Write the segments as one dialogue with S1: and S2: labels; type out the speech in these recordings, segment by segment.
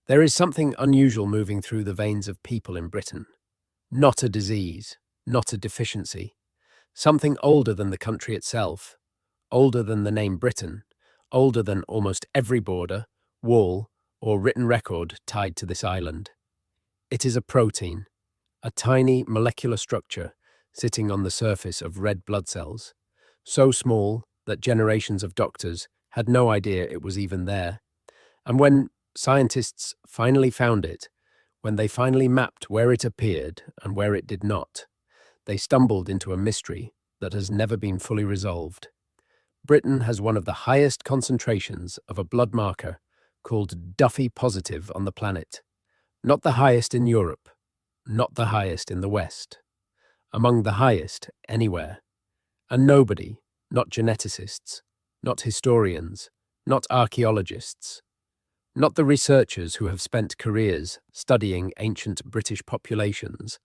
S1: There is something unusual moving through the veins of people in Britain. Not a disease, not a deficiency. Something older than the country itself, older than the name Britain, older than almost every border, wall, or written record tied to this island. It is a protein, a tiny molecular structure sitting on the surface of red blood cells, so small that generations of doctors had no idea it was even there. And when scientists finally found it, when they finally mapped where it appeared and where it did not, they stumbled into a mystery that has never been fully resolved. Britain has one of the highest concentrations of a blood marker called Duffy-Positive on the planet. Not the highest in Europe, not the highest in the West. Among the highest anywhere. And nobody, not geneticists, not historians, not archaeologists, not the researchers who have spent careers studying ancient British populations,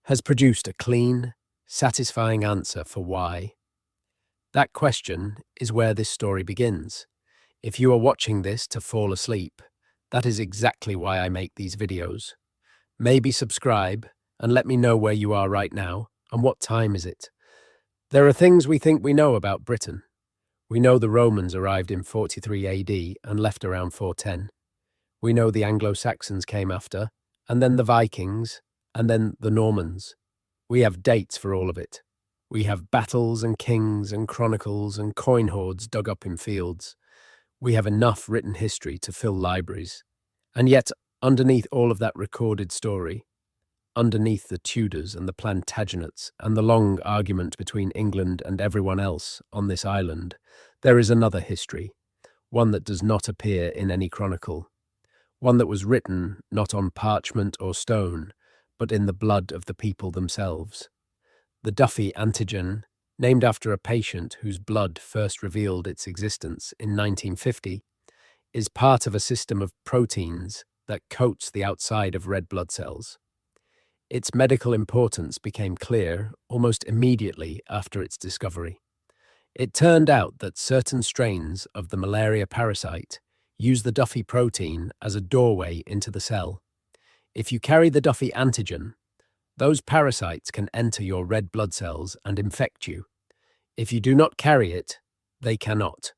S1: has produced a clean, satisfying answer for why. That question is where this story begins. If you are watching this to fall asleep, that is exactly why I make these videos. Maybe subscribe and let me know where you are right now and what time is it. There are things we think we know about Britain. We know the Romans arrived in 43 AD and left around 410. We know the Anglo-Saxons came after, and then the Vikings, and then the Normans. We have dates for all of it. We have battles and kings and chronicles and coin hoards dug up in fields. We have enough written history to fill libraries. And yet, underneath all of that recorded story, underneath the Tudors and the Plantagenets and the long argument between England and everyone else on this island, there is another history, one that does not appear in any chronicle, one that was written not on parchment or stone, but in the blood of the people themselves. The Duffy antigen, named after a patient whose blood first revealed its existence in 1950, is part of a system of proteins that coats the outside of red blood cells. Its medical importance became clear almost immediately after its discovery. It turned out that certain strains of the malaria parasite use the Duffy protein as a doorway into the cell. If you carry the Duffy antigen, those parasites can enter your red blood cells and infect you. If you do not carry it, they cannot.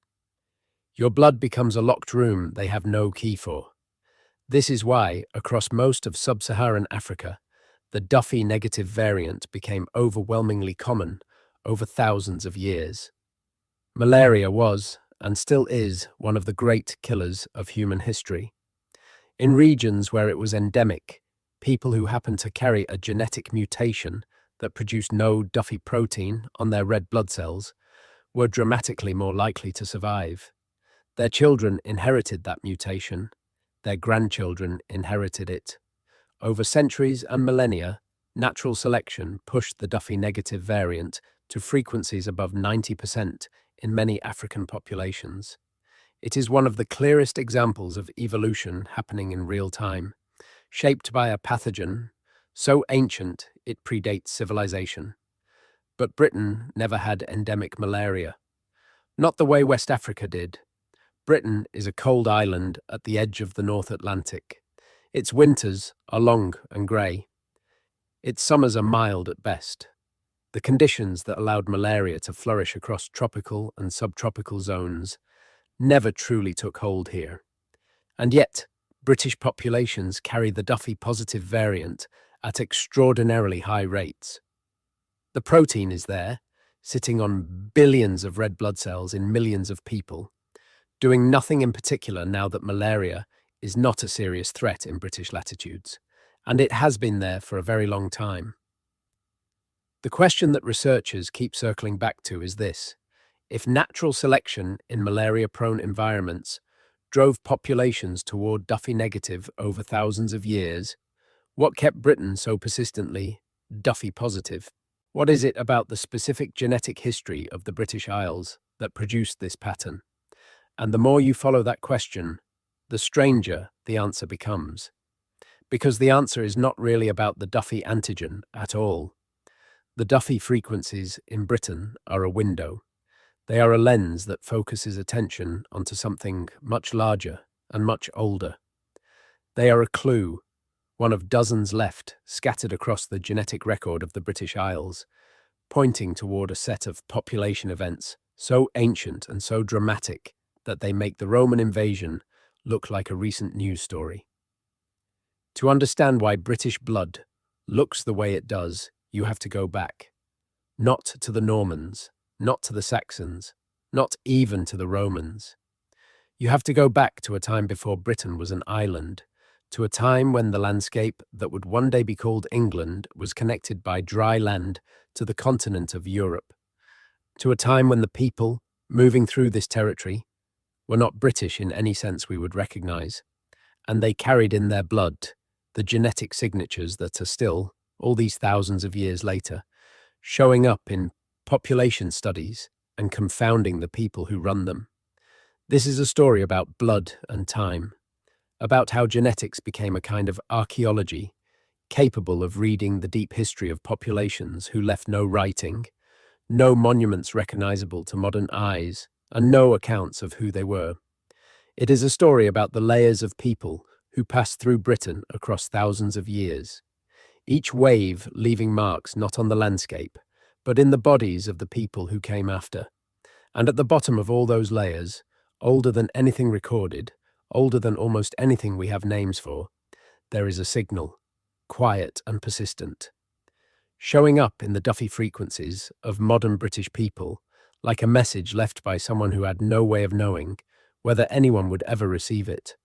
S1: Your blood becomes a locked room they have no key for. This is why, across most of sub-Saharan Africa, the Duffy negative variant became overwhelmingly common over thousands of years. Malaria was, and still is, one of the great killers of human history. In regions where it was endemic, people who happened to carry a genetic mutation that produced no Duffy protein on their red blood cells were dramatically more likely to survive. Their children inherited that mutation. Their grandchildren inherited it. Over centuries and millennia, natural selection pushed the Duffy negative variant to frequencies above 90% in many African populations. It is one of the clearest examples of evolution happening in real time, shaped by a pathogen so ancient it predates civilization. But Britain never had endemic malaria. Not the way West Africa did. Britain is a cold island at the edge of the North Atlantic. Its winters are long and grey. Its summers are mild at best. The conditions that allowed malaria to flourish across tropical and subtropical zones never truly took hold here. And yet, British populations carry the Duffy-positive variant at extraordinarily high rates. The protein is there, sitting on billions of red blood cells in millions of people, doing nothing in particular now that malaria is not a serious threat in British latitudes, and it has been there for a very long time. The question that researchers keep circling back to is this: if natural selection in malaria-prone environments drove populations toward Duffy-negative over thousands of years, what kept Britain so persistently Duffy-positive? What is it about the specific genetic history of the British Isles that produced this pattern? And the more you follow that question, the stranger the answer becomes. Because the answer is not really about the Duffy antigen at all. The Duffy frequencies in Britain are a window. They are a lens that focuses attention onto something much larger and much older. They are a clue, one of dozens left scattered across the genetic record of the British Isles, pointing toward a set of population events so ancient and so dramatic that they make the Roman invasion look like a recent news story. To understand why British blood looks the way it does, you have to go back. Not to the Normans, not to the Saxons, not even to the Romans. You have to go back to a time before Britain was an island, to a time when the landscape that would one day be called England was connected by dry land to the continent of Europe, to a time when the people moving through this territory were not British in any sense we would recognize, and they carried in their blood the genetic signatures that are still, all these thousands of years later, showing up in population studies and confounding the people who run them. This is a story about blood and time, about how genetics became a kind of archaeology, capable of reading the deep history of populations who left no writing, no monuments recognizable to modern eyes, and no accounts of who they were. It is a story about the layers of people who passed through Britain across thousands of years, each wave leaving marks not on the landscape, but in the bodies of the people who came after. And at the bottom of all those layers, older than anything recorded, older than almost anything we have names for, there is a signal, quiet and persistent, showing up in the Duffy frequencies of modern British people, like a message left by someone who had no way of knowing whether anyone would ever receive it.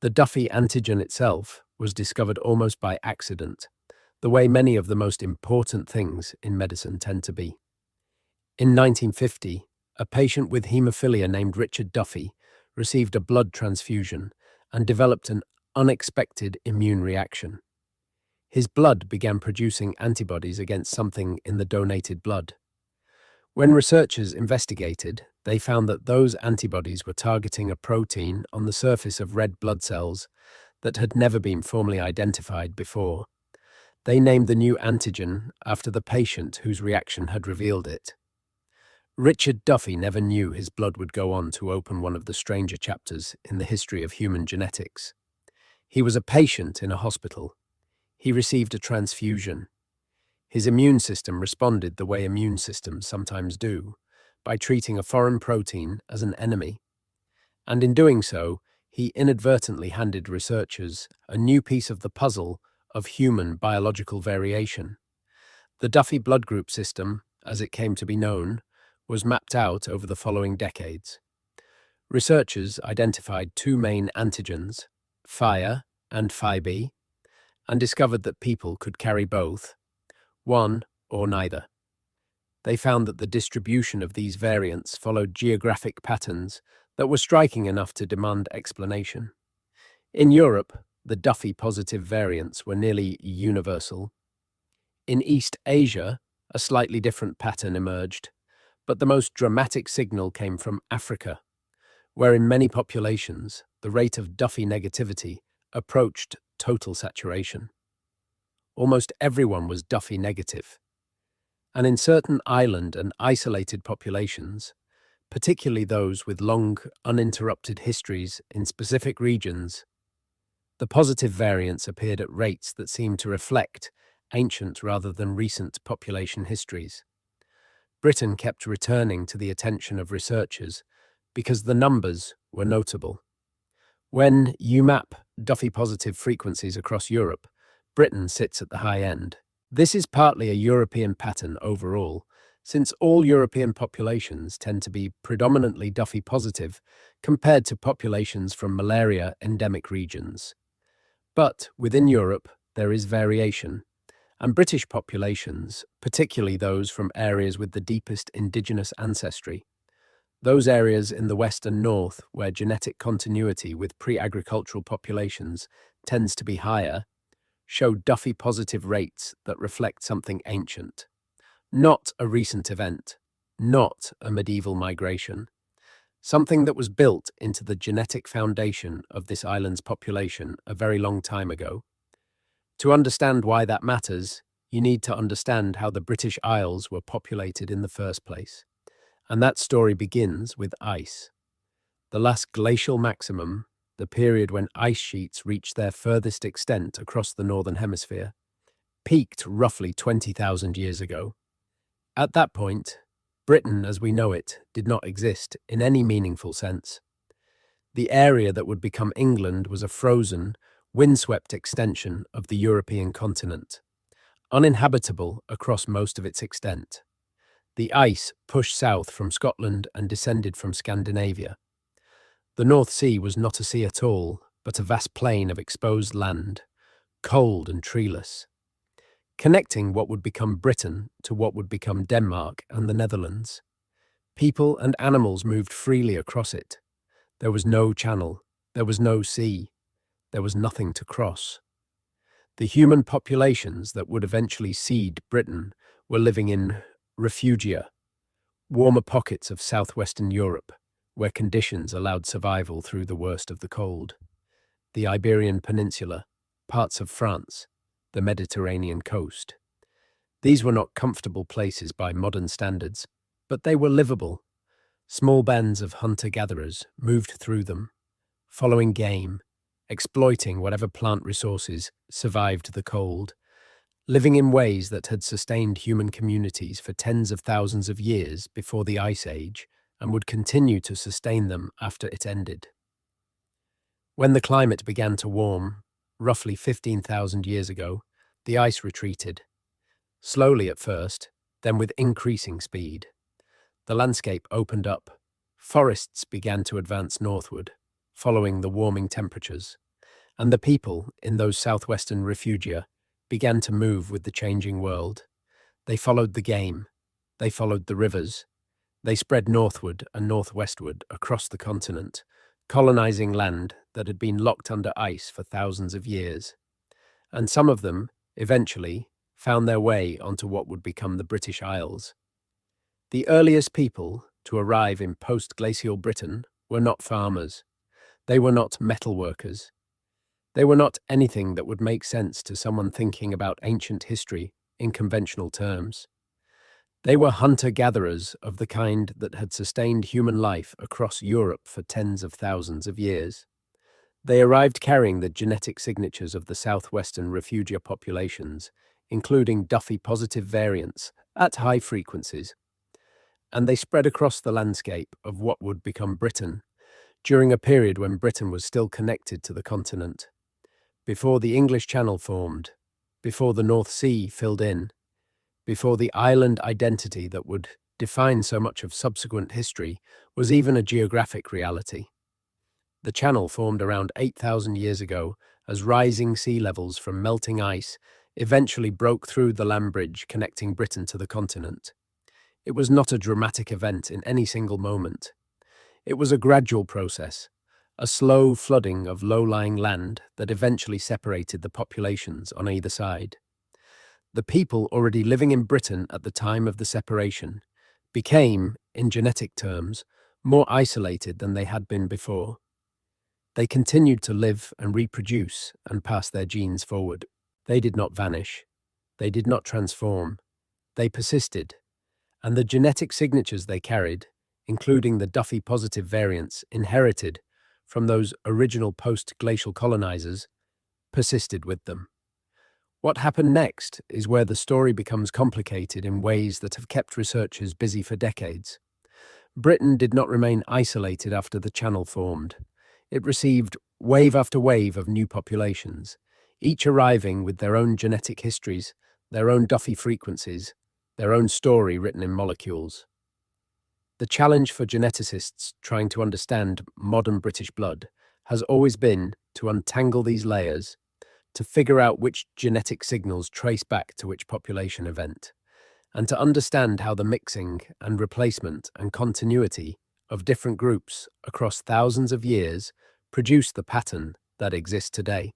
S1: The Duffy antigen itself was discovered almost by accident, the way many of the most important things in medicine tend to be. In 1950, a patient with haemophilia named Richard Duffy received a blood transfusion and developed an unexpected immune reaction. His blood began producing antibodies against something in the donated blood. When researchers investigated, they found that those antibodies were targeting a protein on the surface of red blood cells that had never been formally identified before. They named the new antigen after the patient whose reaction had revealed it. Richard Duffy never knew his blood would go on to open one of the stranger chapters in the history of human genetics. He was a patient in a hospital. He received a transfusion. His immune system responded the way immune systems sometimes do, by treating a foreign protein as an enemy. And in doing so, he inadvertently handed researchers a new piece of the puzzle of human biological variation. The Duffy blood group system, as it came to be known, was mapped out over the following decades. Researchers identified two main antigens, Phi-A and Phi-B, and discovered that people could carry both, one or neither. They found that the distribution of these variants followed geographic patterns that were striking enough to demand explanation. In Europe, the Duffy-positive variants were nearly universal. In East Asia, a slightly different pattern emerged, but the most dramatic signal came from Africa, where in many populations, the rate of Duffy negativity approached total saturation. Almost everyone was Duffy negative. And in certain island and isolated populations, particularly those with long, uninterrupted histories in specific regions, the positive variants appeared at rates that seemed to reflect ancient rather than recent population histories. Britain kept returning to the attention of researchers because the numbers were notable. When you map Duffy-positive frequencies across Europe, Britain sits at the high end. This is partly a European pattern overall, since all European populations tend to be predominantly Duffy-positive compared to populations from malaria endemic regions. But within Europe, there is variation, and British populations, particularly those from areas with the deepest indigenous ancestry, those areas in the west and north where genetic continuity with pre-agricultural populations tends to be higher, show Duffy-positive rates that reflect something ancient. Not a recent event, not a medieval migration. Something that was built into the genetic foundation of this island's population a very long time ago. To understand why that matters, you need to understand how the British Isles were populated in the first place. And that story begins with ice. The last glacial maximum, the period when ice sheets reached their furthest extent across the northern hemisphere, peaked roughly 20,000 years ago. At that point, Britain as we know it did not exist in any meaningful sense. The area that would become England was a frozen, windswept extension of the European continent, uninhabitable across most of its extent. The ice pushed south from Scotland and descended from Scandinavia. The North Sea was not a sea at all, but a vast plain of exposed land, cold and treeless, connecting what would become Britain to what would become Denmark and the Netherlands. People and animals moved freely across it. There was no channel, there was no sea, there was nothing to cross. The human populations that would eventually cede Britain were living in refugia, warmer pockets of southwestern Europe, where conditions allowed survival through the worst of the cold. The Iberian Peninsula, parts of France, the Mediterranean coast. These were not comfortable places by modern standards, but they were livable. Small bands of hunter-gatherers moved through them, following game, exploiting whatever plant resources survived the cold, living in ways that had sustained human communities for tens of thousands of years before the Ice Age and would continue to sustain them after it ended. When the climate began to warm, roughly 15,000 years ago, the ice retreated, slowly at first, then with increasing speed. The landscape opened up. Forests began to advance northward, following the warming temperatures, and the people in those southwestern refugia began to move with the changing world. They followed the game, they followed the rivers, they spread northward and northwestward across the continent, colonizing land that had been locked under ice for thousands of years. And some of them, eventually, found their way onto what would become the British Isles. The earliest people to arrive in post-glacial Britain were not farmers. They were not metal workers. They were not anything that would make sense to someone thinking about ancient history in conventional terms. They were hunter-gatherers of the kind that had sustained human life across Europe for tens of thousands of years. They arrived carrying the genetic signatures of the southwestern refugia populations, including Duffy-positive variants at high frequencies, and they spread across the landscape of what would become Britain during a period when Britain was still connected to the continent. Before the English Channel formed, before the North Sea filled in, before the island identity that would define so much of subsequent history was even a geographic reality. The Channel formed around 8,000 years ago as rising sea levels from melting ice eventually broke through the land bridge connecting Britain to the continent. It was not a dramatic event in any single moment. It was a gradual process, a slow flooding of low-lying land that eventually separated the populations on either side. The people already living in Britain at the time of the separation became, in genetic terms, more isolated than they had been before. They continued to live and reproduce and pass their genes forward. They did not vanish. They did not transform. They persisted, and the genetic signatures they carried, including the Duffy-positive variants inherited from those original post-glacial colonizers, persisted with them. What happened next is where the story becomes complicated in ways that have kept researchers busy for decades. Britain did not remain isolated after the Channel formed. It received wave after wave of new populations, each arriving with their own genetic histories, their own Duffy frequencies, their own story written in molecules. The challenge for geneticists trying to understand modern British blood has always been to untangle these layers, to figure out which genetic signals trace back to which population event, and to understand how the mixing and replacement and continuity of different groups across thousands of years produced the pattern that exists today.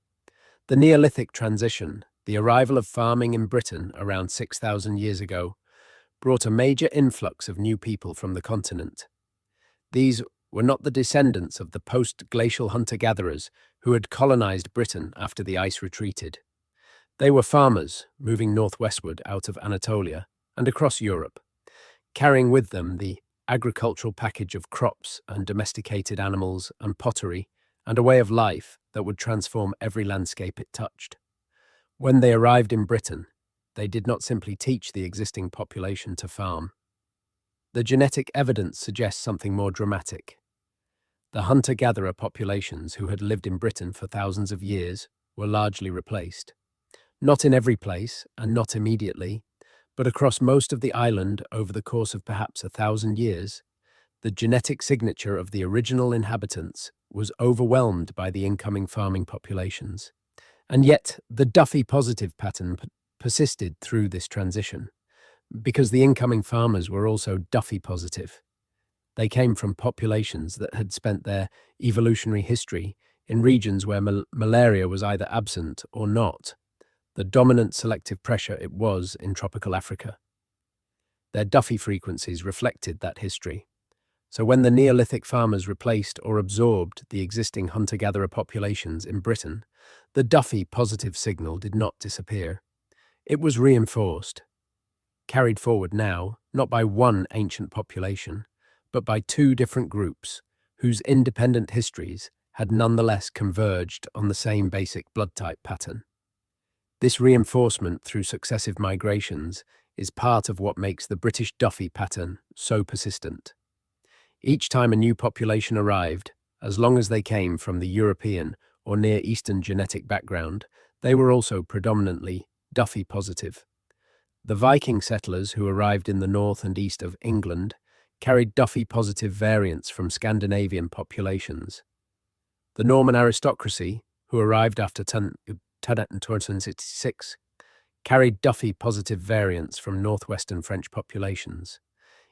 S1: The Neolithic transition, the arrival of farming in Britain around 6,000 years ago, brought a major influx of new people from the continent. These were not the descendants of the post-glacial hunter-gatherers who had colonized Britain after the ice retreated. They were farmers moving northwestward out of Anatolia and across Europe, carrying with them the agricultural package of crops and domesticated animals and pottery and a way of life that would transform every landscape it touched. When they arrived in Britain, they did not simply teach the existing population to farm. The genetic evidence suggests something more dramatic. The hunter-gatherer populations who had lived in Britain for thousands of years were largely replaced. Not in every place, and not immediately, but across most of the island over the course of perhaps 1,000 years, the genetic signature of the original inhabitants was overwhelmed by the incoming farming populations. And yet, the Duffy-positive pattern persisted through this transition, because the incoming farmers were also Duffy-positive. They came from populations that had spent their evolutionary history in regions where malaria was either absent or not, the dominant selective pressure it was in tropical Africa. Their Duffy frequencies reflected that history. So when the Neolithic farmers replaced or absorbed the existing hunter-gatherer populations in Britain, the Duffy-positive signal did not disappear. It was reinforced, carried forward now, not by one ancient population, but by two different groups, whose independent histories had nonetheless converged on the same basic blood type pattern. This reinforcement through successive migrations is part of what makes the British Duffy pattern so persistent. Each time a new population arrived, as long as they came from the European or Near Eastern genetic background, they were also predominantly Duffy-positive. The Viking settlers who arrived in the north and east of England carried Duffy-positive variants from Scandinavian populations. The Norman aristocracy, who arrived after 1066, carried Duffy-positive variants from northwestern French populations.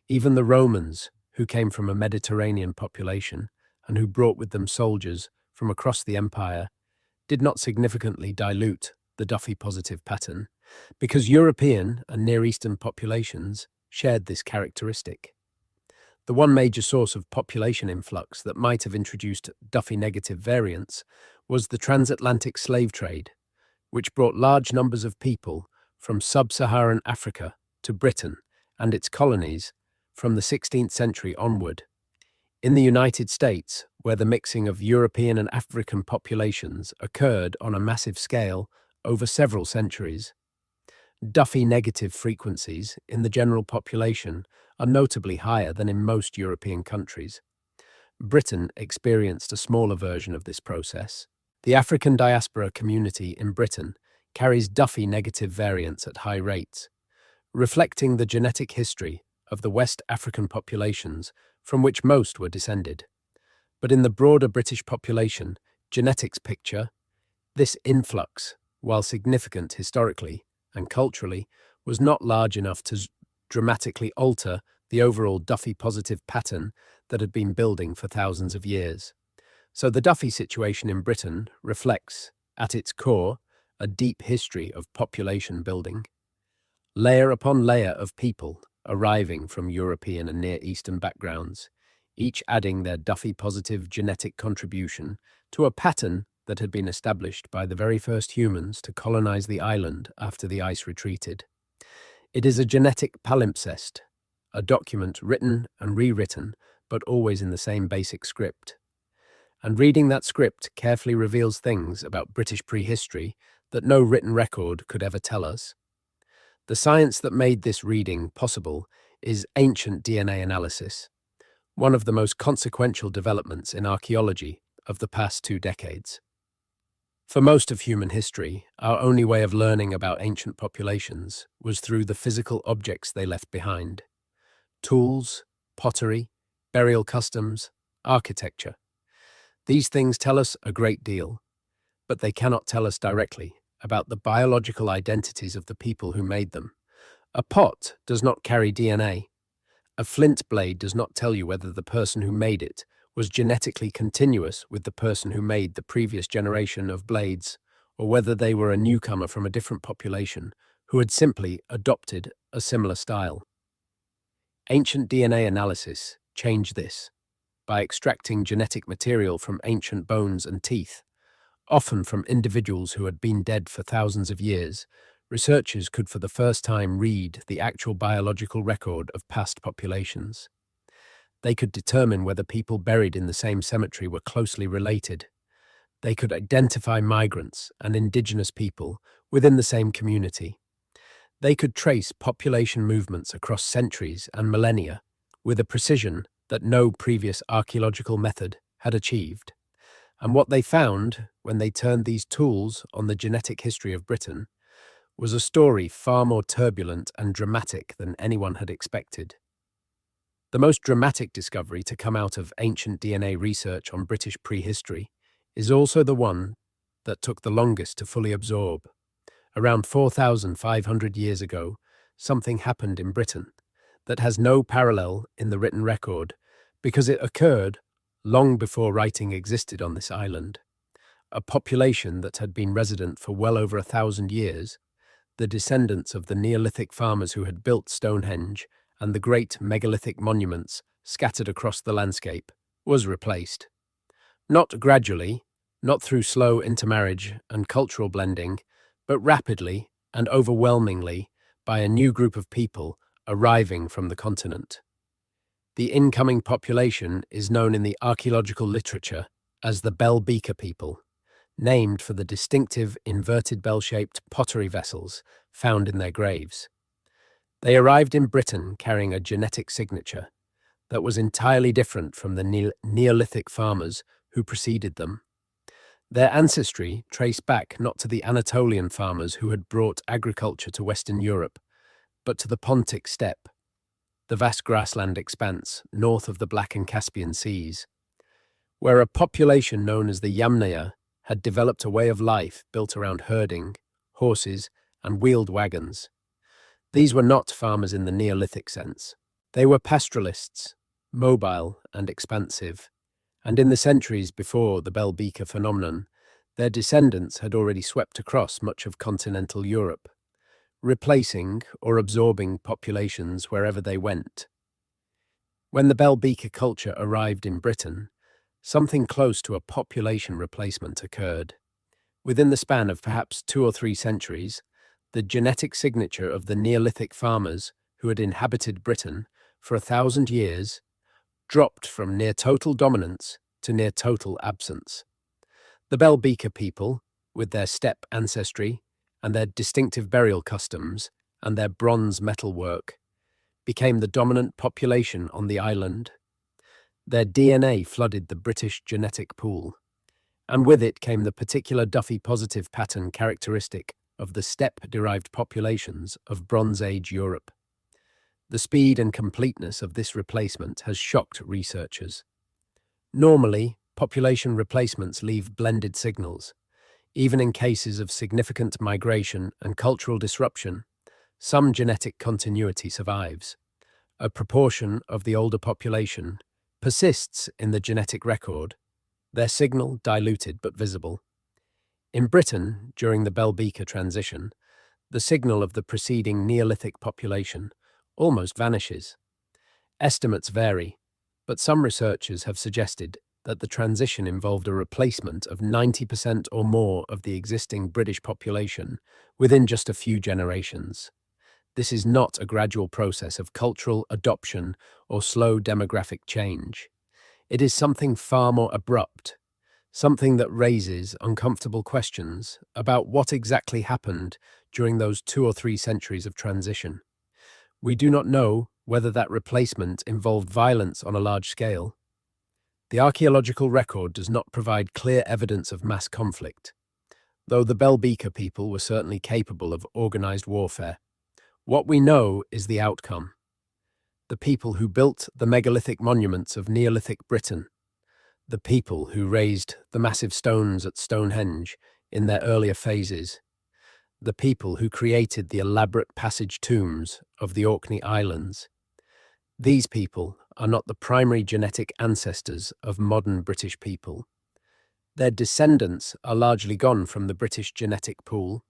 S1: Even the Romans, who came from a Mediterranean population and who brought with them soldiers from across the empire, did not significantly dilute the Duffy-positive pattern, because European and Near Eastern populations shared this characteristic. The one major source of population influx that might have introduced Duffy-negative variants was the transatlantic slave trade, which brought large numbers of people from sub-Saharan Africa to Britain and its colonies from the 16th century onward. In the United States, where the mixing of European and African populations occurred on a massive scale over several centuries, Duffy-negative frequencies in the general population are notably higher than in most European countries. Britain experienced a smaller version of this process. The African diaspora community in Britain carries Duffy-negative variants at high rates, reflecting the genetic history of the West African populations from which most were descended. But in the broader British population genetics picture, this influx, while significant historically and culturally, was not large enough to dramatically alter the overall Duffy-positive pattern that had been building for thousands of years. So the Duffy situation in Britain reflects, at its core, a deep history of population building. Layer upon layer of people arriving from European and Near Eastern backgrounds, each adding their Duffy-positive genetic contribution to a pattern that had been established by the very first humans to colonize the island after the ice retreated. It is a genetic palimpsest, a document written and rewritten, but always in the same basic script. And reading that script carefully reveals things about British prehistory that no written record could ever tell us. The science that made this reading possible is ancient DNA analysis, one of the most consequential developments in archaeology of the past 2 decades. For most of human history, our only way of learning about ancient populations was through the physical objects they left behind. Tools, pottery, burial customs, architecture. These things tell us a great deal, but they cannot tell us directly about the biological identities of the people who made them. A pot does not carry DNA. A flint blade does not tell you whether the person who made it was genetically continuous with the person who made the previous generation of blades, or whether they were a newcomer from a different population who had simply adopted a similar style. Ancient DNA analysis changed this by extracting genetic material from ancient bones and teeth. Often from individuals who had been dead for thousands of years, researchers could for the first time read the actual biological record of past populations. They could determine whether people buried in the same cemetery were closely related, They could identify migrants and indigenous people within the same community. They could trace population movements across centuries and millennia with a precision that no previous archaeological method had achieved. And what they found when they turned these tools on the genetic history of Britain was a story far more turbulent and dramatic than anyone had expected. The most dramatic discovery to come out of ancient DNA research on British prehistory is also the one that took the longest to fully absorb. Around 4,500 years ago, something happened in Britain that has no parallel in the written record because it occurred long before writing existed on this island. A population that had been resident for well over 1,000 years, the descendants of the Neolithic farmers who had built Stonehenge and the great megalithic monuments scattered across the landscape, was replaced. Not gradually, not through slow intermarriage and cultural blending, but rapidly and overwhelmingly by a new group of people arriving from the continent. The incoming population is known in the archaeological literature as the Bell Beaker people, named for the distinctive inverted bell-shaped pottery vessels found in their graves. They arrived in Britain carrying a genetic signature that was entirely different from the Neolithic farmers who preceded them. Their ancestry traced back not to the Anatolian farmers who had brought agriculture to Western Europe, but to the Pontic steppe, the vast grassland expanse north of the Black and Caspian seas, where a population known as the Yamnaya had developed a way of life built around herding, horses, and wheeled wagons. These were not farmers in the Neolithic sense. They were pastoralists, mobile and expansive, and in the centuries before the Bell Beaker phenomenon, their descendants had already swept across much of continental Europe, replacing or absorbing populations wherever they went. When the Bell Beaker culture arrived in Britain, something close to a population replacement occurred. Within the span of perhaps 2 or 3 centuries, the genetic signature of the Neolithic farmers who had inhabited Britain for 1,000 years dropped from near total dominance to near total absence. The Bell Beaker people, with their steppe ancestry and their distinctive burial customs and their bronze metalwork, became the dominant population on the island. Their DNA flooded the British genetic pool, and with it came the particular Duffy-Positive pattern characteristic of the steppe-derived populations of Bronze Age Europe. The speed and completeness of this replacement has shocked researchers. Normally, population replacements leave blended signals. Even in cases of significant migration and cultural disruption, some genetic continuity survives. A proportion of the older population persists in the genetic record, their signal diluted but visible. In Britain, during the Bell Beaker transition, the signal of the preceding Neolithic population almost vanishes. Estimates vary, but some researchers have suggested that the transition involved a replacement of 90% or more of the existing British population within just a few generations. This is not a gradual process of cultural adoption or slow demographic change. It is something far more abrupt, something that raises uncomfortable questions about what exactly happened during those 2 or 3 centuries of transition. We do not know whether that replacement involved violence on a large scale. The archaeological record does not provide clear evidence of mass conflict, though the Bell Beaker people were certainly capable of organized warfare. What we know is the outcome. The people who built the megalithic monuments of Neolithic Britain, the people who raised the massive stones at Stonehenge in their earlier phases, the people who created the elaborate passage tombs of the Orkney Islands. These people are not the primary genetic ancestors of modern British people. Their descendants are largely gone from the British genetic pool.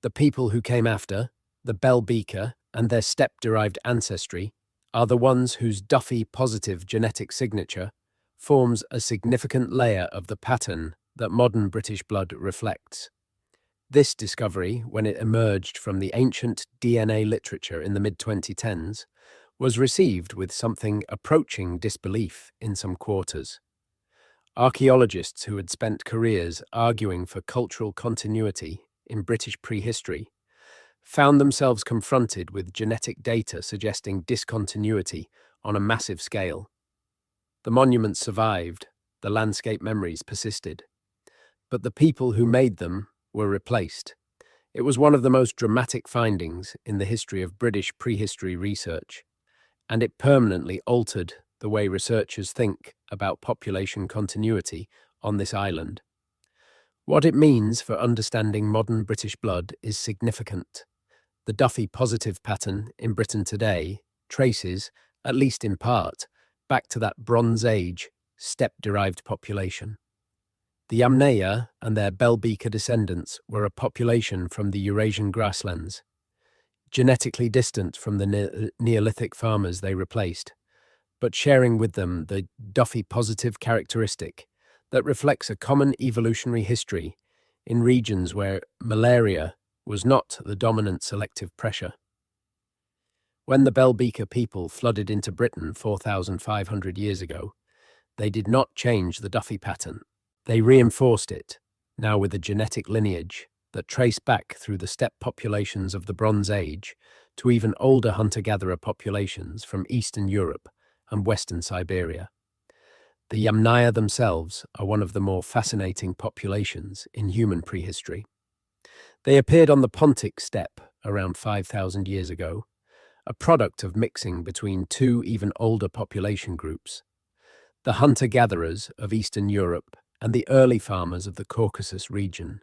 S1: The people who came after, the Bell Beaker and their steppe-derived ancestry, are the ones whose Duffy-positive genetic signature forms a significant layer of the pattern that modern British blood reflects. This discovery, when it emerged from the ancient DNA literature in the mid-2010s, was received with something approaching disbelief in some quarters. Archaeologists who had spent careers arguing for cultural continuity in British prehistory found themselves confronted with genetic data suggesting discontinuity on a massive scale. The monuments survived, the landscape memories persisted, but the people who made them were replaced. It was one of the most dramatic findings in the history of British prehistory research, and it permanently altered the way researchers think about population continuity on this island. What it means for understanding modern British blood is significant. The Duffy-Positive pattern in Britain today traces, at least in part, back to that Bronze Age steppe-derived population. The Yamnaya and their Bell Beaker descendants were a population from the Eurasian grasslands, genetically distant from the Neolithic farmers they replaced, but sharing with them the Duffy-Positive characteristic that reflects a common evolutionary history in regions where malaria was not the dominant selective pressure. When the Bell Beaker people flooded into Britain 4,500 years ago, they did not change the Duffy pattern. They reinforced it, now with a genetic lineage that traced back through the steppe populations of the Bronze Age to even older hunter-gatherer populations from Eastern Europe and Western Siberia. The Yamnaya themselves are one of the more fascinating populations in human prehistory. They appeared on the Pontic steppe around 5,000 years ago, a product of mixing between two even older population groups, the hunter-gatherers of Eastern Europe and the early farmers of the Caucasus region.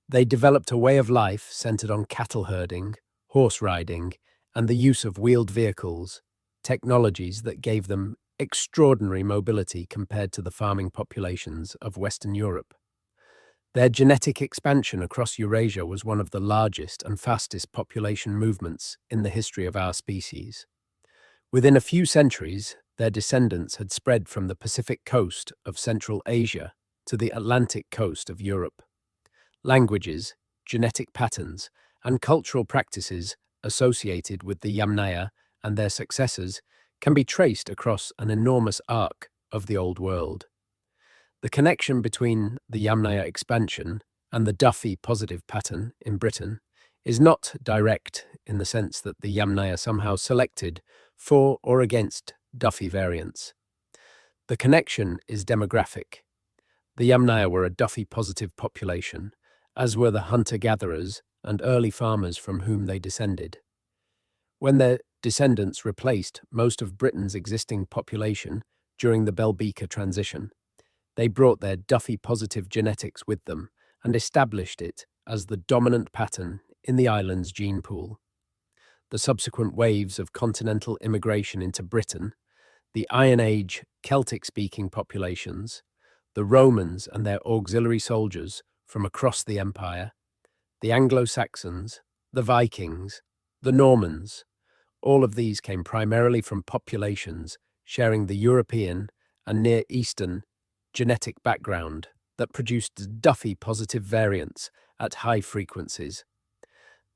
S1: They developed a way of life centered on cattle herding, horse riding, and the use of wheeled vehicles, technologies that gave them extraordinary mobility compared to the farming populations of Western Europe. Their genetic expansion across Eurasia was one of the largest and fastest population movements in the history of our species. Within a few centuries, their descendants had spread from the Pacific coast of Central Asia to the Atlantic coast of Europe. Languages, genetic patterns, and cultural practices associated with the Yamnaya and their successors can be traced across an enormous arc of the Old World. The connection between the Yamnaya expansion and the Duffy-Positive pattern in Britain is not direct in the sense that the Yamnaya somehow selected for or against Duffy variants. The connection is demographic. The Yamnaya were a Duffy-positive population, as were the hunter-gatherers and early farmers from whom they descended. When their descendants replaced most of Britain's existing population during the Bell Beaker transition, they brought their Duffy-positive genetics with them and established it as the dominant pattern in the island's gene pool. The subsequent waves of continental immigration into Britain, the Iron Age Celtic-speaking populations, the Romans and their auxiliary soldiers from across the empire, the Anglo-Saxons, the Vikings, the Normans, all of these came primarily from populations sharing the European and Near Eastern genetic background that produced Duffy-positive variants at high frequencies.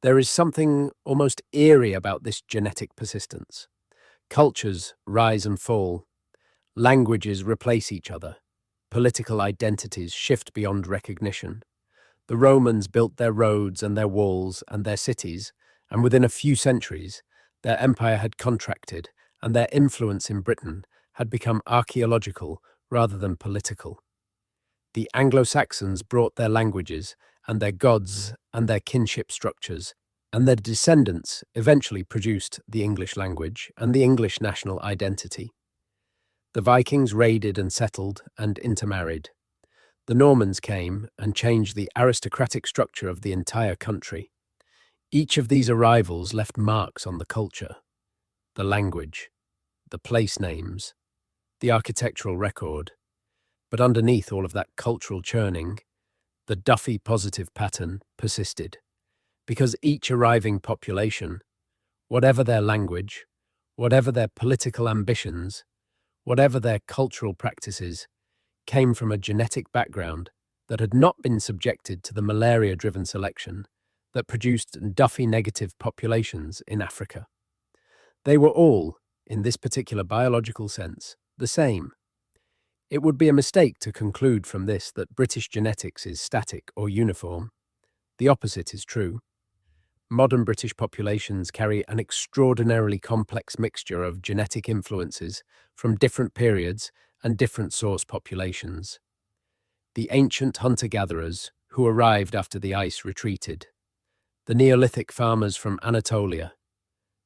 S1: There is something almost eerie about this genetic persistence. Cultures rise and fall, languages replace each other, political identities shift beyond recognition. The Romans built their roads and their walls and their cities, and within a few centuries, their empire had contracted and their influence in Britain had become archaeological rather than political. The Anglo-Saxons brought their languages and their gods and their kinship structures, and their descendants eventually produced the English language and the English national identity. The Vikings raided and settled and intermarried. The Normans came and changed the aristocratic structure of the entire country. Each of these arrivals left marks on the culture, the language, the place names, the architectural record. But underneath all of that cultural churning, the Duffy-positive pattern persisted, because each arriving population, whatever their language, whatever their political ambitions, whatever their cultural practices, came from a genetic background that had not been subjected to the malaria-driven selection that produced Duffy-negative populations in Africa. They were all, in this particular biological sense, the same. It would be a mistake to conclude from this that British genetics is static or uniform. The opposite is true. Modern British populations carry an extraordinarily complex mixture of genetic influences from different periods and different source populations. The ancient hunter-gatherers who arrived after the ice retreated, the Neolithic farmers from Anatolia,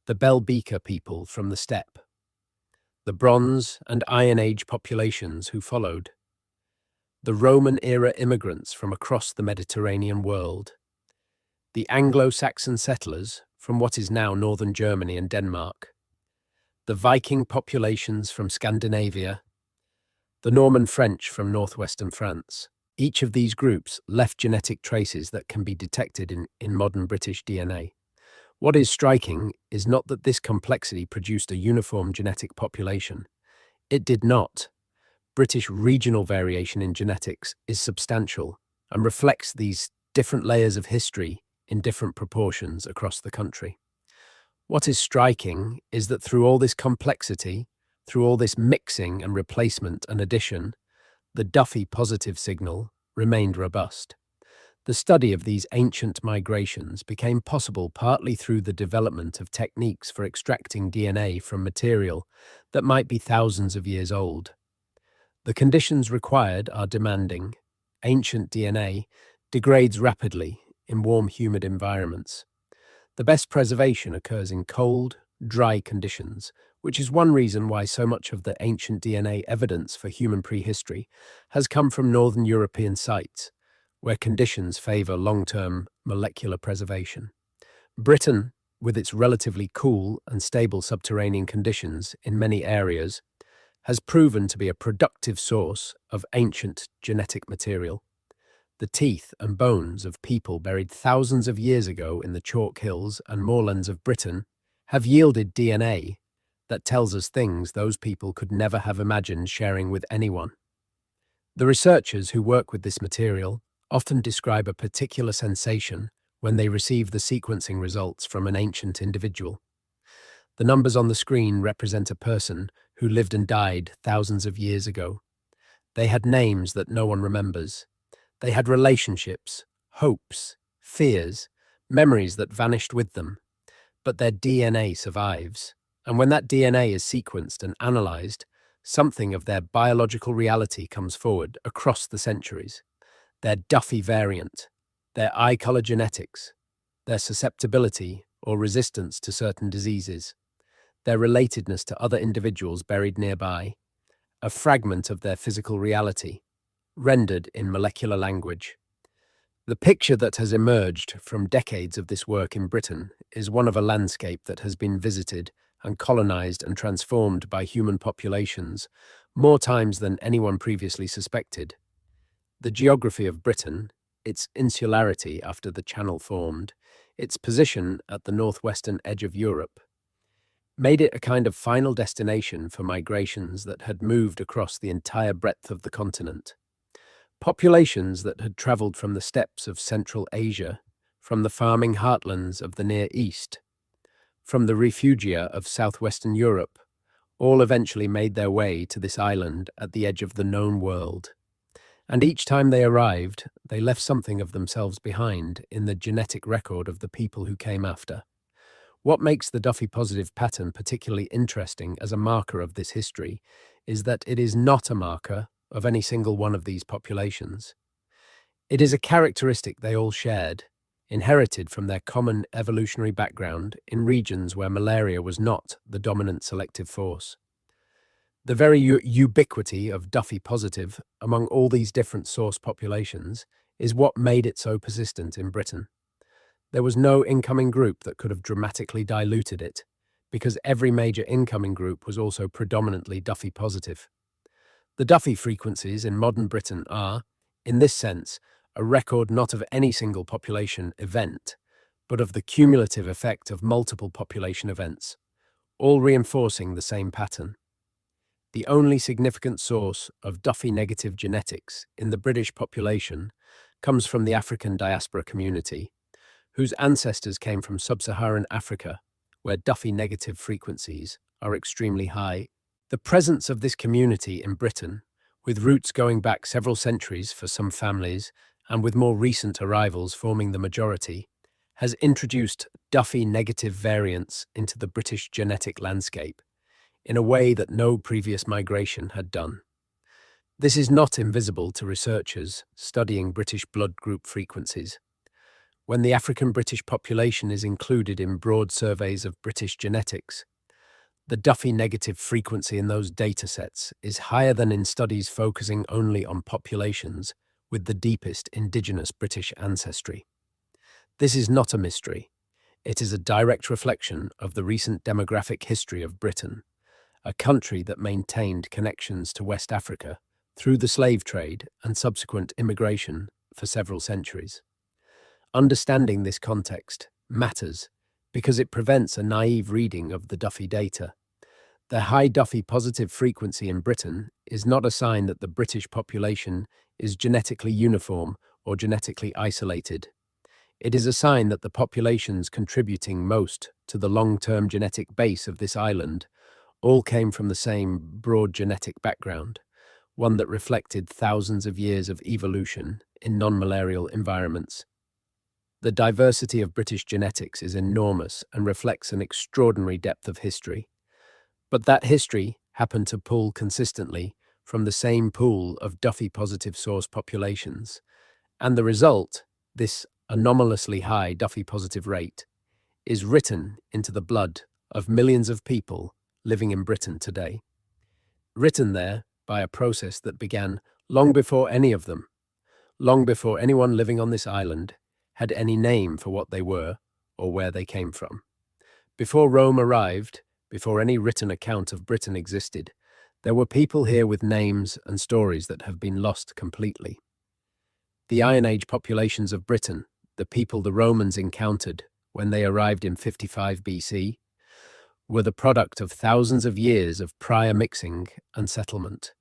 S1: the Bell Beaker people from the steppe, the Bronze and Iron Age populations who followed, the Roman-era immigrants from across the Mediterranean world, the Anglo-Saxon settlers from what is now northern Germany and Denmark, the Viking populations from Scandinavia, the Norman French from northwestern France. Each of these groups left genetic traces that can be detected in modern British DNA. What is striking is not that this complexity produced a uniform genetic population. It did not. British regional variation in genetics is substantial and reflects these different layers of history in different proportions across the country. What is striking is that through all this complexity, through all this mixing and replacement and addition, the Duffy-positive signal remained robust. The study of these ancient migrations became possible partly through the development of techniques for extracting DNA from material that might be thousands of years old. The conditions required are demanding. Ancient DNA degrades rapidly in warm, humid environments. The best preservation occurs in cold, dry conditions, which is one reason why so much of the ancient DNA evidence for human prehistory has come from northern European sites, where conditions favor long-term molecular preservation. Britain, with its relatively cool and stable subterranean conditions in many areas, has proven to be a productive source of ancient genetic material. The teeth and bones of people buried thousands of years ago in the chalk hills and moorlands of Britain have yielded DNA that tells us things those people could never have imagined sharing with anyone. The researchers who work with this material often describe a particular sensation when they receive the sequencing results from an ancient individual. The numbers on the screen represent a person who lived and died thousands of years ago. They had names that no one remembers. They had relationships, hopes, fears, memories that vanished with them. But their DNA survives. And when that DNA is sequenced and analyzed, something of their biological reality comes forward across the centuries. Their Duffy variant, their eye color genetics, their susceptibility or resistance to certain diseases, their relatedness to other individuals buried nearby, a fragment of their physical reality, rendered in molecular language. The picture that has emerged from decades of this work in Britain is one of a landscape that has been visited and colonized and transformed by human populations more times than anyone previously suspected. The geography of Britain, its insularity after the Channel formed, its position at the northwestern edge of Europe, made it a kind of final destination for migrations that had moved across the entire breadth of the continent. Populations that had travelled from the steppes of Central Asia, from the farming heartlands of the Near East, from the refugia of southwestern Europe, all eventually made their way to this island at the edge of the known world. And each time they arrived, they left something of themselves behind in the genetic record of the people who came after. What makes the Duffy-positive pattern particularly interesting as a marker of this history is that it is not a marker of any single one of these populations. It is a characteristic they all shared, inherited from their common evolutionary background in regions where malaria was not the dominant selective force. The very ubiquity of Duffy-positive among all these different source populations is what made it so persistent in Britain. There was no incoming group that could have dramatically diluted it, because every major incoming group was also predominantly Duffy-positive. The Duffy frequencies in modern Britain are, in this sense, a record not of any single population event, but of the cumulative effect of multiple population events, all reinforcing the same pattern. The only significant source of Duffy-negative genetics in the British population comes from the African diaspora community, whose ancestors came from sub-Saharan Africa, where Duffy-negative frequencies are extremely high. The presence of this community in Britain with roots going back several centuries for some families and with more recent arrivals forming the majority, has introduced Duffy-negative variants into the British genetic landscape in a way that no previous migration had done. This is not invisible to researchers studying British blood group frequencies. When the African British population is included in broad surveys of British genetics, the Duffy-negative frequency in those datasets is higher than in studies focusing only on populations with the deepest indigenous British ancestry. This is not a mystery. It is a direct reflection of the recent demographic history of Britain, a country that maintained connections to West Africa through the slave trade and subsequent immigration for several centuries. Understanding this context matters because it prevents a naive reading of the Duffy data. The high Duffy-positive frequency in Britain is not a sign that the British population is genetically uniform or genetically isolated. It is a sign that the populations contributing most to the long-term genetic base of this island all came from the same broad genetic background, one that reflected thousands of years of evolution in non-malarial environments. The diversity of British genetics is enormous and reflects an extraordinary depth of history. But that history happened to pull consistently from the same pool of Duffy-positive source populations, and the result, this anomalously high Duffy-positive rate, is written into the blood of millions of people living in Britain today. Written there by a process that began long before any of them, long before anyone living on this island had any name for what they were or where they came from. Before Rome arrived, before any written account of Britain existed, there were people here with names and stories that have been lost completely. The Iron Age populations of Britain, the people the Romans encountered when they arrived in 55 BC, were the product of thousands of years of prior mixing and settlement.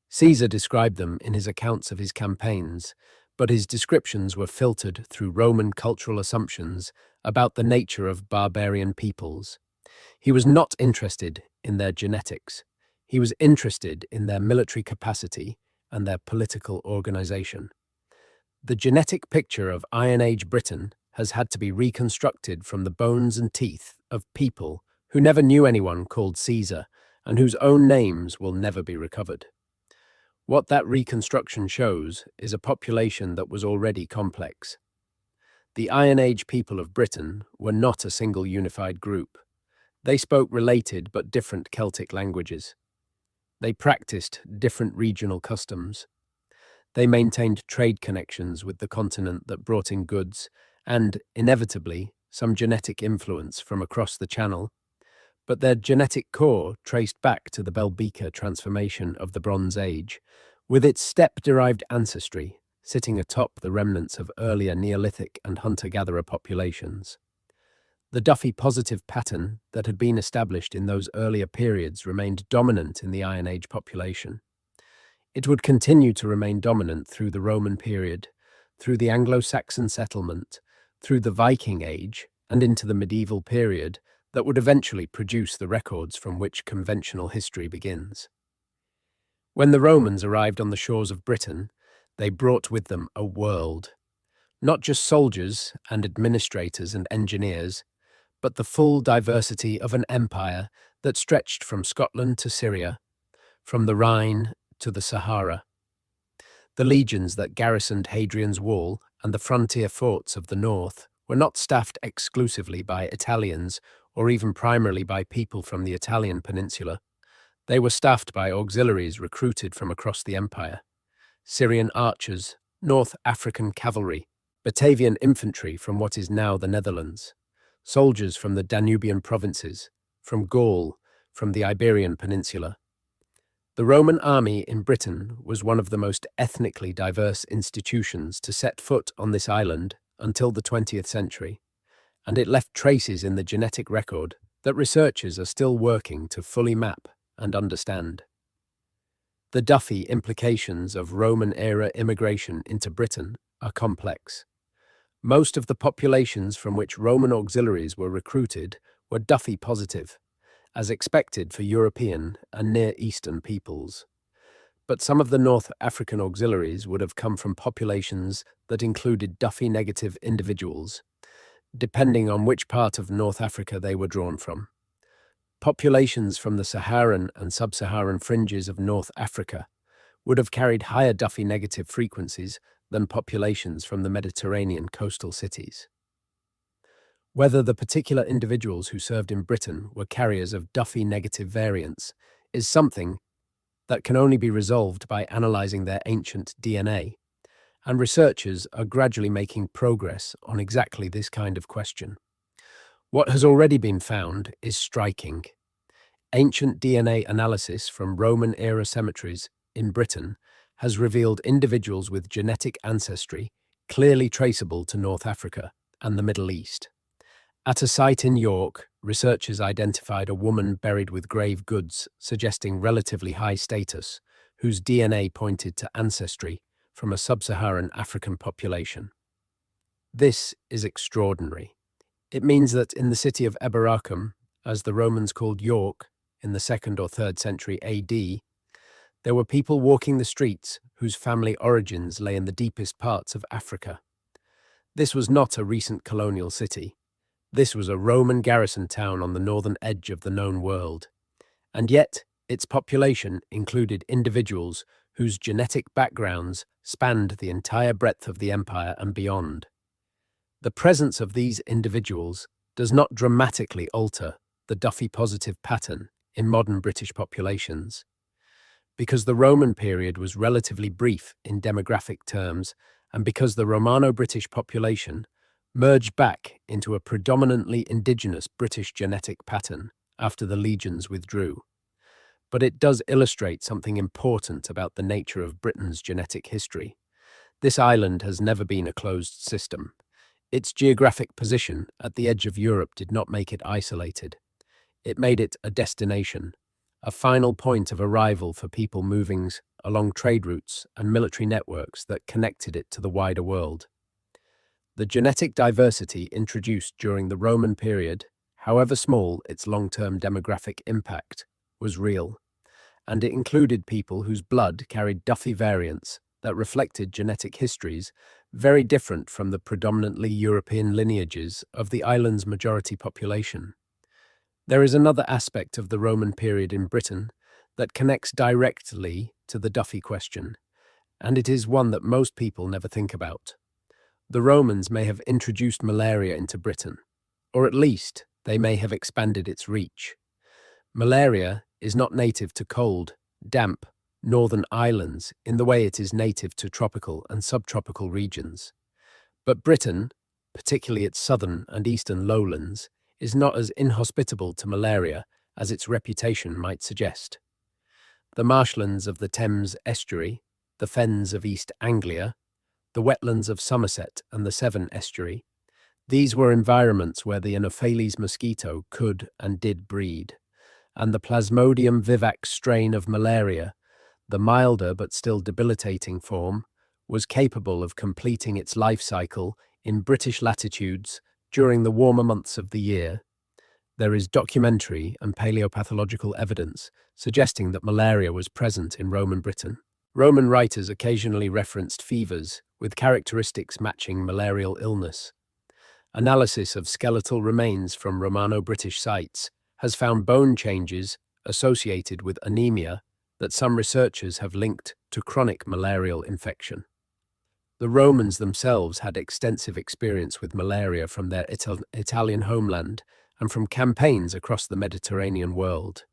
S1: Caesar described them in his accounts of his campaigns, but his descriptions were filtered through Roman cultural assumptions about the nature of barbarian peoples. He was not interested in their genetics. He was interested in their military capacity and their political organization. The genetic picture of Iron Age Britain has had to be reconstructed from the bones and teeth of people who never knew anyone called Caesar and whose own names will never be recovered. What that reconstruction shows is a population that was already complex. The Iron Age people of Britain were not a single unified group. They spoke related but different Celtic languages. They practiced different regional customs. They maintained trade connections with the continent that brought in goods and, inevitably, some genetic influence from across the Channel. But their genetic core traced back to the Belgica transformation of the Bronze Age, with its steppe-derived ancestry sitting atop the remnants of earlier Neolithic and hunter-gatherer populations. The Duffy-positive pattern that had been established in those earlier periods remained dominant in the Iron Age population. It would continue to remain dominant through the Roman period, through the Anglo-Saxon settlement, through the Viking Age, and into the medieval period that would eventually produce the records from which conventional history begins. When the Romans arrived on the shores of Britain, they brought with them a world. Not just soldiers and administrators and engineers, but the full diversity of an empire that stretched from Scotland to Syria, from the Rhine to the Sahara. The legions that garrisoned Hadrian's Wall and the frontier forts of the north were not staffed exclusively by Italians or even primarily by people from the Italian peninsula. They were staffed by auxiliaries recruited from across the empire: Syrian archers, North African cavalry, Batavian infantry from what is now the Netherlands, soldiers from the Danubian provinces, from Gaul, from the Iberian Peninsula. The Roman army in Britain was one of the most ethnically diverse institutions to set foot on this island until the 20th century, and it left traces in the genetic record that researchers are still working to fully map and understand. The Duffy implications of Roman-era immigration into Britain are complex. Most of the populations from which Roman auxiliaries were recruited were Duffy-positive, as expected for European and Near Eastern peoples. But some of the North African auxiliaries would have come from populations that included Duffy-negative individuals, depending on which part of North Africa they were drawn from. Populations from the Saharan and sub-Saharan fringes of North Africa would have carried higher Duffy-negative frequencies than populations from the Mediterranean coastal cities. Whether the particular individuals who served in Britain were carriers of Duffy-negative variants is something that can only be resolved by analysing their ancient DNA, and researchers are gradually making progress on exactly this kind of question. What has already been found is striking. Ancient DNA analysis from Roman-era cemeteries in Britain has revealed individuals with genetic ancestry clearly traceable to North Africa and the Middle East. At a site in York, researchers identified a woman buried with grave goods, suggesting relatively high status, whose DNA pointed to ancestry from a sub-Saharan African population. This is extraordinary. It means that in the city of Eboracum, as the Romans called York in the 2nd or 3rd century AD, there were people walking the streets whose family origins lay in the deepest parts of Africa. This was not a recent colonial city. This was a Roman garrison town on the northern edge of the known world, and yet its population included individuals whose genetic backgrounds spanned the entire breadth of the empire and beyond. The presence of these individuals does not dramatically alter the Duffy-positive pattern in modern British populations. Because the Roman period was relatively brief in demographic terms, and because the Romano-British population merged back into a predominantly indigenous British genetic pattern after the legions withdrew. But it does illustrate something important about the nature of Britain's genetic history. This island has never been a closed system. Its geographic position at the edge of Europe did not make it isolated. It made it a destination, a final point of arrival for people moving along trade routes and military networks that connected it to the wider world. The genetic diversity introduced during the Roman period, however small its long-term demographic impact, was real, and it included people whose blood carried Duffy variants that reflected genetic histories very different from the predominantly European lineages of the island's majority population. There is another aspect of the Roman period in Britain that connects directly to the Duffy question, and it is one that most people never think about. The Romans may have introduced malaria into Britain, or at least they may have expanded its reach. Malaria is not native to cold, damp, northern islands in the way it is native to tropical and subtropical regions. But Britain, particularly its southern and eastern lowlands, is not as inhospitable to malaria as its reputation might suggest. The marshlands of the Thames estuary, the fens of East Anglia, the wetlands of Somerset and the Severn estuary, these were environments where the Anopheles mosquito could and did breed, and the Plasmodium vivax strain of malaria, the milder but still debilitating form, was capable of completing its life cycle in British latitudes during the warmer months of the year. There is documentary and paleopathological evidence suggesting that malaria was present in Roman Britain. Roman writers occasionally referenced fevers with characteristics matching malarial illness. Analysis of skeletal remains from Romano-British sites has found bone changes associated with anemia that some researchers have linked to chronic malarial infection. The Romans themselves had extensive experience with malaria from their Italian homeland and from campaigns across the Mediterranean world.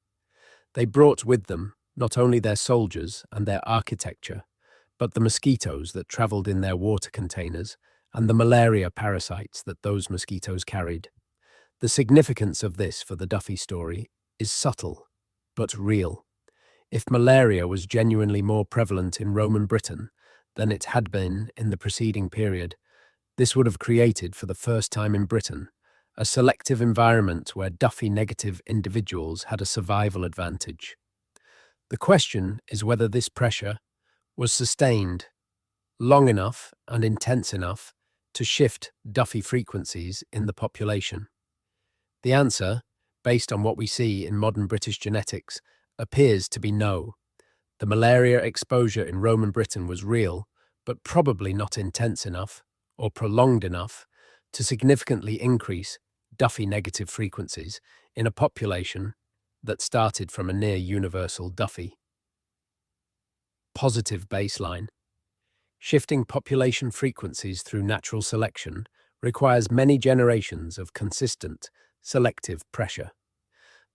S1: They brought with them not only their soldiers and their architecture, but the mosquitoes that travelled in their water containers and the malaria parasites that those mosquitoes carried. The significance of this for the Duffy story is subtle, but real. If malaria was genuinely more prevalent in Roman Britain than it had been in the preceding period, this would have created, for the first time in Britain, a selective environment where Duffy-negative individuals had a survival advantage. The question is whether this pressure was sustained long enough and intense enough to shift Duffy frequencies in the population. The answer, based on what we see in modern British genetics, appears to be no. The malaria exposure in Roman Britain was real, but probably not intense enough or prolonged enough to significantly increase Duffy-negative frequencies in a population that started from a near-universal Duffy-positive baseline. Shifting population frequencies through natural selection requires many generations of consistent, selective pressure.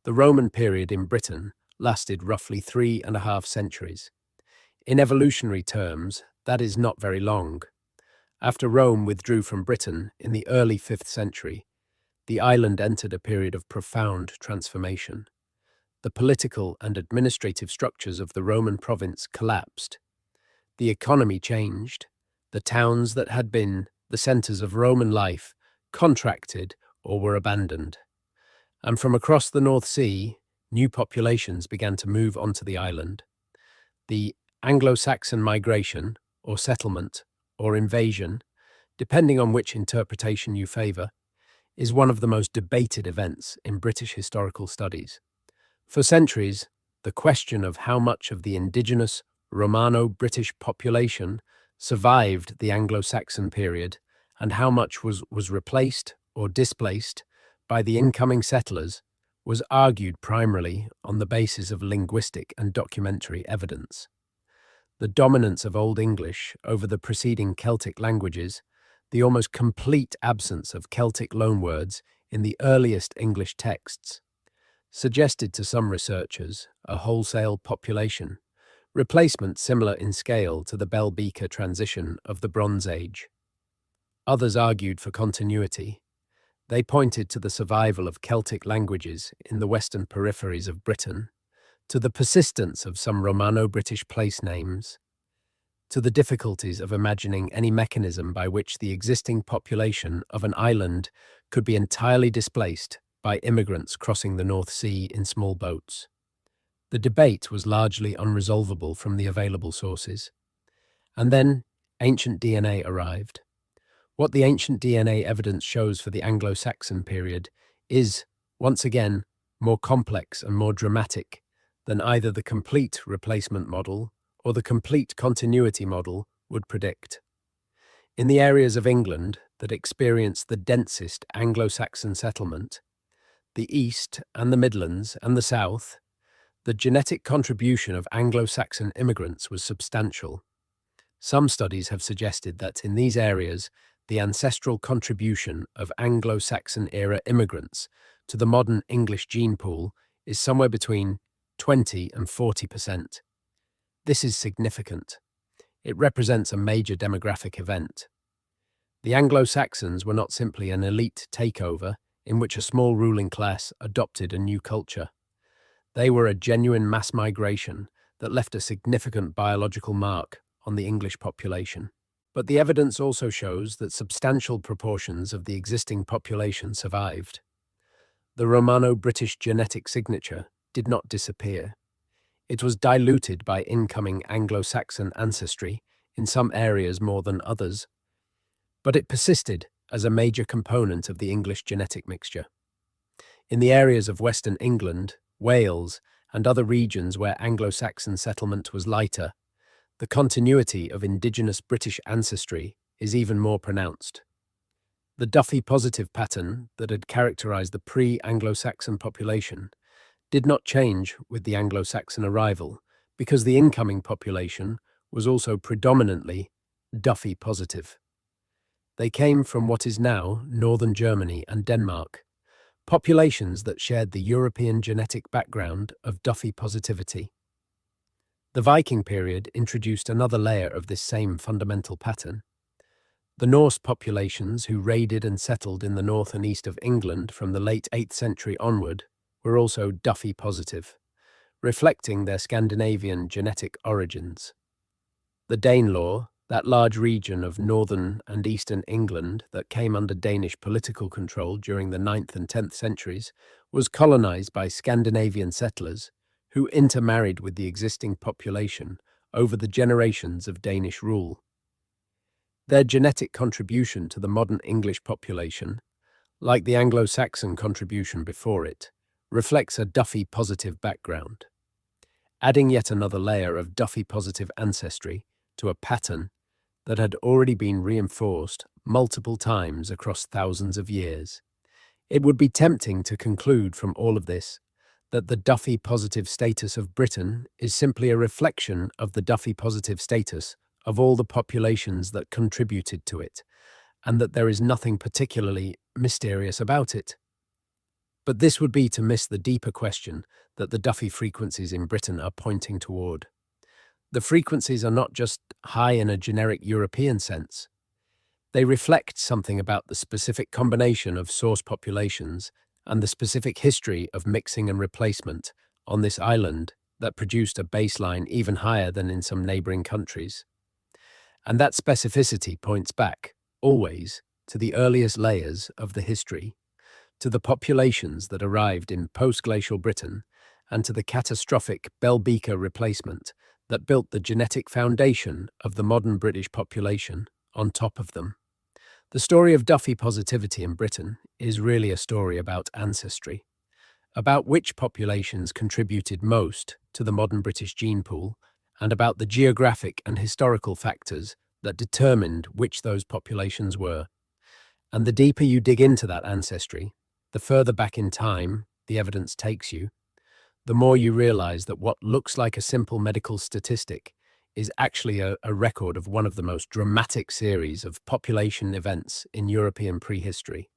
S1: The Roman period in Britain lasted roughly 3.5 centuries. In evolutionary terms, that is not very long. After Rome withdrew from Britain in the early 5th century, the island entered a period of profound transformation. The political and administrative structures of the Roman province collapsed. The economy changed. The towns that had been the centers of Roman life contracted or were abandoned. And from across the North Sea, new populations began to move onto the island. The Anglo-Saxon migration, or settlement, or invasion, depending on which interpretation you favor, is one of the most debated events in British historical studies. For centuries, the question of how much of the indigenous Romano-British population survived the Anglo-Saxon period and how much was replaced or displaced by the incoming settlers was argued primarily on the basis of linguistic and documentary evidence. The dominance of Old English over the preceding Celtic languages, the almost complete absence of Celtic loanwords in the earliest English texts, suggested to some researchers a wholesale population replacement similar in scale to the Bell-Beaker transition of the Bronze Age. Others argued for continuity. They pointed to the survival of Celtic languages in the western peripheries of Britain, to the persistence of some Romano-British place names, to the difficulties of imagining any mechanism by which the existing population of an island could be entirely displaced by immigrants crossing the North Sea in small boats. The debate was largely unresolvable from the available sources. And then ancient DNA arrived. What the ancient DNA evidence shows for the Anglo-Saxon period is, once again, more complex and more dramatic than either the complete replacement model or the complete continuity model would predict. In the areas of England that experienced the densest Anglo-Saxon settlement, the East and the Midlands and the South, the genetic contribution of Anglo-Saxon immigrants was substantial. Some studies have suggested that in these areas, the ancestral contribution of Anglo-Saxon-era immigrants to the modern English gene pool is somewhere between 20 and 40%. This is significant. It represents a major demographic event. The Anglo-Saxons were not simply an elite takeover in which a small ruling class adopted a new culture. They were a genuine mass migration that left a significant biological mark on the English population. But the evidence also shows that substantial proportions of the existing population survived. The Romano-British genetic signature did not disappear. It was diluted by incoming Anglo-Saxon ancestry in some areas more than others, but it persisted as a major component of the English genetic mixture. In the areas of Western England, Wales, and other regions where Anglo-Saxon settlement was lighter, the continuity of indigenous British ancestry is even more pronounced. The Duffy-positive pattern that had characterized the pre-Anglo-Saxon population did not change with the Anglo-Saxon arrival because the incoming population was also predominantly Duffy-positive. They came from what is now northern Germany and Denmark, populations that shared the European genetic background of Duffy-positivity. The Viking period introduced another layer of this same fundamental pattern. The Norse populations who raided and settled in the north and east of England from the late 8th century onward were also Duffy-positive, reflecting their Scandinavian genetic origins. The Danelaw, that large region of northern and eastern England that came under Danish political control during the 9th and 10th centuries, was colonized by Scandinavian settlers who intermarried with the existing population over the generations of Danish rule. Their genetic contribution to the modern English population, like the Anglo-Saxon contribution before it, reflects a Duffy-positive background. adding yet another layer of Duffy-positive ancestry to a pattern that had already been reinforced multiple times across thousands of years. It would be tempting to conclude from all of this that the Duffy-positive status of Britain is simply a reflection of the Duffy-positive status of all the populations that contributed to it, and that there is nothing particularly mysterious about it. But this would be to miss the deeper question that the Duffy frequencies in Britain are pointing toward. The frequencies are not just high in a generic European sense. They reflect something about the specific combination of source populations and the specific history of mixing and replacement on this island that produced a baseline even higher than in some neighboring countries. And that specificity points back, always, to the earliest layers of the history, to the populations that arrived in post-glacial Britain, and to the catastrophic Bell Beaker replacement that built the genetic foundation of the modern British population on top of them. The story of Duffy positivity in Britain is really a story about ancestry, about which populations contributed most to the modern British gene pool, and about the geographic and historical factors that determined which those populations were. And the deeper you dig into that ancestry, the further back in time the evidence takes you, the more you realize that what looks like a simple medical statistic is actually a record of one of the most dramatic series of population events in European prehistory.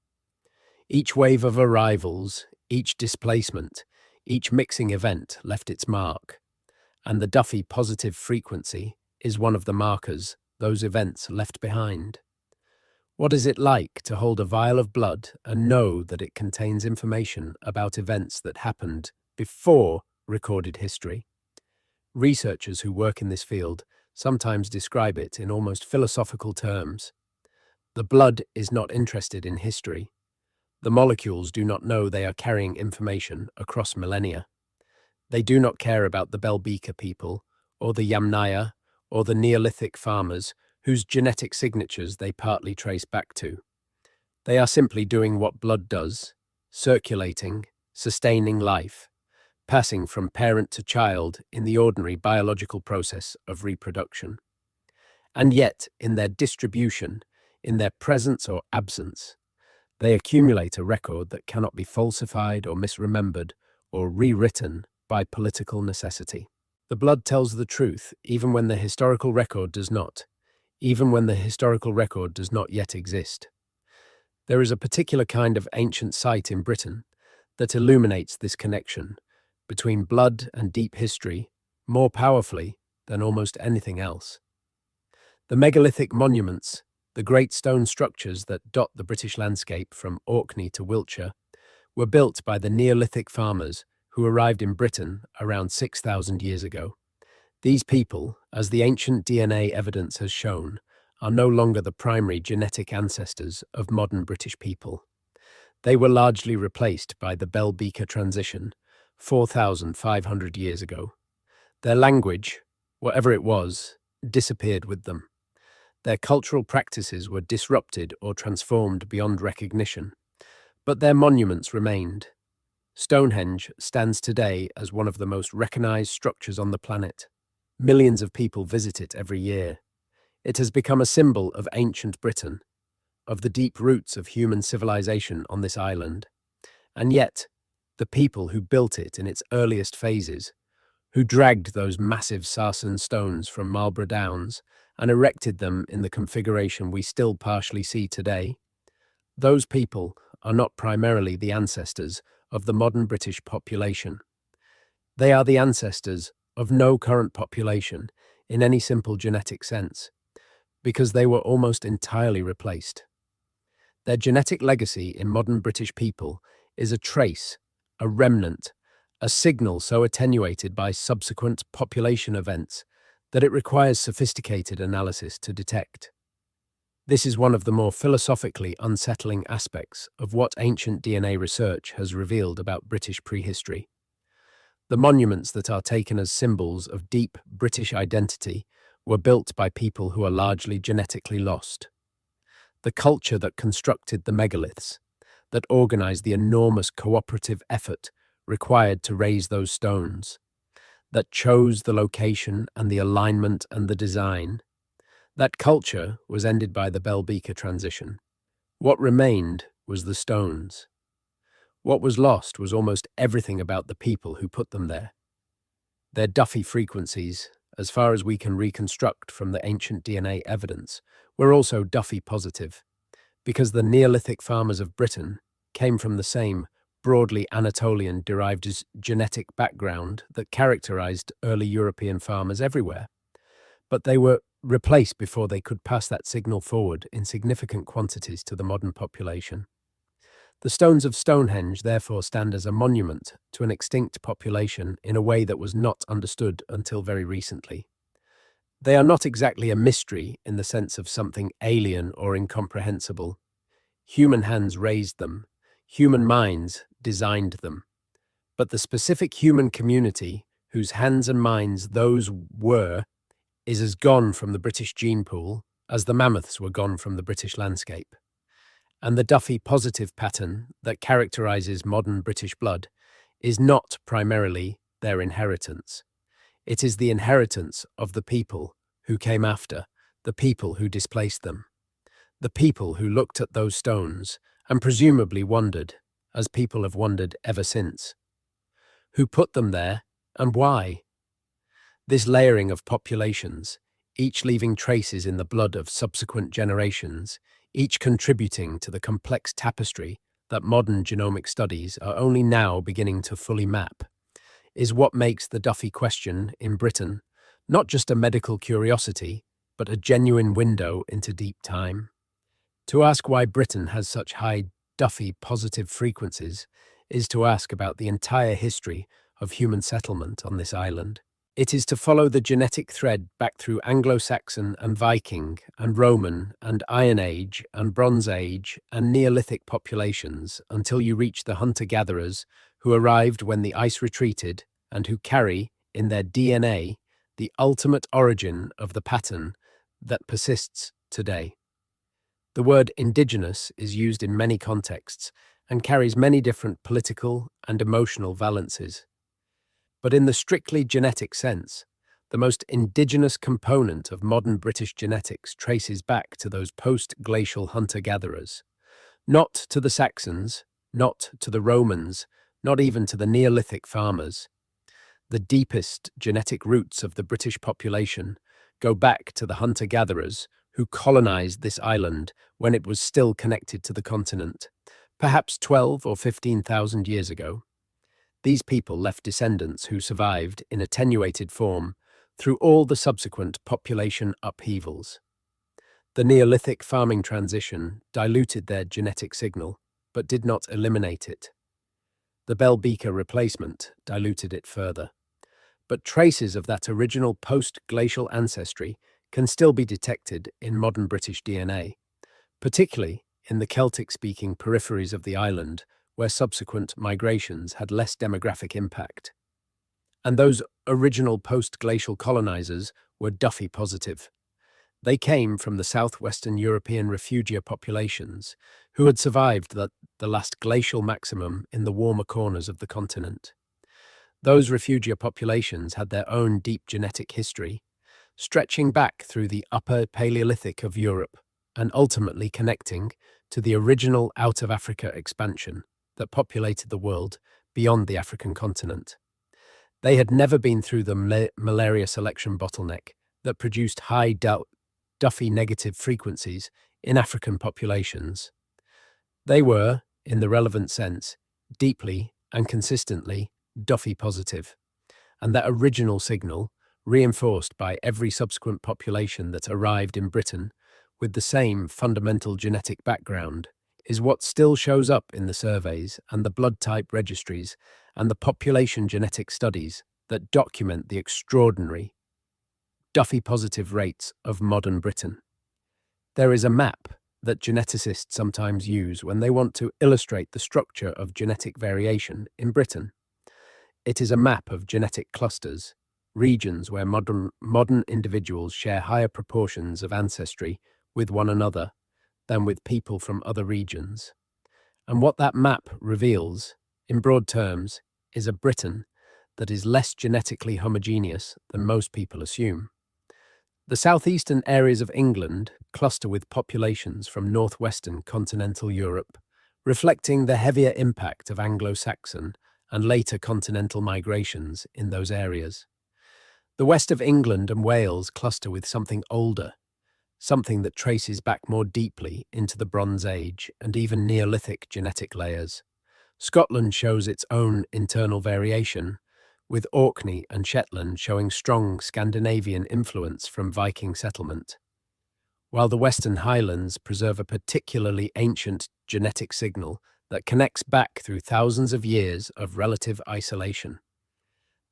S1: Each wave of arrivals, each displacement, each mixing event left its mark, and the Duffy positive frequency is one of the markers those events left behind. What is it like to hold a vial of blood and know that it contains information about events that happened before recorded history? Researchers who work in this field sometimes describe it in almost philosophical terms. The blood is not interested in history. The molecules do not know they are carrying information across millennia. They do not care about the Bell Beaker people, or the Yamnaya, or the Neolithic farmers whose genetic signatures they partly trace back to. They are simply doing what blood does, circulating, sustaining life, passing from parent to child in the ordinary biological process of reproduction. And yet, in their distribution, in their presence or absence, they accumulate a record that cannot be falsified or misremembered or rewritten by political necessity. The blood tells the truth even when the historical record does not, even when the historical record does not yet exist. There is a particular kind of ancient site in Britain that illuminates this connection between blood and deep history more powerfully than almost anything else. The megalithic monuments, the great stone structures that dot the British landscape from Orkney to Wiltshire, were built by the Neolithic farmers who arrived in Britain around 6,000 years ago. These people, as the ancient DNA evidence has shown, are no longer the primary genetic ancestors of modern British people. They were largely replaced by the Bell Beaker transition 4,500 years ago. Their language, whatever it was, disappeared with them. Their cultural practices were disrupted or transformed beyond recognition, but their monuments remained. Stonehenge stands today as one of the most recognized structures on the planet. Millions of people visit it every year. It has become a symbol of ancient Britain, of the deep roots of human civilization on this island. And yet, the people who built it in its earliest phases, who dragged those massive sarsen stones from Marlborough Downs and erected them in the configuration we still partially see today, those people are not primarily the ancestors of the modern British population. They are the ancestors of no current population in any simple genetic sense, because they were almost entirely replaced. Their genetic legacy in modern British people is a trace, a remnant, a signal so attenuated by subsequent population events that it requires sophisticated analysis to detect. This is one of the more philosophically unsettling aspects of what ancient DNA research has revealed about British prehistory. The monuments that are taken as symbols of deep British identity were built by people who are largely genetically lost. The culture that constructed the megaliths, that organized the enormous cooperative effort required to raise those stones, that chose the location and the alignment and the design. That culture was ended by the Bell-Beaker transition. What remained was the stones. What was lost was almost everything about the people who put them there. Their Duffy frequencies, as far as we can reconstruct from the ancient DNA evidence, were also Duffy-positive, because the Neolithic farmers of Britain came from the same broadly Anatolian-derived genetic background that characterized early European farmers everywhere. But they were replaced before they could pass that signal forward in significant quantities to the modern population. The stones of Stonehenge therefore stand as a monument to an extinct population in a way that was not understood until very recently. They are not exactly a mystery in the sense of something alien or incomprehensible. Human hands raised them, human minds designed them. But the specific human community whose hands and minds those were is as gone from the British gene pool as the mammoths were gone from the British landscape. And the Duffy-positive pattern that characterizes modern British blood is not primarily their inheritance. It is the inheritance of the people who came after, the people who displaced them, the people who looked at those stones and presumably wondered, as people have wondered ever since, who put them there and why. This layering of populations, each leaving traces in the blood of subsequent generations, each contributing to the complex tapestry that modern genomic studies are only now beginning to fully map, is what makes the Duffy question in Britain not just a medical curiosity, but a genuine window into deep time. To ask why Britain has such high Duffy-positive frequencies is to ask about the entire history of human settlement on this island. It is to follow the genetic thread back through Anglo-Saxon and Viking and Roman and Iron Age and Bronze Age and Neolithic populations until you reach the hunter-gatherers who arrived when the ice retreated and who carry, in their DNA, the ultimate origin of the pattern that persists today. The word indigenous is used in many contexts and carries many different political and emotional valences. But in the strictly genetic sense, the most indigenous component of modern British genetics traces back to those post-glacial hunter-gatherers. Not to the Saxons, not to the Romans, not even to the Neolithic farmers. The deepest genetic roots of the British population go back to the hunter-gatherers who colonized this island when it was still connected to the continent, perhaps 12 or 15,000 years ago. These people left descendants who survived in attenuated form through all the subsequent population upheavals. The Neolithic farming transition diluted their genetic signal, but did not eliminate it. The Bell-Beaker replacement diluted it further. But traces of that original post-glacial ancestry can still be detected in modern British DNA, particularly in the Celtic-speaking peripheries of the island, where subsequent migrations had less demographic impact. And those original post-glacial colonizers were Duffy-positive. They came from the southwestern European refugia populations who had survived the last glacial maximum in the warmer corners of the continent. Those refugia populations had their own deep genetic history, stretching back through the Upper Paleolithic of Europe and ultimately connecting to the original out-of-Africa expansion that populated the world beyond the African continent. They had never been through the malaria selection bottleneck that produced high Duffy-negative frequencies in African populations. They were, in the relevant sense, deeply and consistently Duffy-positive, and that original signal, reinforced by every subsequent population that arrived in Britain with the same fundamental genetic background, is what still shows up in the surveys and the blood type registries and the population genetic studies that document the extraordinary Duffy-positive rates of modern Britain. There is a map that geneticists sometimes use when they want to illustrate the structure of genetic variation in Britain. It is a map of genetic clusters, regions where modern individuals share higher proportions of ancestry with one another than with people from other regions. And what that map reveals, in broad terms, is a Britain that is less genetically homogeneous than most people assume. The southeastern areas of England cluster with populations from northwestern continental Europe, reflecting the heavier impact of Anglo-Saxon and later continental migrations in those areas. The west of England and Wales cluster with something older, something that traces back more deeply into the Bronze Age and even Neolithic genetic layers. Scotland shows its own internal variation, with Orkney and Shetland showing strong Scandinavian influence from Viking settlement, while the Western Highlands preserve a particularly ancient genetic signal that connects back through thousands of years of relative isolation.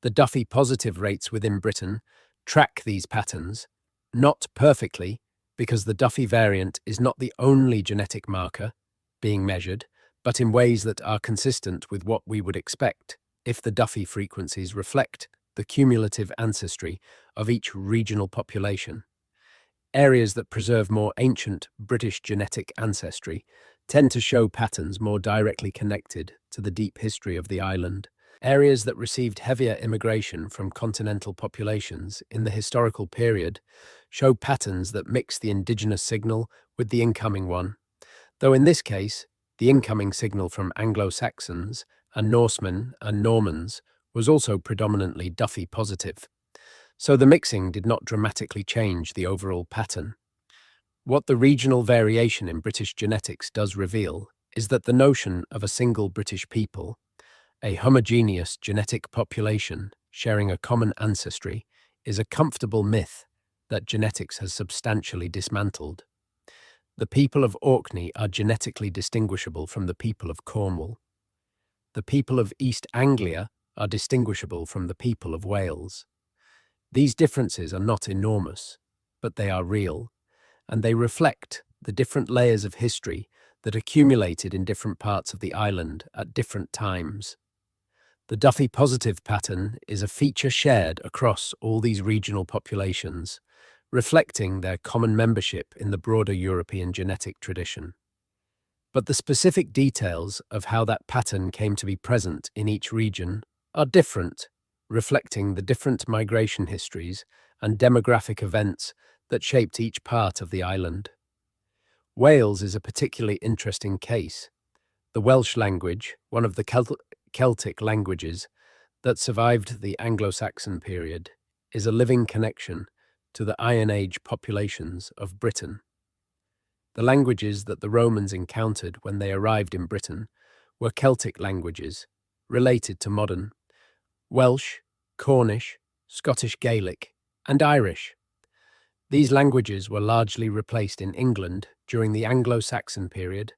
S1: The Duffy-positive rates within Britain track these patterns, not perfectly, because the Duffy variant is not the only genetic marker being measured, but in ways that are consistent with what we would expect if the Duffy frequencies reflect the cumulative ancestry of each regional population. Areas that preserve more ancient British genetic ancestry tend to show patterns more directly connected to the deep history of the island. Areas that received heavier immigration from continental populations in the historical period show patterns that mix the indigenous signal with the incoming one, though in this case, the incoming signal from Anglo-Saxons and Norsemen and Normans was also predominantly Duffy-positive. So the mixing did not dramatically change the overall pattern. What the regional variation in British genetics does reveal is that the notion of a single British people, a homogeneous genetic population sharing a common ancestry, is a comfortable myth that genetics has substantially dismantled. The people of Orkney are genetically distinguishable from the people of Cornwall. The people of East Anglia are distinguishable from the people of Wales. These differences are not enormous, but they are real, and they reflect the different layers of history that accumulated in different parts of the island at different times. The Duffy-positive pattern is a feature shared across all these regional populations, reflecting their common membership in the broader European genetic tradition. But the specific details of how that pattern came to be present in each region are different, reflecting the different migration histories and demographic events that shaped each part of the island. Wales is a particularly interesting case. The Welsh language, one of the Celtic languages that survived the Anglo-Saxon period, is a living connection to the Iron Age populations of Britain. The languages that the Romans encountered when they arrived in Britain were Celtic languages, related to modern Welsh, Cornish, Scottish Gaelic, and Irish. These languages were largely replaced in England during the Anglo-Saxon period,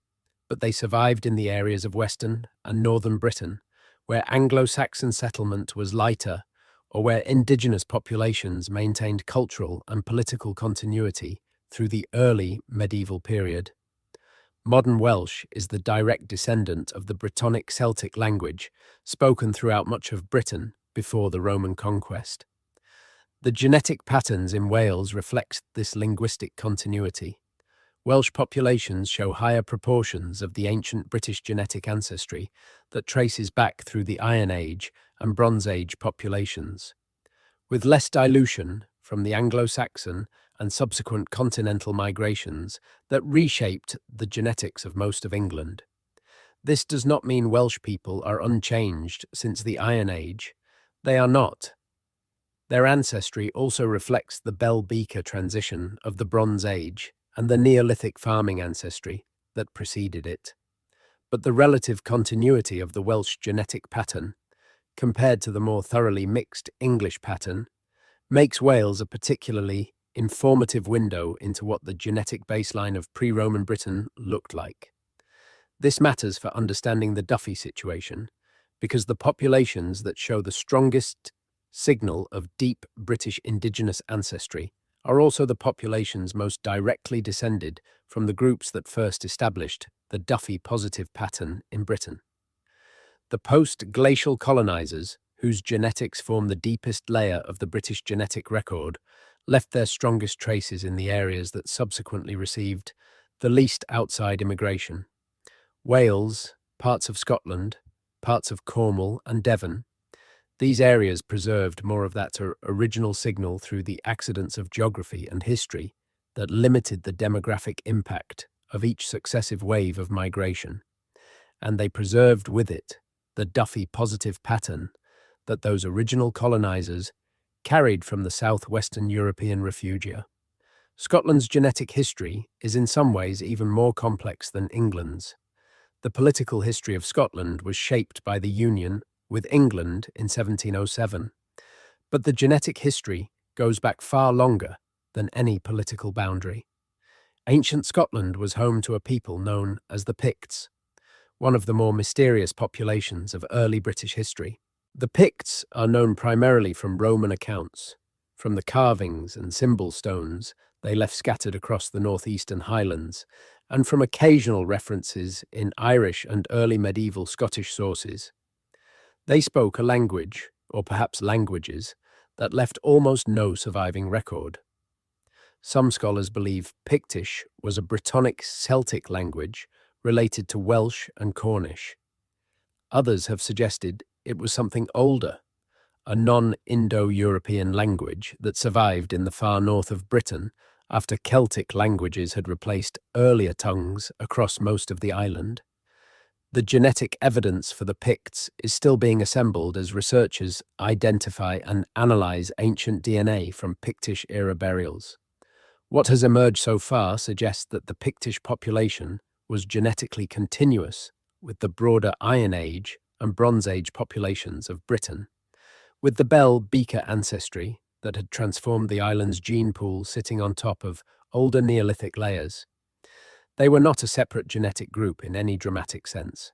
S1: but they survived in the areas of Western and Northern Britain, where Anglo-Saxon settlement was lighter or where indigenous populations maintained cultural and political continuity through the early medieval period. Modern Welsh is the direct descendant of the Brittonic Celtic language spoken throughout much of Britain before the Roman conquest. The genetic patterns in Wales reflect this linguistic continuity. Welsh populations show higher proportions of the ancient British genetic ancestry that traces back through the Iron Age and Bronze Age populations, with less dilution from the Anglo-Saxon and subsequent continental migrations that reshaped the genetics of most of England. This does not mean Welsh people are unchanged since the Iron Age. They are not. Their ancestry also reflects the Bell-Beaker transition of the Bronze Age and the Neolithic farming ancestry that preceded it. But the relative continuity of the Welsh genetic pattern, compared to the more thoroughly mixed English pattern, makes Wales a particularly informative window into what the genetic baseline of pre-Roman Britain looked like. This matters for understanding the Duffy situation, because the populations that show the strongest signal of deep British indigenous ancestry are also the populations most directly descended from the groups that first established the Duffy-positive pattern in Britain. The post-glacial colonizers, whose genetics form the deepest layer of the British genetic record, left their strongest traces in the areas that subsequently received the least outside immigration. Wales, parts of Scotland, parts of Cornwall and Devon. These areas preserved more of that original signal through the accidents of geography and history that limited the demographic impact of each successive wave of migration, and they preserved with it the Duffy-positive pattern that those original colonizers carried from the southwestern European refugia. Scotland's genetic history is in some ways even more complex than England's. The political history of Scotland was shaped by the union with England in 1707, but the genetic history goes back far longer than any political boundary. Ancient Scotland was home to a people known as the Picts, one of the more mysterious populations of early British history. The Picts are known primarily from Roman accounts, from the carvings and symbol stones they left scattered across the northeastern Highlands, and from occasional references in Irish and early medieval Scottish sources. They spoke a language, or perhaps languages, that left almost no surviving record. Some scholars believe Pictish was a Brittonic Celtic language related to Welsh and Cornish. Others have suggested it was something older, a non-Indo-European language that survived in the far north of Britain after Celtic languages had replaced earlier tongues across most of the island. The genetic evidence for the Picts is still being assembled as researchers identify and analyze ancient DNA from Pictish-era burials. What has emerged so far suggests that the Pictish population was genetically continuous with the broader Iron Age and Bronze Age populations of Britain, with the Bell-Beaker ancestry that had transformed the island's gene pool sitting on top of older Neolithic layers. They were not a separate genetic group in any dramatic sense.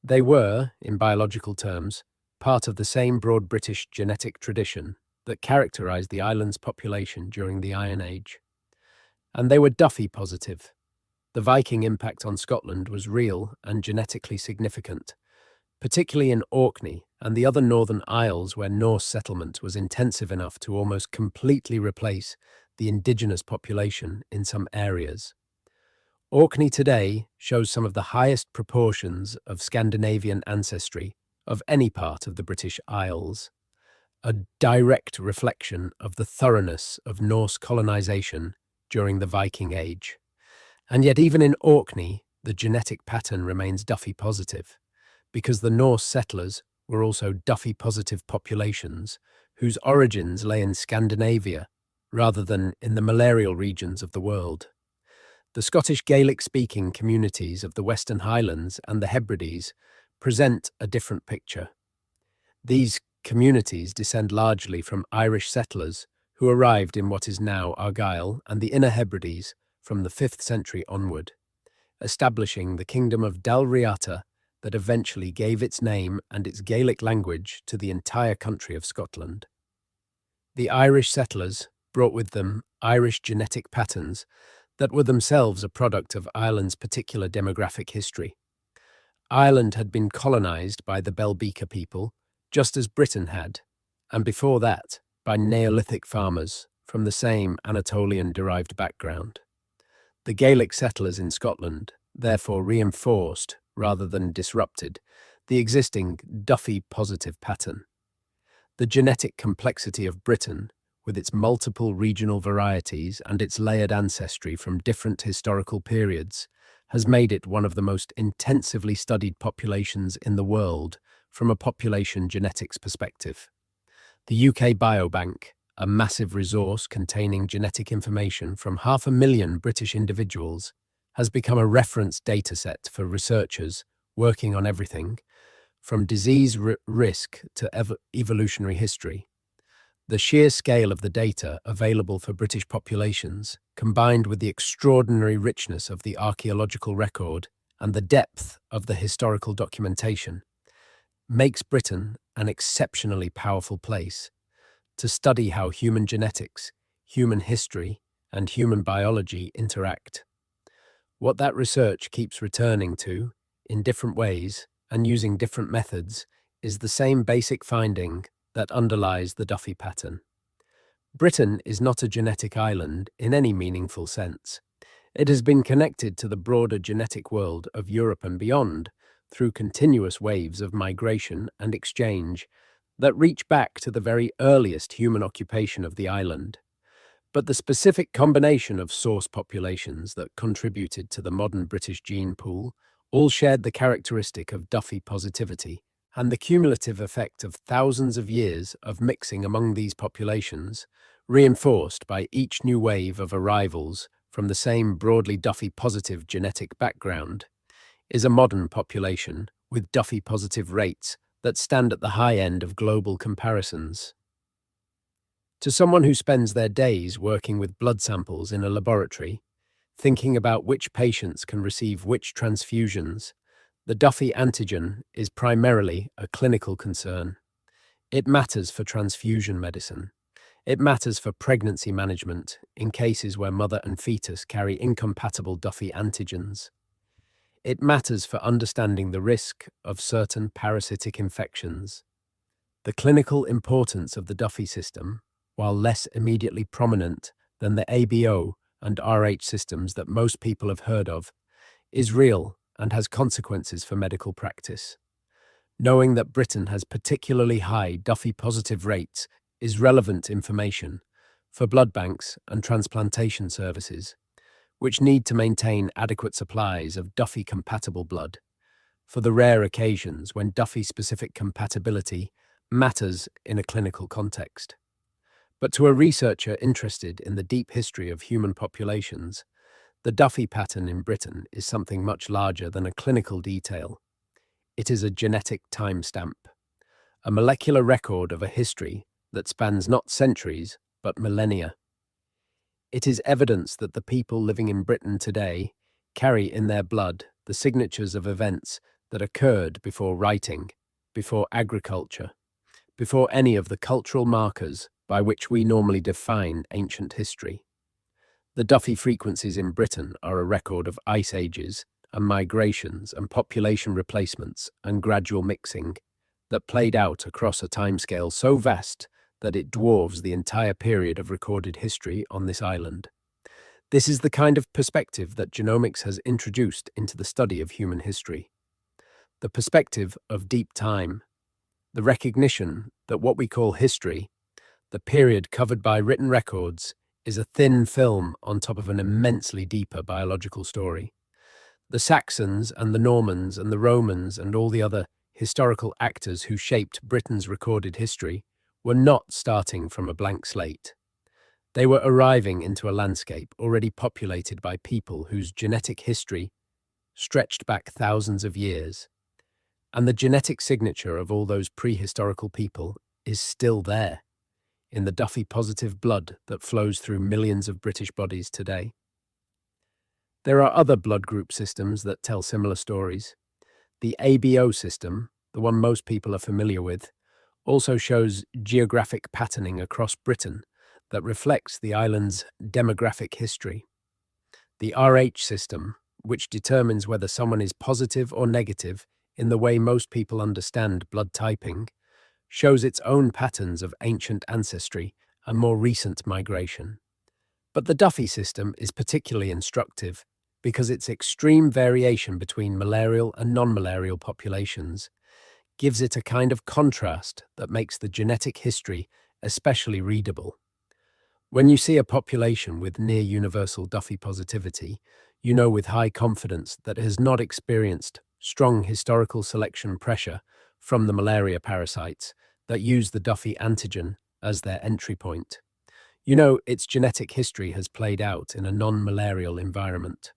S1: They were, in biological terms, part of the same broad British genetic tradition that characterized the island's population during the Iron Age. And they were Duffy-positive. The Viking impact on Scotland was real and genetically significant, particularly in Orkney and the other northern isles where Norse settlement was intensive enough to almost completely replace the indigenous population in some areas. Orkney today shows some of the highest proportions of Scandinavian ancestry of any part of the British Isles, a direct reflection of the thoroughness of Norse colonization during the Viking Age. And yet even in Orkney, the genetic pattern remains Duffy-positive, because the Norse settlers were also Duffy-positive populations whose origins lay in Scandinavia rather than in the malarial regions of the world. The Scottish Gaelic-speaking communities of the Western Highlands and the Hebrides present a different picture. These communities descend largely from Irish settlers who arrived in what is now Argyll and the Inner Hebrides from the 5th century onward, establishing the kingdom of Dalriata that eventually gave its name and its Gaelic language to the entire country of Scotland. The Irish settlers brought with them Irish genetic patterns that were themselves a product of Ireland's particular demographic history. Ireland had been colonised by the Bell-Beaker people, just as Britain had, and before that, by Neolithic farmers from the same Anatolian-derived background. The Gaelic settlers in Scotland therefore reinforced, rather than disrupted, the existing Duffy-positive pattern. The genetic complexity of Britain, with its multiple regional varieties and its layered ancestry from different historical periods, has made it one of the most intensively studied populations in the world from a population genetics perspective. The UK Biobank, a massive resource containing genetic information from 500,000 British individuals, has become a reference dataset for researchers working on everything from disease risk to evolutionary history. The sheer scale of the data available for British populations, combined with the extraordinary richness of the archaeological record and the depth of the historical documentation, makes Britain an exceptionally powerful place to study how human genetics, human history, and human biology interact. What that research keeps returning to, in different ways and using different methods, is the same basic finding that underlies the Duffy pattern. Britain is not a genetic island in any meaningful sense. It has been connected to the broader genetic world of Europe and beyond through continuous waves of migration and exchange that reach back to the very earliest human occupation of the island. But the specific combination of source populations that contributed to the modern British gene pool all shared the characteristic of Duffy-positivity, and the cumulative effect of thousands of years of mixing among these populations, reinforced by each new wave of arrivals from the same broadly Duffy-positive genetic background, is a modern population with Duffy-positive rates that stand at the high end of global comparisons. To someone who spends their days working with blood samples in a laboratory, thinking about which patients can receive which transfusions, the Duffy antigen is primarily a clinical concern. It matters for transfusion medicine. It matters for pregnancy management in cases where mother and fetus carry incompatible Duffy antigens. It matters for understanding the risk of certain parasitic infections. The clinical importance of the Duffy system, while less immediately prominent than the ABO and RH systems that most people have heard of, is real and has consequences for medical practice. Knowing that Britain has particularly high Duffy-positive rates is relevant information for blood banks and transplantation services, which need to maintain adequate supplies of Duffy-compatible blood for the rare occasions when Duffy-specific compatibility matters in a clinical context. But to a researcher interested in the deep history of human populations, the Duffy pattern in Britain is something much larger than a clinical detail. It is a genetic timestamp, a molecular record of a history that spans not centuries, but millennia. It is evidence that the people living in Britain today carry in their blood the signatures of events that occurred before writing, before agriculture, before any of the cultural markers by which we normally define ancient history. The Duffy frequencies in Britain are a record of ice ages and migrations and population replacements and gradual mixing that played out across a timescale so vast that it dwarfs the entire period of recorded history on this island. This is the kind of perspective that genomics has introduced into the study of human history. The perspective of deep time, the recognition that what we call history, the period covered by written records, is a thin film on top of an immensely deeper biological story. The Saxons and the Normans and the Romans and all the other historical actors who shaped Britain's recorded history were not starting from a blank slate. They were arriving into a landscape already populated by people whose genetic history stretched back thousands of years. And the genetic signature of all those prehistorical people is still there, in the Duffy-positive blood that flows through millions of British bodies today. There are other blood group systems that tell similar stories. The ABO system, the one most people are familiar with, also shows geographic patterning across Britain that reflects the island's demographic history. The RH system, which determines whether someone is positive or negative in the way most people understand blood typing, shows its own patterns of ancient ancestry and more recent migration. But the Duffy system is particularly instructive because its extreme variation between malarial and non-malarial populations gives it a kind of contrast that makes the genetic history especially readable. When you see a population with near-universal Duffy positivity, you know with high confidence that it has not experienced strong historical selection pressure from the malaria parasites that use the Duffy antigen as their entry point. You know its genetic history has played out in a non-malarial environment.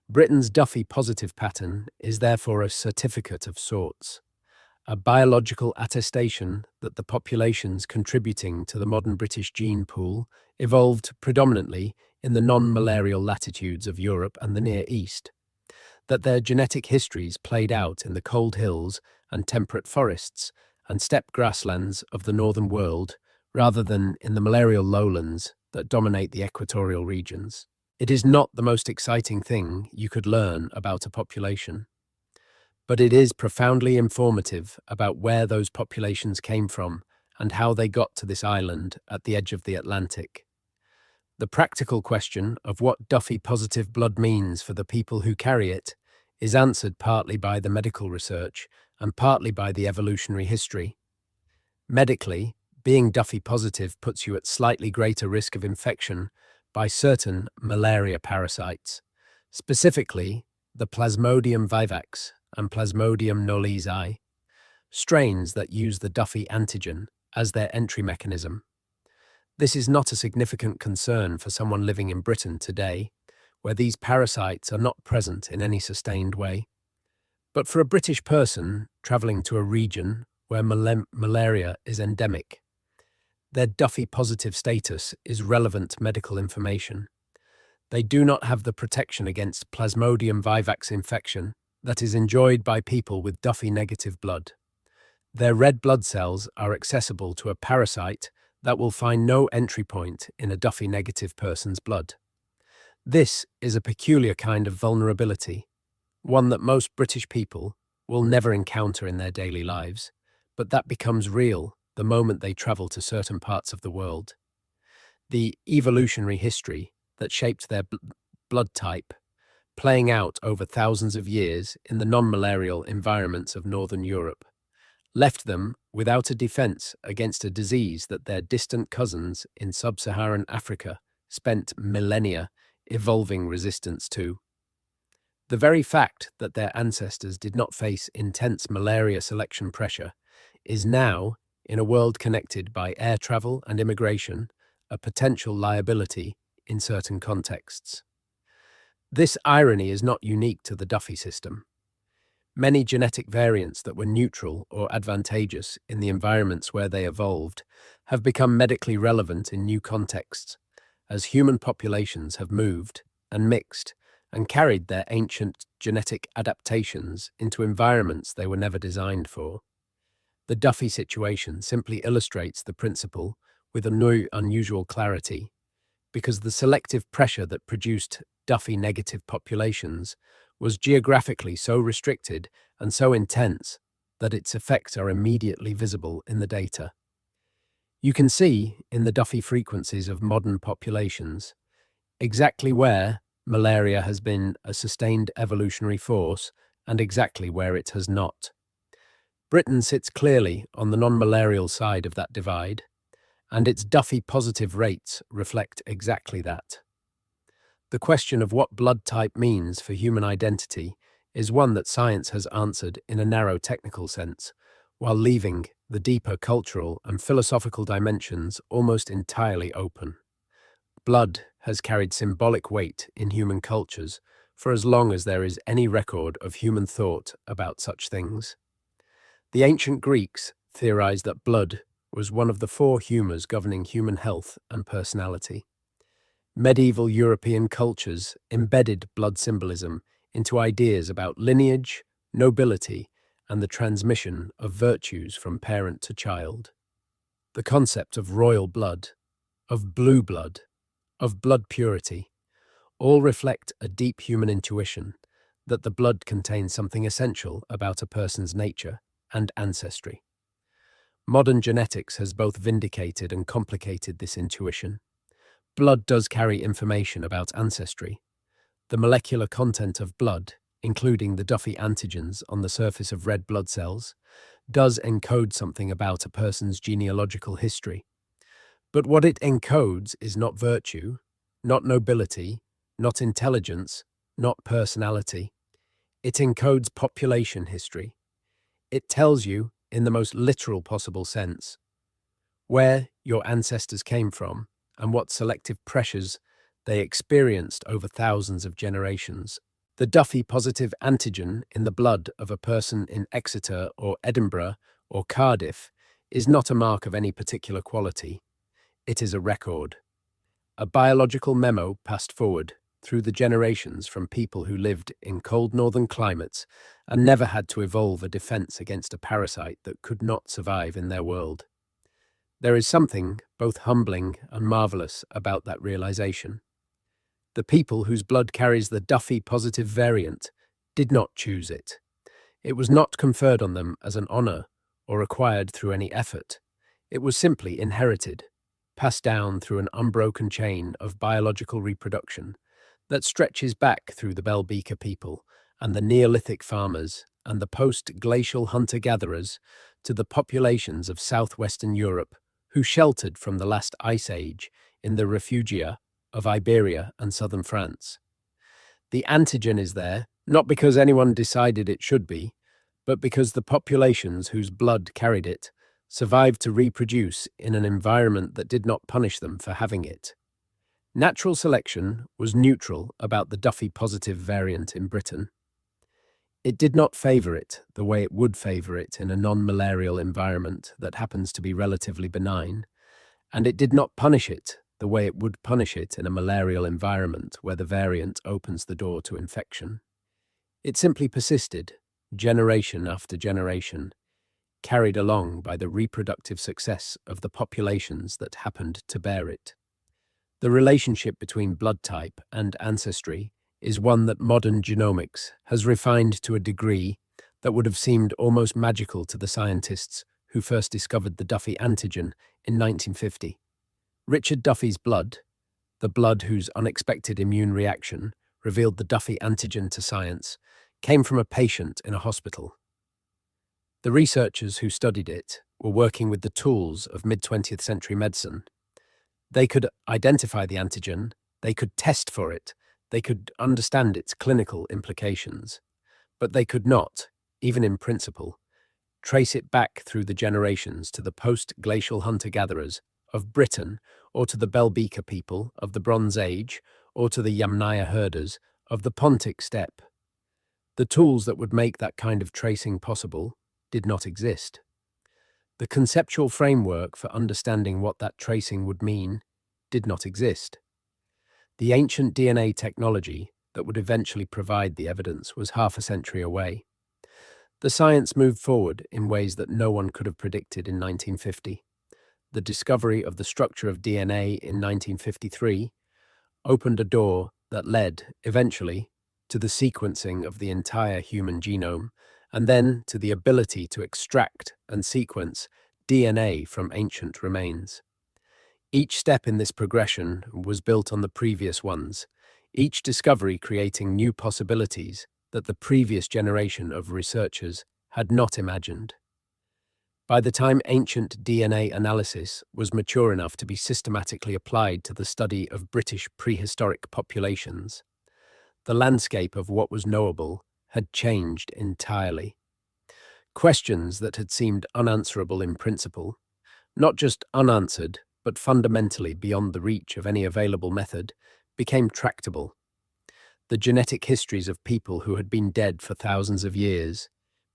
S1: Britain's Duffy-positive pattern is therefore a certificate of sorts, a biological attestation that the populations contributing to the modern British gene pool evolved predominantly in the non-malarial latitudes of Europe and the Near East, that their genetic histories played out in the cold hills and temperate forests and steppe grasslands of the northern world rather than in the malarial lowlands that dominate the equatorial regions. It is not the most exciting thing you could learn about a population, but it is profoundly informative about where those populations came from and how they got to this island at the edge of the Atlantic. The practical question of what Duffy-positive blood means for the people who carry it is answered partly by the medical research and partly by the evolutionary history. Medically, being Duffy-positive puts you at slightly greater risk of infection by certain malaria parasites, specifically the Plasmodium vivax and Plasmodium knowlesi, strains that use the Duffy antigen as their entry mechanism. This is not a significant concern for someone living in Britain today, where these parasites are not present in any sustained way. But for a British person travelling to a region where malaria is endemic, their Duffy-positive status is relevant medical information. They do not have the protection against Plasmodium vivax infection that is enjoyed by people with Duffy-negative blood. Their red blood cells are accessible to a parasite that will find no entry point in a Duffy-negative person's blood. This is a peculiar kind of vulnerability, one that most British people will never encounter in their daily lives, but that becomes real the moment they travel to certain parts of the world. The evolutionary history that shaped their blood type, playing out over thousands of years in the non-malarial environments of Northern Europe, left them without a defense against a disease that their distant cousins in sub-Saharan Africa spent millennia evolving resistance to. The very fact that their ancestors did not face intense malaria selection pressure is now, in a world connected by air travel and immigration, a potential liability in certain contexts. This irony is not unique to the Duffy system. Many genetic variants that were neutral or advantageous in the environments where they evolved have become medically relevant in new contexts, as human populations have moved and mixed and carried their ancient genetic adaptations into environments they were never designed for. The Duffy situation simply illustrates the principle with a new, unusual clarity, because the selective pressure that produced Duffy-negative populations was geographically so restricted and so intense that its effects are immediately visible in the data. You can see in the Duffy frequencies of modern populations exactly where malaria has been a sustained evolutionary force and exactly where it has not. Britain sits clearly on the non-malarial side of that divide, and its Duffy-positive rates reflect exactly that. The question of what blood type means for human identity is one that science has answered in a narrow technical sense, while leaving the deeper cultural and philosophical dimensions almost entirely open. Blood has carried symbolic weight in human cultures for as long as there is any record of human thought about such things. The ancient Greeks theorized that blood was one of the four humours governing human health and personality. Medieval European cultures embedded blood symbolism into ideas about lineage, nobility, and the transmission of virtues from parent to child. The concept of royal blood, of blue blood, of blood purity, all reflect a deep human intuition that the blood contains something essential about a person's nature and ancestry. Modern genetics has both vindicated and complicated this intuition. Blood does carry information about ancestry. The molecular content of blood, including the Duffy antigens on the surface of red blood cells, does encode something about a person's genealogical history. But what it encodes is not virtue, not nobility, not intelligence, not personality. It encodes population history. It tells you, in the most literal possible sense, where your ancestors came from and what selective pressures they experienced over thousands of generations. The Duffy-positive antigen in the blood of a person in Exeter or Edinburgh or Cardiff is not a mark of any particular quality. It is a record, a biological memo passed forward through the generations from people who lived in cold northern climates and never had to evolve a defense against a parasite that could not survive in their world. There is something both humbling and marvelous about that realization. The people whose blood carries the Duffy-positive variant did not choose it. It was not conferred on them as an honor or acquired through any effort. It was simply inherited, passed down through an unbroken chain of biological reproduction that stretches back through the Bell Beaker people and the Neolithic farmers and the post-glacial hunter-gatherers to the populations of southwestern Europe who sheltered from the last ice age in the refugia of Iberia and southern France. The antigen is there, not because anyone decided it should be, but because the populations whose blood carried it survived to reproduce in an environment that did not punish them for having it. Natural selection was neutral about the Duffy-positive variant in Britain. It did not favour it the way it would favour it in a non-malarial environment that happens to be relatively benign, and it did not punish it the way it would punish it in a malarial environment where the variant opens the door to infection. It simply persisted, generation after generation, carried along by the reproductive success of the populations that happened to bear it. The relationship between blood type and ancestry is one that modern genomics has refined to a degree that would have seemed almost magical to the scientists who first discovered the Duffy antigen in 1950. Richard Duffy's blood, the blood whose unexpected immune reaction revealed the Duffy antigen to science, came from a patient in a hospital. The researchers who studied it were working with the tools of mid-20th century medicine. They could identify the antigen, they could test for it, they could understand its clinical implications, but they could not, even in principle, trace it back through the generations to the post-glacial hunter-gatherers of Britain, or to the Belgica people of the Bronze Age, or to the Yamnaya herders of the Pontic steppe. The tools that would make that kind of tracing possible did not exist. The conceptual framework for understanding what that tracing would mean did not exist. The ancient DNA technology that would eventually provide the evidence was half a century away. The science moved forward in ways that no one could have predicted in 1950. The discovery of the structure of DNA in 1953 opened a door that led, eventually, to the sequencing of the entire human genome, and then to the ability to extract and sequence DNA from ancient remains. Each step in this progression was built on the previous ones, each discovery creating new possibilities that the previous generation of researchers had not imagined. By the time ancient DNA analysis was mature enough to be systematically applied to the study of British prehistoric populations, the landscape of what was knowable had changed entirely. Questions that had seemed unanswerable in principle, not just unanswered, but fundamentally beyond the reach of any available method, became tractable. The genetic histories of people who had been dead for thousands of years,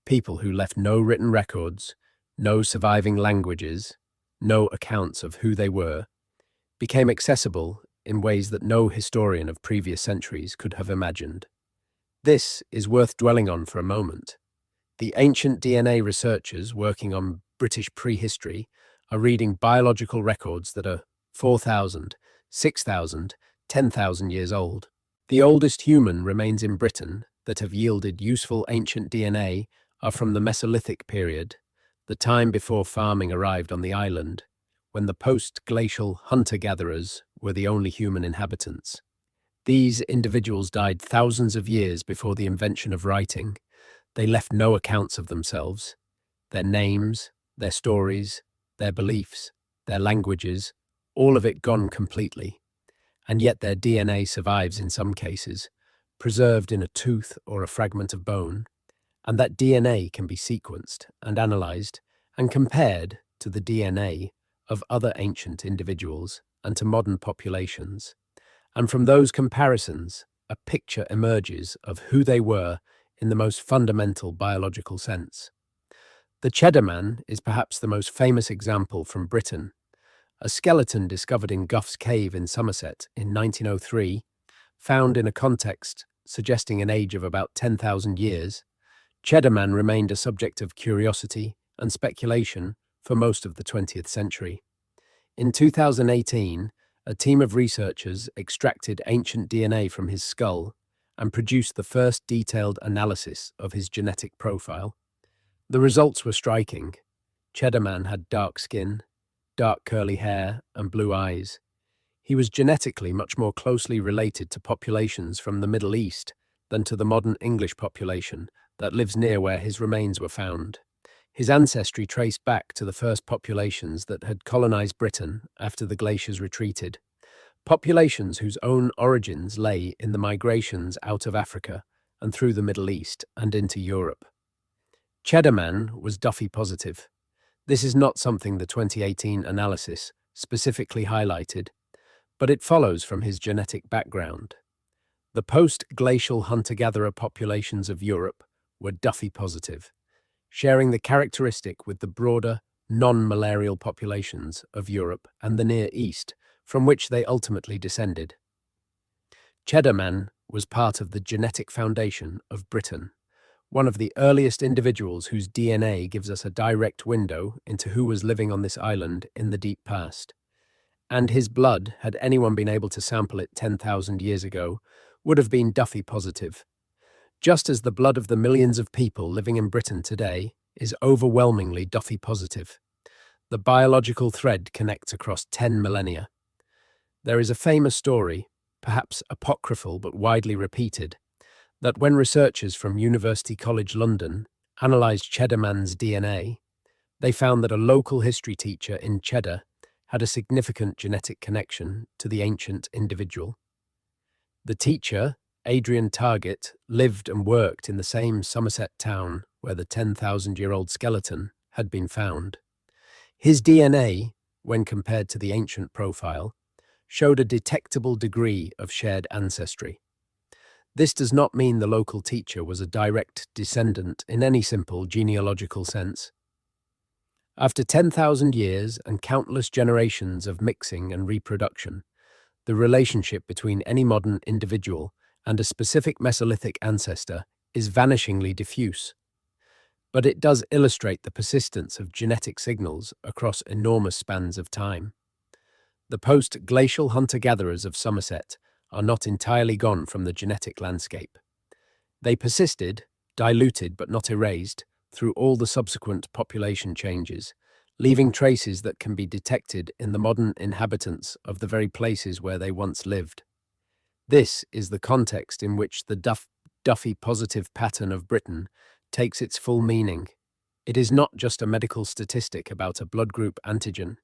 S1: people who left no written records, no surviving languages, no accounts of who they were, became accessible in ways that no historian of previous centuries could have imagined. This is worth dwelling on for a moment. The ancient DNA researchers working on British prehistory are reading biological records that are 4,000, 6,000, 10,000 years old. The oldest human remains in Britain that have yielded useful ancient DNA are from the Mesolithic period, the time before farming arrived on the island, when the post-glacial hunter-gatherers were the only human inhabitants. These individuals died thousands of years before the invention of writing. They left no accounts of themselves, their names, their stories, their beliefs, their languages, all of it gone completely. And yet their DNA survives in some cases, preserved in a tooth or a fragment of bone, and that DNA can be sequenced and analyzed and compared to the DNA of other ancient individuals and to modern populations. And from those comparisons, a picture emerges of who they were in the most fundamental biological sense. The Cheddar Man is perhaps the most famous example from Britain. A skeleton discovered in Gough's Cave in Somerset in 1903, found in a context suggesting an age of about 10,000 years, Cheddar Man remained a subject of curiosity and speculation for most of the 20th century. In 2018, a team of researchers extracted ancient DNA from his skull and produced the first detailed analysis of his genetic profile. The results were striking. Cheddar Man had dark skin, dark curly hair, and blue eyes. He was genetically much more closely related to populations from the Middle East than to the modern English population that lives near where his remains were found. His ancestry traced back to the first populations that had colonized Britain after the glaciers retreated, populations whose own origins lay in the migrations out of Africa and through the Middle East and into Europe. Cheddar Man was Duffy-positive. This is not something the 2018 analysis specifically highlighted, but it follows from his genetic background. The post-glacial hunter-gatherer populations of Europe were Duffy-positive, sharing the characteristic with the broader, non-malarial populations of Europe and the Near East, from which they ultimately descended. Cheddar Man was part of the genetic foundation of Britain, one of the earliest individuals whose DNA gives us a direct window into who was living on this island in the deep past. And his blood, had anyone been able to sample it 10,000 years ago, would have been Duffy-positive. Just as the blood of the millions of people living in Britain today is overwhelmingly Duffy-positive. The biological thread connects across 10 millennia. There is a famous story, perhaps apocryphal but widely repeated, that when researchers from University College London analysed Cheddar Man's DNA, they found that a local history teacher in Cheddar had a significant genetic connection to the ancient individual. The teacher, Adrian Target, lived and worked in the same Somerset town where the 10,000-year-old skeleton had been found. His DNA, when compared to the ancient profile, showed a detectable degree of shared ancestry. This does not mean the local teacher was a direct descendant in any simple genealogical sense. After 10,000 years and countless generations of mixing and reproduction, the relationship between any modern individual and a specific Mesolithic ancestor is vanishingly diffuse. But it does illustrate the persistence of genetic signals across enormous spans of time. The post-glacial hunter-gatherers of Somerset are not entirely gone from the genetic landscape. They persisted, diluted but not erased, through all the subsequent population changes, leaving traces that can be detected in the modern inhabitants of the very places where they once lived. This is the context in which the Duffy-positive pattern of Britain takes its full meaning. It is not just a medical statistic about a blood group antigen.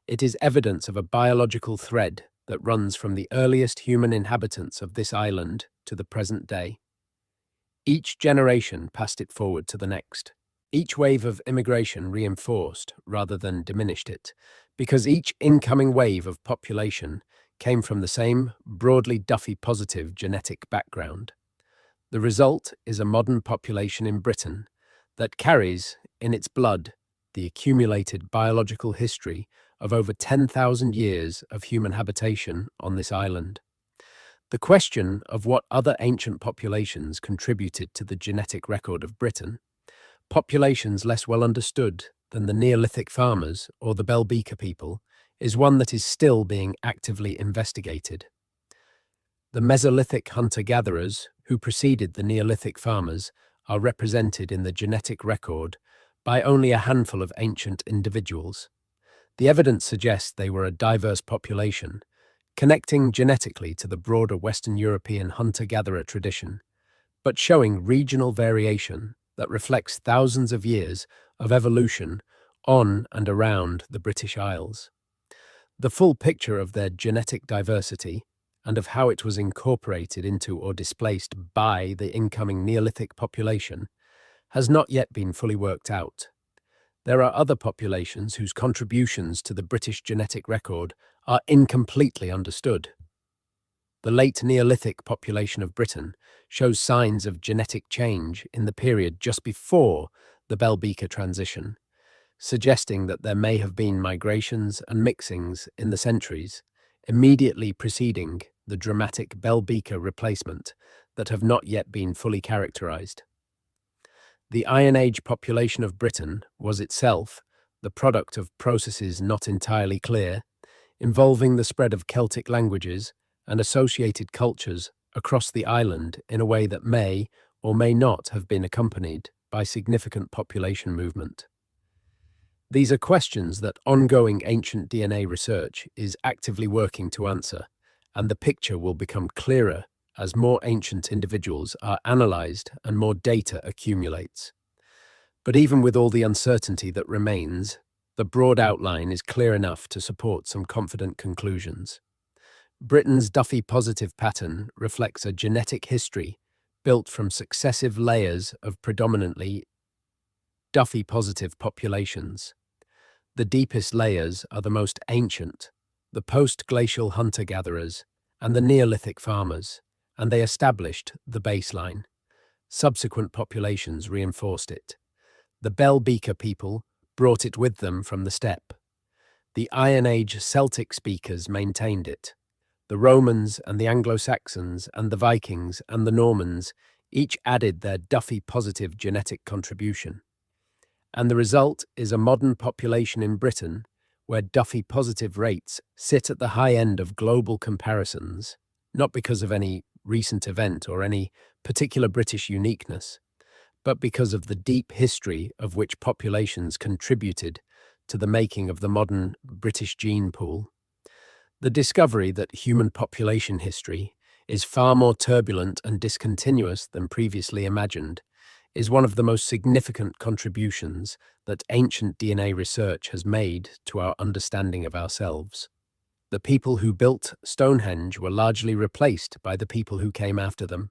S1: It is evidence of a biological thread that runs from the earliest human inhabitants of this island to the present day. Each generation passed it forward to the next. Each wave of immigration reinforced rather than diminished it, because each incoming wave of population came from the same broadly Duffy-positive genetic background. The result is a modern population in Britain that carries in its blood the accumulated biological history of over 10,000 years of human habitation on this island. The question of what other ancient populations contributed to the genetic record of Britain, populations less well understood than the Neolithic farmers or the Bell Beaker people, is one that is still being actively investigated. The Mesolithic hunter-gatherers who preceded the Neolithic farmers are represented in the genetic record by only a handful of ancient individuals. The evidence suggests they were a diverse population, connecting genetically to the broader Western European hunter-gatherer tradition, but showing regional variation that reflects thousands of years of evolution on and around the British Isles. The full picture of their genetic diversity and of how it was incorporated into or displaced by the incoming Neolithic population has not yet been fully worked out. There are other populations whose contributions to the British genetic record are incompletely understood. The late Neolithic population of Britain shows signs of genetic change in the period just before the Bell Beaker transition, suggesting that there may have been migrations and mixings in the centuries immediately preceding the dramatic Bell Beaker replacement that have not yet been fully characterized. The Iron Age population of Britain was itself the product of processes not entirely clear, involving the spread of Celtic languages and associated cultures across the island in a way that may or may not have been accompanied by significant population movement. These are questions that ongoing ancient DNA research is actively working to answer, and the picture will become clearer as more ancient individuals are analysed and more data accumulates. But even with all the uncertainty that remains, the broad outline is clear enough to support some confident conclusions. Britain's Duffy-Positive pattern reflects a genetic history built from successive layers of predominantly Duffy-positive populations. The deepest layers are the most ancient, the post-glacial hunter-gatherers, and the Neolithic farmers, and they established the baseline. Subsequent populations reinforced it. The Bell Beaker people brought it with them from the steppe. The Iron Age Celtic speakers maintained it. The Romans and the Anglo-Saxons and the Vikings and the Normans each added their Duffy-positive genetic contribution. And the result is a modern population in Britain where Duffy-positive rates sit at the high end of global comparisons, not because of any recent event or any particular British uniqueness, but because of the deep history of which populations contributed to the making of the modern British gene pool. The discovery that human population history is far more turbulent and discontinuous than previously imagined is one of the most significant contributions that ancient DNA research has made to our understanding of ourselves. The people who built Stonehenge were largely replaced by the people who came after them.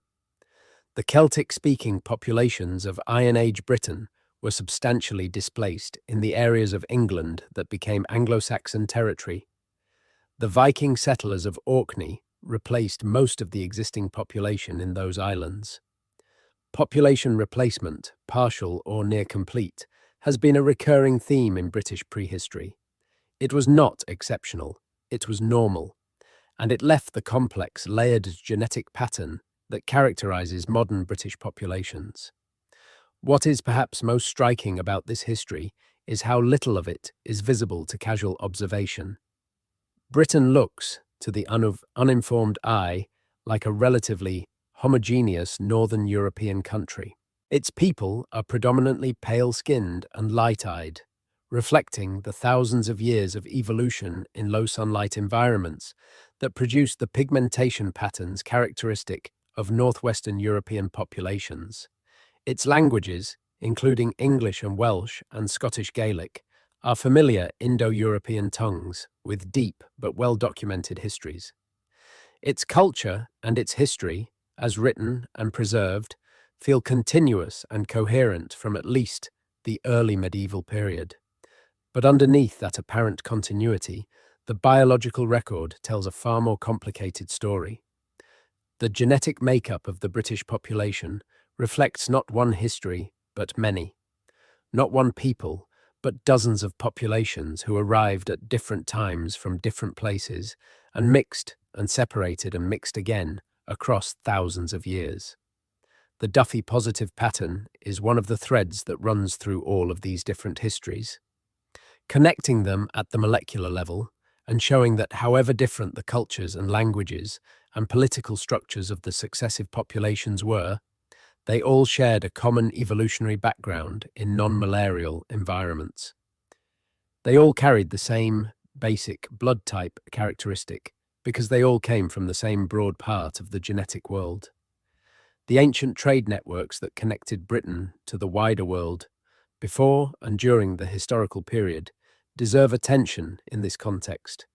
S1: The Celtic-speaking populations of Iron Age Britain were substantially displaced in the areas of England that became Anglo-Saxon territory. The Viking settlers of Orkney replaced most of the existing population in those islands. Population replacement, partial or near complete, has been a recurring theme in British prehistory. It was not exceptional, it was normal, and it left the complex, layered genetic pattern that characterizes modern British populations. What is perhaps most striking about this history is how little of it is visible to casual observation. Britain looks, to the uninformed eye, like a relatively homogeneous northern European country. Its people are predominantly pale-skinned and light-eyed, reflecting the thousands of years of evolution in low-sunlight environments that produced the pigmentation patterns characteristic of northwestern European populations. Its languages, including English and Welsh and Scottish Gaelic, are familiar Indo-European tongues with deep but well-documented histories. Its culture and its history, as written and preserved, feel continuous and coherent from at least the early medieval period. But underneath that apparent continuity, the biological record tells a far more complicated story. The genetic makeup of the British population reflects not one history, but many. Not one people, but dozens of populations who arrived at different times from different places and mixed and separated and mixed again across thousands of years. The Duffy-positive pattern is one of the threads that runs through all of these different histories, connecting them at the molecular level and showing that however different the cultures and languages and political structures of the successive populations were, they all shared a common evolutionary background in non-malarial environments. They all carried the same basic blood type characteristic because they all came from the same broad part of the genetic world. The ancient trade networks that connected Britain to the wider world before and during the historical period deserve attention in this context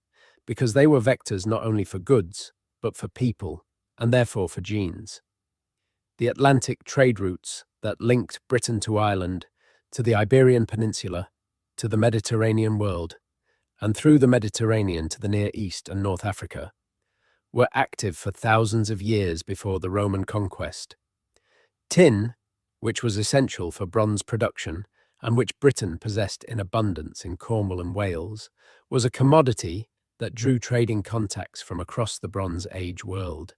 S1: because they were vectors not only for goods, but for people, and therefore for genes. The Atlantic trade routes that linked Britain to Ireland, to the Iberian Peninsula, to the Mediterranean world, and through the Mediterranean to the Near East and North Africa, were active for thousands of years before the Roman conquest. Tin, which was essential for bronze production and which Britain possessed in abundance in Cornwall and Wales, was a commodity that drew trading contacts from across the Bronze Age world.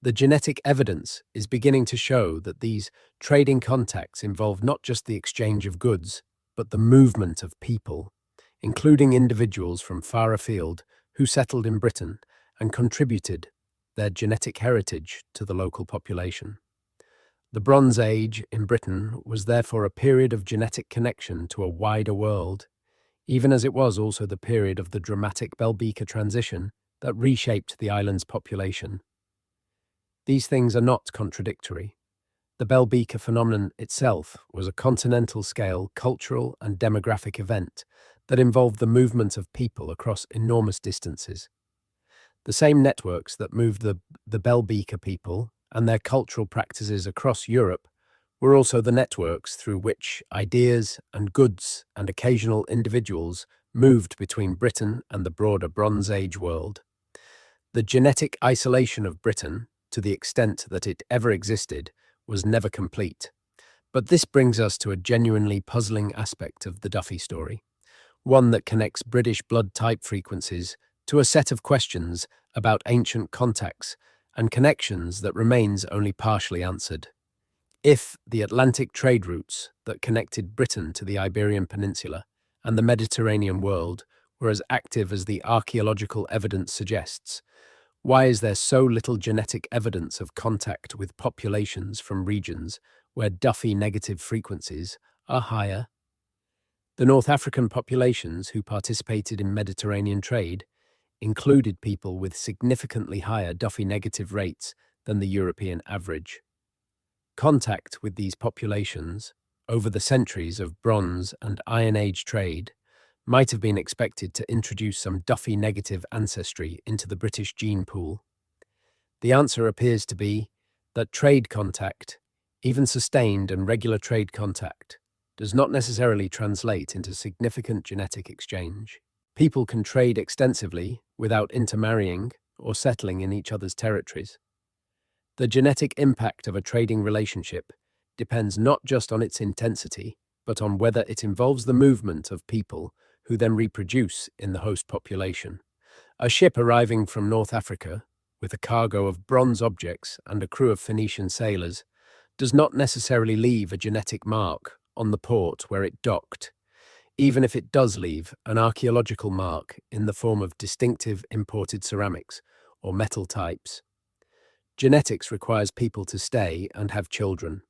S1: The genetic evidence is beginning to show that these trading contacts involve not just the exchange of goods, but the movement of people, including individuals from far afield who settled in Britain and contributed their genetic heritage to the local population. The Bronze Age in Britain was therefore a period of genetic connection to a wider world, even as it was also the period of the dramatic Bell Beaker transition that reshaped the island's population. These things are not contradictory. The Bell Beaker phenomenon itself was a continental-scale cultural and demographic event that involved the movement of people across enormous distances. The same networks that moved the Bell Beaker people and their cultural practices across Europe were also the networks through which ideas and goods and occasional individuals moved between Britain and the broader Bronze Age world. The genetic isolation of Britain, to the extent that it ever existed, was never complete. But this brings us to a genuinely puzzling aspect of the Duffy story, one that connects British blood type frequencies to a set of questions about ancient contacts and connections that remains only partially answered. If the Atlantic trade routes that connected Britain to the Iberian Peninsula and the Mediterranean world were as active as the archaeological evidence suggests, why is there so little genetic evidence of contact with populations from regions where Duffy negative frequencies are higher? The North African populations who participated in Mediterranean trade included people with significantly higher Duffy negative rates than the European average. Contact with these populations over the centuries of Bronze and Iron Age trade might have been expected to introduce some Duffy negative ancestry into the British gene pool. The answer appears to be that trade contact, even sustained and regular trade contact, does not necessarily translate into significant genetic exchange. People can trade extensively without intermarrying or settling in each other's territories. The genetic impact of a trading relationship depends not just on its intensity, but on whether it involves the movement of people who then reproduce in the host population. A ship arriving from North Africa with a cargo of bronze objects and a crew of Phoenician sailors does not necessarily leave a genetic mark on the port where it docked, even if it does leave an archaeological mark in the form of distinctive imported ceramics or metal types. Genetics requires people to stay and have children,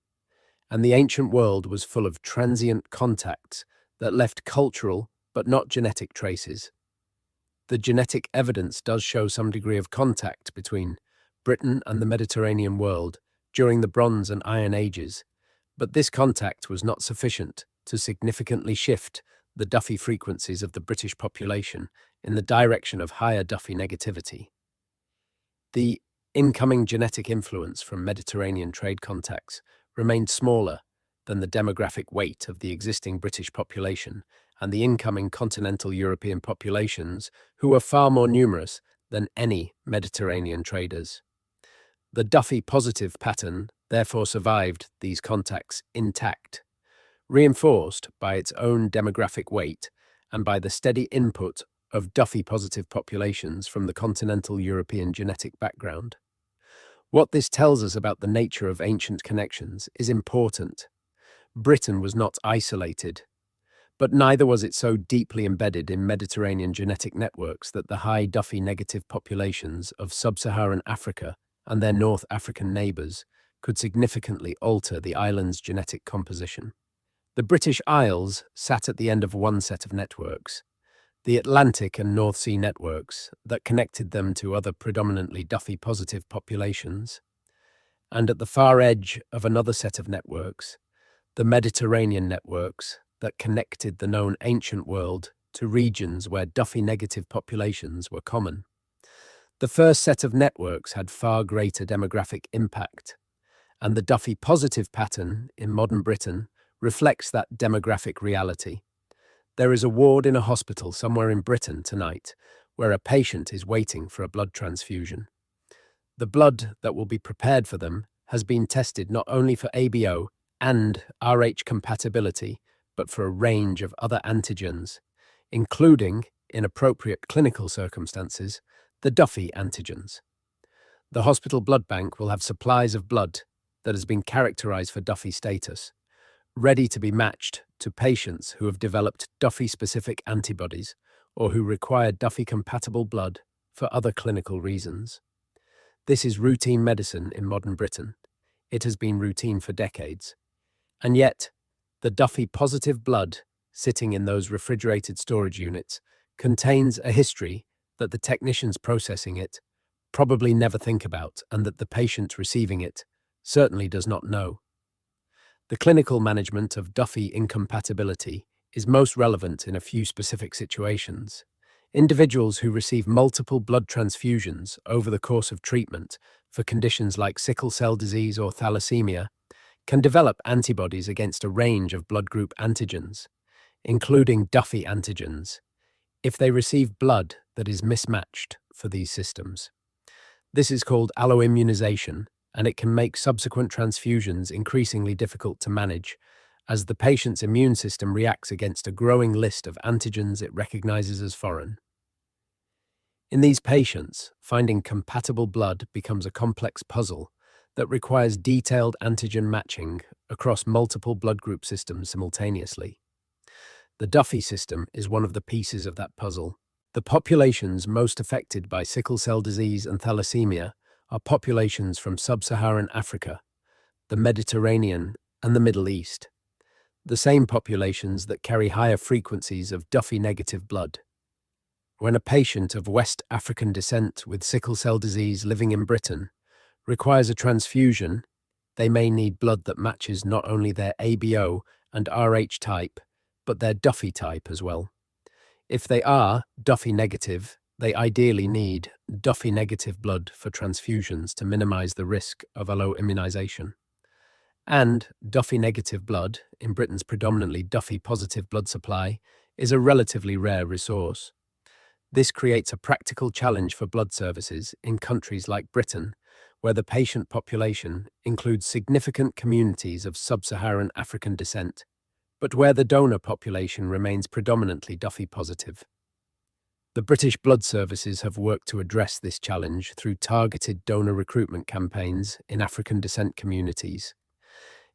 S1: and the ancient world was full of transient contacts that left cultural but not genetic traces. The genetic evidence does show some degree of contact between Britain and the Mediterranean world during the Bronze and Iron Ages, but this contact was not sufficient to significantly shift the Duffy frequencies of the British population in the direction of higher Duffy negativity. The incoming genetic influence from Mediterranean trade contacts remained smaller than the demographic weight of the existing British population and the incoming continental European populations, who were far more numerous than any Mediterranean traders. The Duffy-positive pattern therefore survived these contacts intact, reinforced by its own demographic weight and by the steady input of Duffy-positive populations from the continental European genetic background. What this tells us about the nature of ancient connections is important. Britain was not isolated, but neither was it so deeply embedded in Mediterranean genetic networks that the high Duffy negative populations of sub-Saharan Africa and their North African neighbours could significantly alter the island's genetic composition. The British Isles sat at the end of one set of networks, the Atlantic and North Sea networks that connected them to other predominantly Duffy-positive populations, and at the far edge of another set of networks, the Mediterranean networks that connected the known ancient world to regions where Duffy-negative populations were common. The first set of networks had far greater demographic impact, and the Duffy-positive pattern in modern Britain reflects that demographic reality. There is a ward in a hospital somewhere in Britain tonight where a patient is waiting for a blood transfusion. The blood that will be prepared for them has been tested not only for ABO and Rh compatibility, but for a range of other antigens, including, in appropriate clinical circumstances, the Duffy antigens. The hospital blood bank will have supplies of blood that has been characterized for Duffy status, ready to be matched to patients who have developed Duffy-specific antibodies or who require Duffy-compatible blood for other clinical reasons. This is routine medicine in modern Britain. It has been routine for decades. And yet, the Duffy-positive blood sitting in those refrigerated storage units contains a history that the technicians processing it probably never think about and that the patient receiving it certainly does not know. The clinical management of Duffy incompatibility is most relevant in a few specific situations. Individuals who receive multiple blood transfusions over the course of treatment for conditions like sickle cell disease or thalassemia can develop antibodies against a range of blood group antigens, including Duffy antigens, if they receive blood that is mismatched for these systems. This is called alloimmunization, and it can make subsequent transfusions increasingly difficult to manage as the patient's immune system reacts against a growing list of antigens it recognizes as foreign. In these patients, finding compatible blood becomes a complex puzzle that requires detailed antigen matching across multiple blood group systems simultaneously. The Duffy system is one of the pieces of that puzzle. The populations most affected by sickle cell disease and thalassemia are populations from sub-Saharan Africa, the Mediterranean, and the Middle East, the same populations that carry higher frequencies of Duffy-negative blood. When a patient of West African descent with sickle cell disease living in Britain requires a transfusion, they may need blood that matches not only their ABO and Rh type, but their Duffy type as well. If they are Duffy negative, they ideally need Duffy negative blood for transfusions to minimize the risk of alloimmunization. And Duffy negative blood, in Britain's predominantly Duffy-positive blood supply, is a relatively rare resource. This creates a practical challenge for blood services in countries like Britain, where the patient population includes significant communities of sub-Saharan African descent, but where the donor population remains predominantly Duffy-positive. The British Blood Services have worked to address this challenge through targeted donor recruitment campaigns in African descent communities,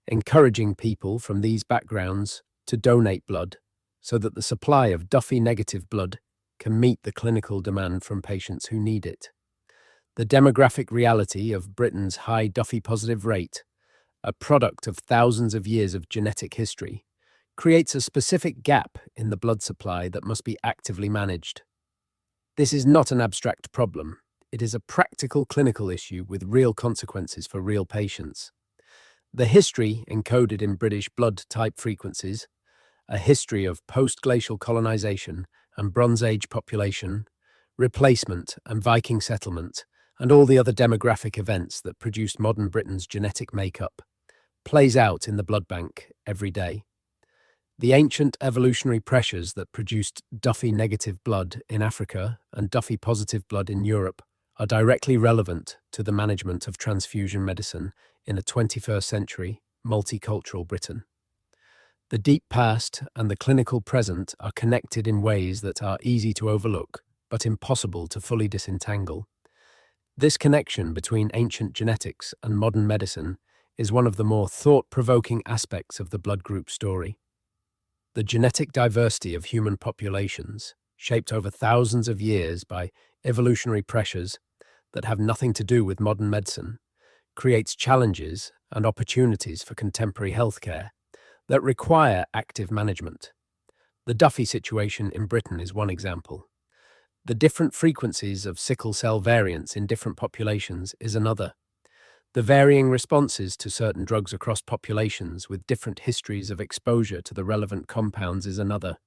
S1: encouraging people from these backgrounds to donate blood so that the supply of Duffy-negative blood can meet the clinical demand from patients who need it. The demographic reality of Britain's high Duffy-positive rate, a product of thousands of years of genetic history, creates a specific gap in the blood supply that must be actively managed. This is not an abstract problem. It is a practical clinical issue with real consequences for real patients. The history encoded in British blood type frequencies, a history of post-glacial colonization and Bronze Age population, replacement and Viking settlement, and all the other demographic events that produced modern Britain's genetic makeup, plays out in the blood bank every day. The ancient evolutionary pressures that produced Duffy-negative blood in Africa and Duffy-positive blood in Europe are directly relevant to the management of transfusion medicine in a 21st century, multicultural Britain. The deep past and the clinical present are connected in ways that are easy to overlook, but impossible to fully disentangle. This connection between ancient genetics and modern medicine is one of the more thought-provoking aspects of the blood group story. The genetic diversity of human populations, shaped over thousands of years by evolutionary pressures that have nothing to do with modern medicine, creates challenges and opportunities for contemporary healthcare that require active management. The Duffy situation in Britain is one example. The different frequencies of sickle cell variants in different populations is another. The varying responses to certain drugs across populations with different histories of exposure to the relevant compounds is another.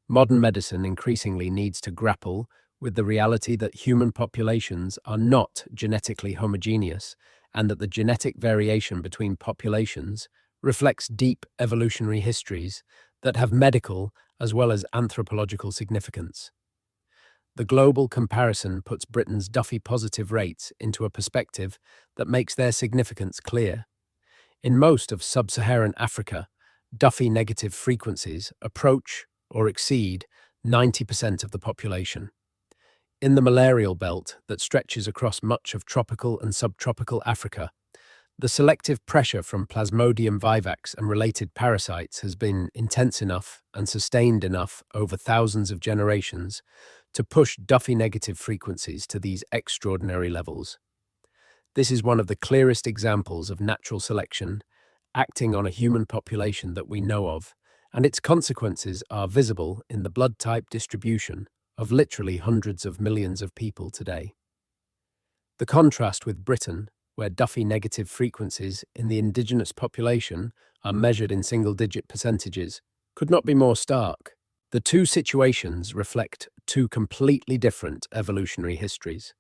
S1: Modern medicine increasingly needs to grapple with the reality that human populations are not genetically homogeneous and that the genetic variation between populations reflects deep evolutionary histories that have medical as well as anthropological significance. The global comparison puts Britain's Duffy-positive rates into a perspective that makes their significance clear. In most of sub-Saharan Africa, Duffy-negative frequencies approach or exceed 90% of the population. In the malarial belt that stretches across much of tropical and subtropical Africa, the selective pressure from Plasmodium vivax and related parasites has been intense enough and sustained enough over thousands of generations to push Duffy-negative frequencies to these extraordinary levels. This is one of the clearest examples of natural selection acting on a human population that we know of, and its consequences are visible in the blood type distribution of literally hundreds of millions of people today. The contrast with Britain, where Duffy-negative frequencies in the indigenous population are measured in single-digit percentages, could not be more stark. The two situations reflect two completely different evolutionary histories.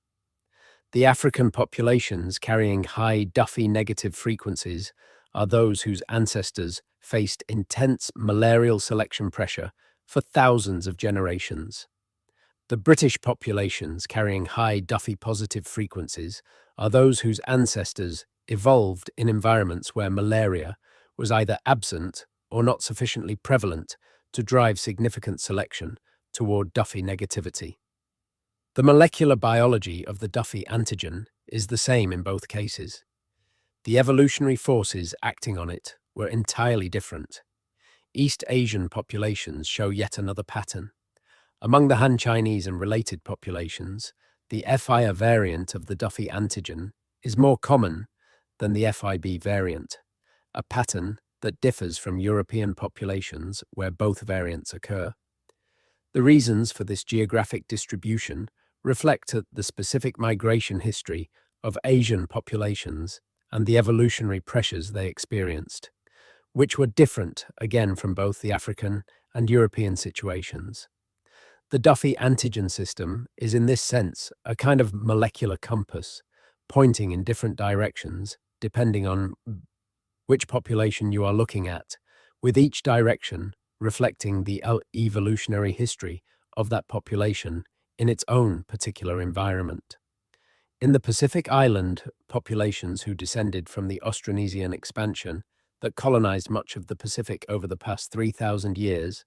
S1: The African populations carrying high Duffy-negative frequencies are those whose ancestors faced intense malarial selection pressure for thousands of generations. The British populations carrying high Duffy-positive frequencies are those whose ancestors evolved in environments where malaria was either absent or not sufficiently prevalent to drive significant selection toward Duffy negativity. The molecular biology of the Duffy antigen is the same in both cases. The evolutionary forces acting on it were entirely different. East Asian populations show yet another pattern. Among the Han Chinese and related populations, the FIA variant of the Duffy antigen is more common than the FIB variant, a pattern that differs from European populations where both variants occur. The reasons for this geographic distribution reflect the specific migration history of Asian populations and the evolutionary pressures they experienced, which were different again from both the African and European situations. The Duffy antigen system is in this sense a kind of molecular compass, pointing in different directions depending on which population you are looking at, with each direction reflecting the evolutionary history of that population in its own particular environment. In the Pacific Island populations who descended from the Austronesian expansion that colonized much of the Pacific over the past 3,000 years,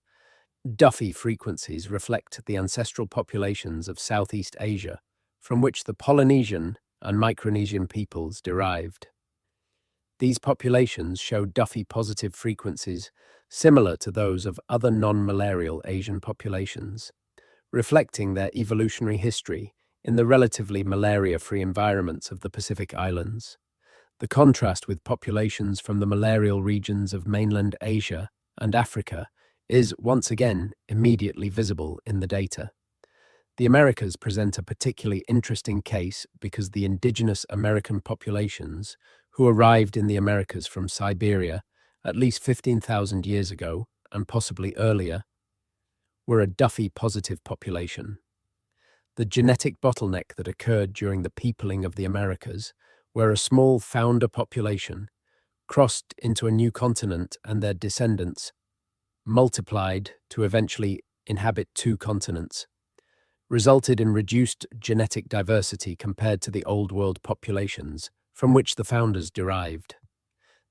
S1: Duffy frequencies reflect the ancestral populations of Southeast Asia, from which the Polynesian and Micronesian peoples derived. These populations show Duffy-positive frequencies similar to those of other non-malarial Asian populations, reflecting their evolutionary history in the relatively malaria-free environments of the Pacific Islands. The contrast with populations from the malarial regions of mainland Asia and Africa is once again immediately visible in the data. The Americas present a particularly interesting case because the indigenous American populations who arrived in the Americas from Siberia at least 15,000 years ago, and possibly earlier, were a Duffy-positive population. The genetic bottleneck that occurred during the peopling of the Americas, where a small founder population crossed into a new continent and their descendants multiplied to eventually inhabit two continents, resulted in reduced genetic diversity compared to the Old World populations from which the founders derived.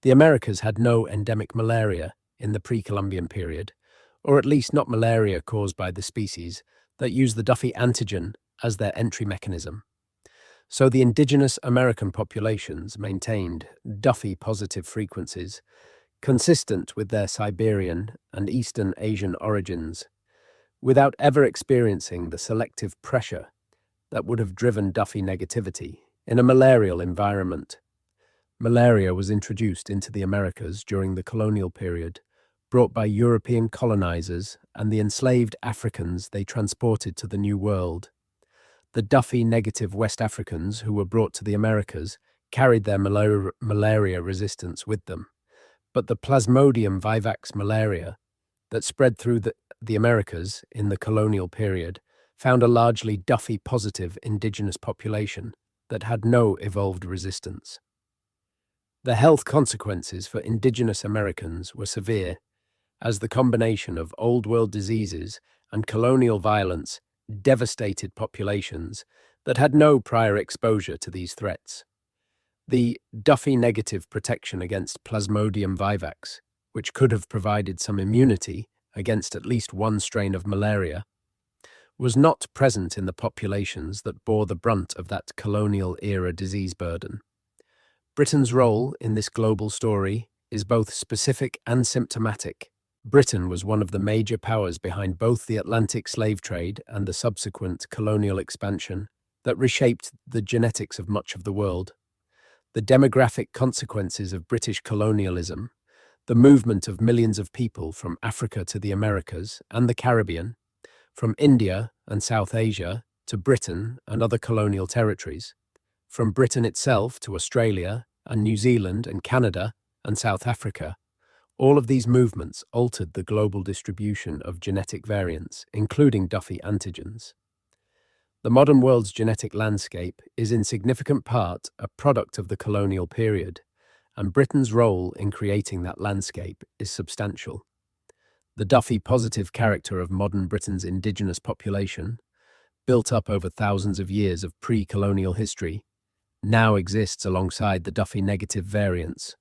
S1: The Americas had no endemic malaria in the pre-Columbian period, or at least not malaria caused by the species that use the Duffy antigen as their entry mechanism. So the indigenous American populations maintained Duffy-positive frequencies consistent with their Siberian and Eastern Asian origins, without ever experiencing the selective pressure that would have driven Duffy negativity in a malarial environment. Malaria was introduced into the Americas during the colonial period, brought by European colonizers and the enslaved Africans they transported to the New World. The Duffy-negative West Africans who were brought to the Americas carried their malaria resistance with them, but the Plasmodium vivax malaria that spread through the Americas in the colonial period found a largely Duffy-positive indigenous population that had no evolved resistance. The health consequences for indigenous Americans were severe, as the combination of Old World diseases and colonial violence devastated populations that had no prior exposure to these threats. The Duffy-negative protection against Plasmodium vivax, which could have provided some immunity against at least one strain of malaria, was not present in the populations that bore the brunt of that colonial-era disease burden. Britain's role in this global story is both specific and symptomatic. Britain was one of the major powers behind both the Atlantic slave trade and the subsequent colonial expansion that reshaped the genetics of much of the world. The demographic consequences of British colonialism, the movement of millions of people from Africa to the Americas and the Caribbean, from India and South Asia to Britain and other colonial territories, From Britain itself to Australia and New Zealand and Canada and South Africa, all of these movements altered the global distribution of genetic variants, including Duffy antigens. The modern world's genetic landscape is in significant part a product of the colonial period, and Britain's role in creating that landscape is substantial. The Duffy-positive character of modern Britain's indigenous population, built up over thousands of years of pre-colonial history, now exists alongside the Duffy-negative variants,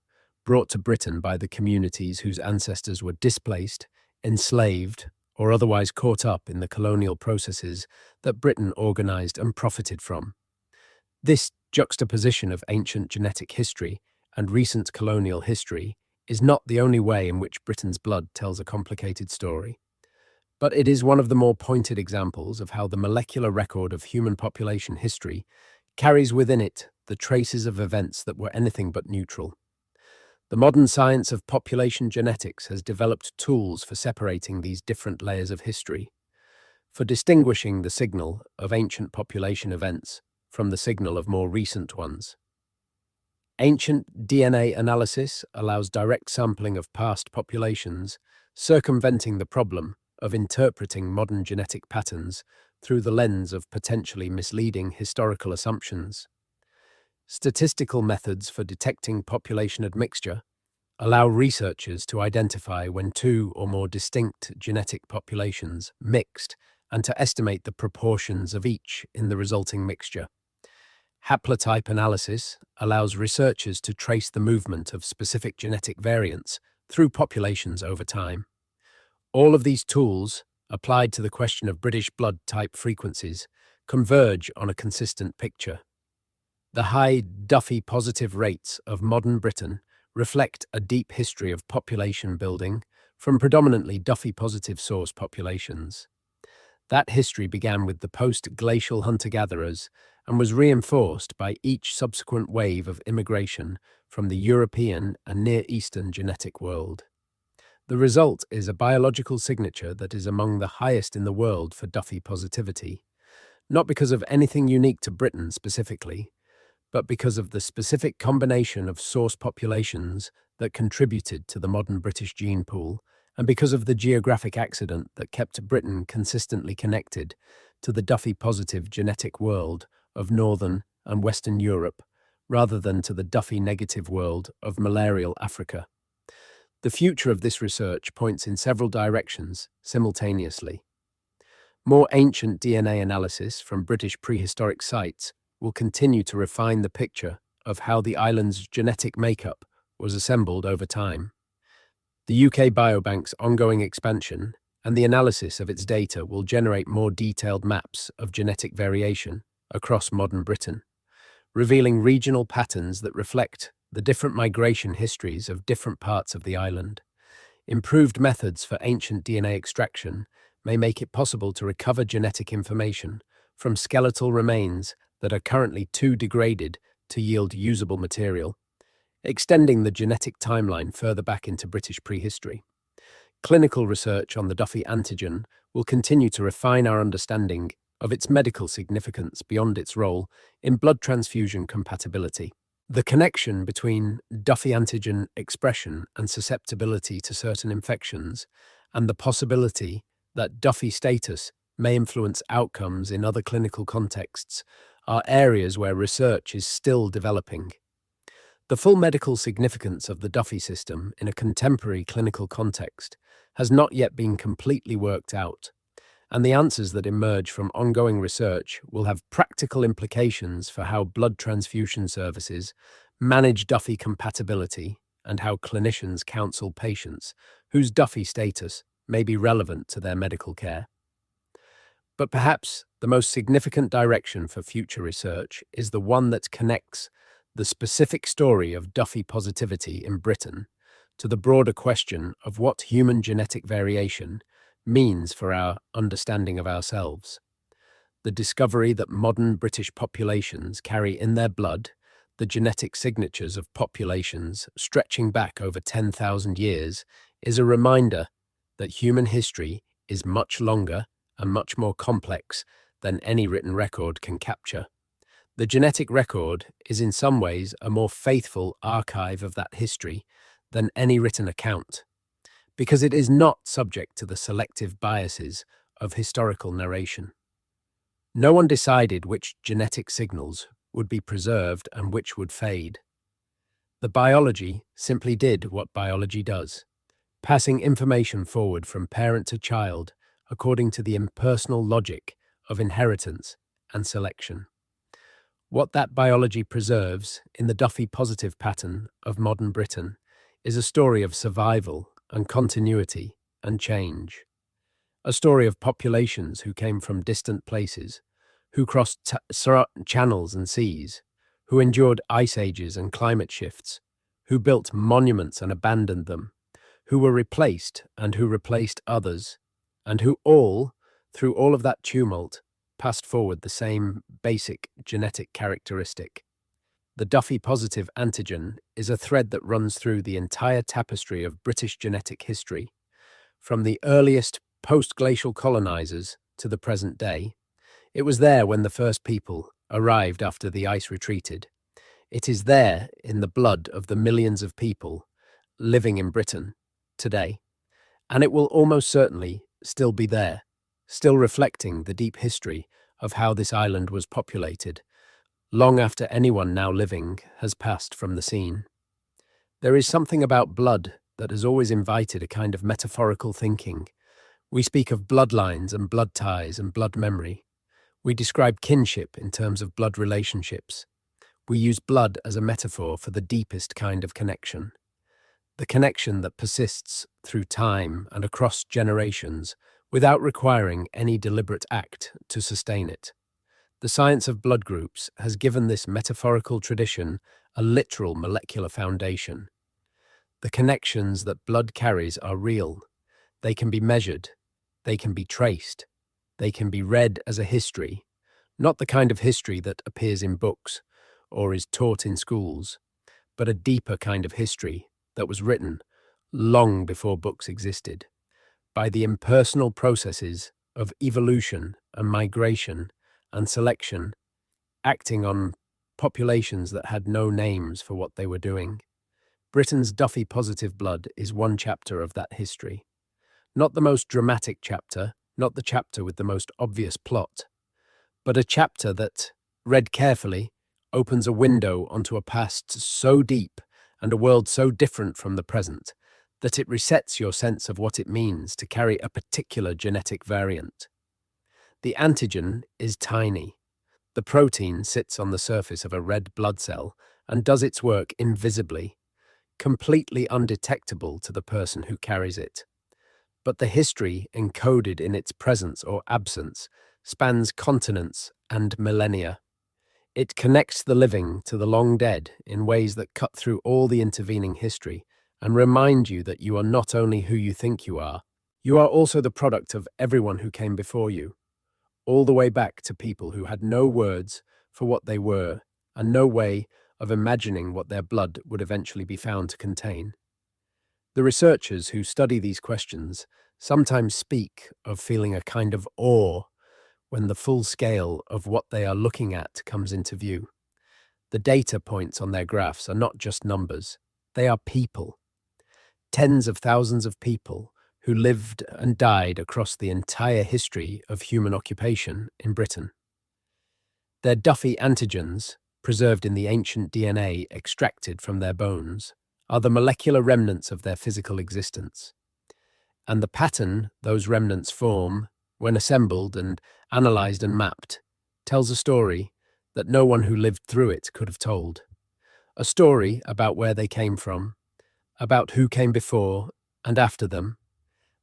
S1: brought to Britain by the communities whose ancestors were displaced, enslaved, or otherwise caught up in the colonial processes that Britain organized and profited from. This juxtaposition of ancient genetic history and recent colonial history is not the only way in which Britain's blood tells a complicated story, but it is one of the more pointed examples of how the molecular record of human population history carries within it the traces of events that were anything but neutral. The modern science of population genetics has developed tools for separating these different layers of history, for distinguishing the signal of ancient population events from the signal of more recent ones. Ancient DNA analysis allows direct sampling of past populations, circumventing the problem of interpreting modern genetic patterns through the lens of potentially misleading historical assumptions. Statistical methods for detecting population admixture allow researchers to identify when two or more distinct genetic populations mixed and to estimate the proportions of each in the resulting mixture. Haplotype analysis allows researchers to trace the movement of specific genetic variants through populations over time. All of these tools, applied to the question of British blood type frequencies, converge on a consistent picture. The high Duffy-positive rates of modern Britain reflect a deep history of population building from predominantly Duffy-positive source populations. That history began with the post-glacial hunter-gatherers and was reinforced by each subsequent wave of immigration from the European and Near Eastern genetic world. The result is a biological signature that is among the highest in the world for Duffy positivity, not because of anything unique to Britain specifically, but because of the specific combination of source populations that contributed to the modern British gene pool, and because of the geographic accident that kept Britain consistently connected to the Duffy-positive genetic world of Northern and Western Europe, rather than to the Duffy-negative world of malarial Africa. The future of this research points in several directions simultaneously. More ancient DNA analysis from British prehistoric sites will continue to refine the picture of how the island's genetic makeup was assembled over time. The UK Biobank's ongoing expansion and the analysis of its data will generate more detailed maps of genetic variation across modern Britain, revealing regional patterns that reflect the different migration histories of different parts of the island. Improved methods for ancient DNA extraction may make it possible to recover genetic information from skeletal remains that are currently too degraded to yield usable material, extending the genetic timeline further back into British prehistory. Clinical research on the Duffy antigen will continue to refine our understanding of its medical significance beyond its role in blood transfusion compatibility. The connection between Duffy antigen expression and susceptibility to certain infections, and the possibility that Duffy status may influence outcomes in other clinical contexts, are areas where research is still developing. The full medical significance of the Duffy system in a contemporary clinical context has not yet been completely worked out, and the answers that emerge from ongoing research will have practical implications for how blood transfusion services manage Duffy compatibility and how clinicians counsel patients whose Duffy status may be relevant to their medical care. But perhaps the most significant direction for future research is the one that connects the specific story of Duffy positivity in Britain to the broader question of what human genetic variation means for our understanding of ourselves. The discovery that modern British populations carry in their blood the genetic signatures of populations stretching back over 10,000 years is a reminder that human history is much longer and much more complex than any written record can capture. The genetic record is in some ways a more faithful archive of that history than any written account, because it is not subject to the selective biases of historical narration. No one decided which genetic signals would be preserved and which would fade. The biology simply did what biology does, passing information forward from parent to child according to the impersonal logic of inheritance and selection. What that biology preserves in the Duffy-Positive pattern of modern Britain is a story of survival and continuity and change. A story of populations who came from distant places, who crossed channels and seas, who endured ice ages and climate shifts, who built monuments and abandoned them, who were replaced and who replaced others, and who all, through all of that tumult, passed forward the same basic genetic characteristic. The Duffy-positive antigen is a thread that runs through the entire tapestry of British genetic history, from the earliest post-glacial colonizers to the present day. It was there when the first people arrived after the ice retreated. It is there in the blood of the millions of people living in Britain today, and it will almost certainly still be there, still reflecting the deep history of how this island was populated, long after anyone now living has passed from the scene. There is something about blood that has always invited a kind of metaphorical thinking. We speak of bloodlines and blood ties and blood memory. We describe kinship in terms of blood relationships. We use blood as a metaphor for the deepest kind of connection. The connection that persists through time and across generations without requiring any deliberate act to sustain it. The science of blood groups has given this metaphorical tradition a literal molecular foundation. The connections that blood carries are real. They can be measured. They can be traced. They can be read as a history, not the kind of history that appears in books or is taught in schools, but a deeper kind of history that was written long before books existed, by the impersonal processes of evolution and migration and selection, acting on populations that had no names for what they were doing. Britain's Duffy-positive blood is one chapter of that history. Not the most dramatic chapter, not the chapter with the most obvious plot, but a chapter that, read carefully, opens a window onto a past so deep and a world so different from the present that it resets your sense of what it means to carry a particular genetic variant. The antigen is tiny. The protein sits on the surface of a red blood cell and does its work invisibly, completely undetectable to the person who carries it. But the history encoded in its presence or absence spans continents and millennia. It connects the living to the long dead in ways that cut through all the intervening history and remind you that you are not only who you think you are also the product of everyone who came before you, all the way back to people who had no words for what they were and no way of imagining what their blood would eventually be found to contain. The researchers who study these questions sometimes speak of feeling a kind of awe when the full scale of what they are looking at comes into view. The data points on their graphs are not just numbers, they are people. Tens of thousands of people who lived and died across the entire history of human occupation in Britain. Their Duffy antigens, preserved in the ancient DNA extracted from their bones, are the molecular remnants of their physical existence. And the pattern those remnants form, when assembled and analysed and mapped, tells a story that no one who lived through it could have told. A story about where they came from, about who came before and after them,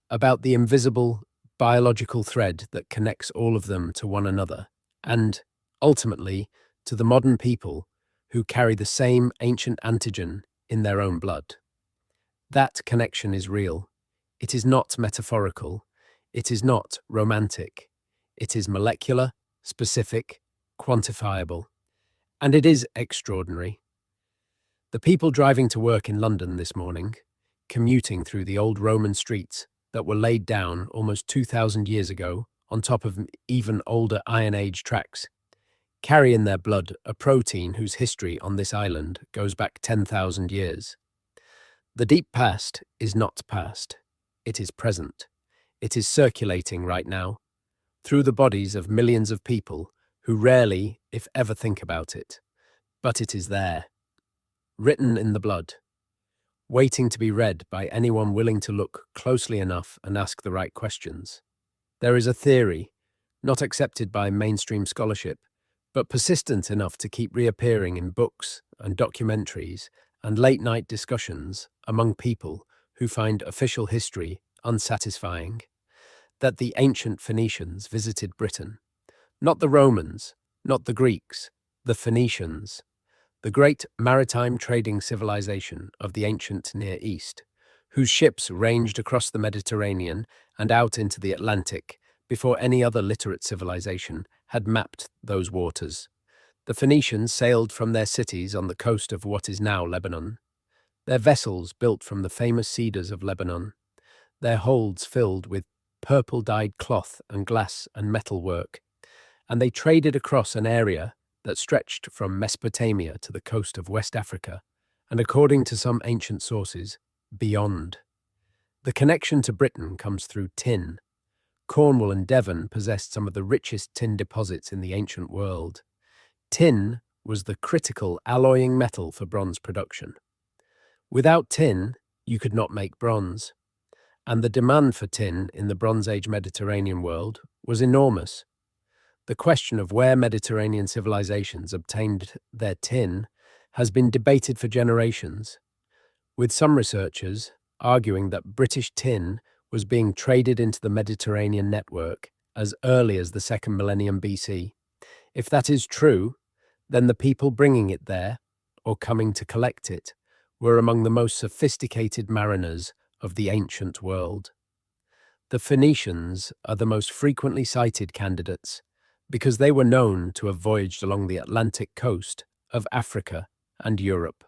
S1: about the invisible biological thread that connects all of them to one another, and, ultimately, to the modern people who carry the same ancient antigen in their own blood. That connection is real. It is not metaphorical. It is not romantic. It is molecular, specific, quantifiable. And it is extraordinary. The people driving to work in London this morning, commuting through the old Roman streets that were laid down almost 2,000 years ago on top of even older Iron Age tracks, carry in their blood a protein whose history on this island goes back 10,000 years. The deep past is not past. It is present. It is circulating right now, through the bodies of millions of people who rarely, if ever, think about it. But it is there, written in the blood, waiting to be read by anyone willing to look closely enough and ask the right questions. There is a theory, not accepted by mainstream scholarship, but persistent enough to keep reappearing in books and documentaries and late-night discussions among people who find official history unsatisfying, that the ancient Phoenicians visited Britain. Not the Romans, not the Greeks, the Phoenicians, the great maritime trading civilization of the ancient Near East, whose ships ranged across the Mediterranean and out into the Atlantic before any other literate civilization had mapped those waters. The Phoenicians sailed from their cities on the coast of what is now Lebanon, their vessels built from the famous cedars of Lebanon, their holds filled with purple-dyed cloth and glass and metal work, and they traded across an area that stretched from Mesopotamia to the coast of West Africa, and according to some ancient sources, beyond. The connection to Britain comes through tin. Cornwall and Devon possessed some of the richest tin deposits in the ancient world. Tin was the critical alloying metal for bronze production. Without tin, you could not make bronze, and the demand for tin in the Bronze Age Mediterranean world was enormous. The question of where Mediterranean civilizations obtained their tin has been debated for generations, with some researchers arguing that British tin was being traded into the Mediterranean network as early as the second millennium BC. If that is true, then the people bringing it there, or coming to collect it, were among the most sophisticated mariners of the ancient world. The Phoenicians are the most frequently cited candidates because they were known to have voyaged along the Atlantic coast of Africa and Europe.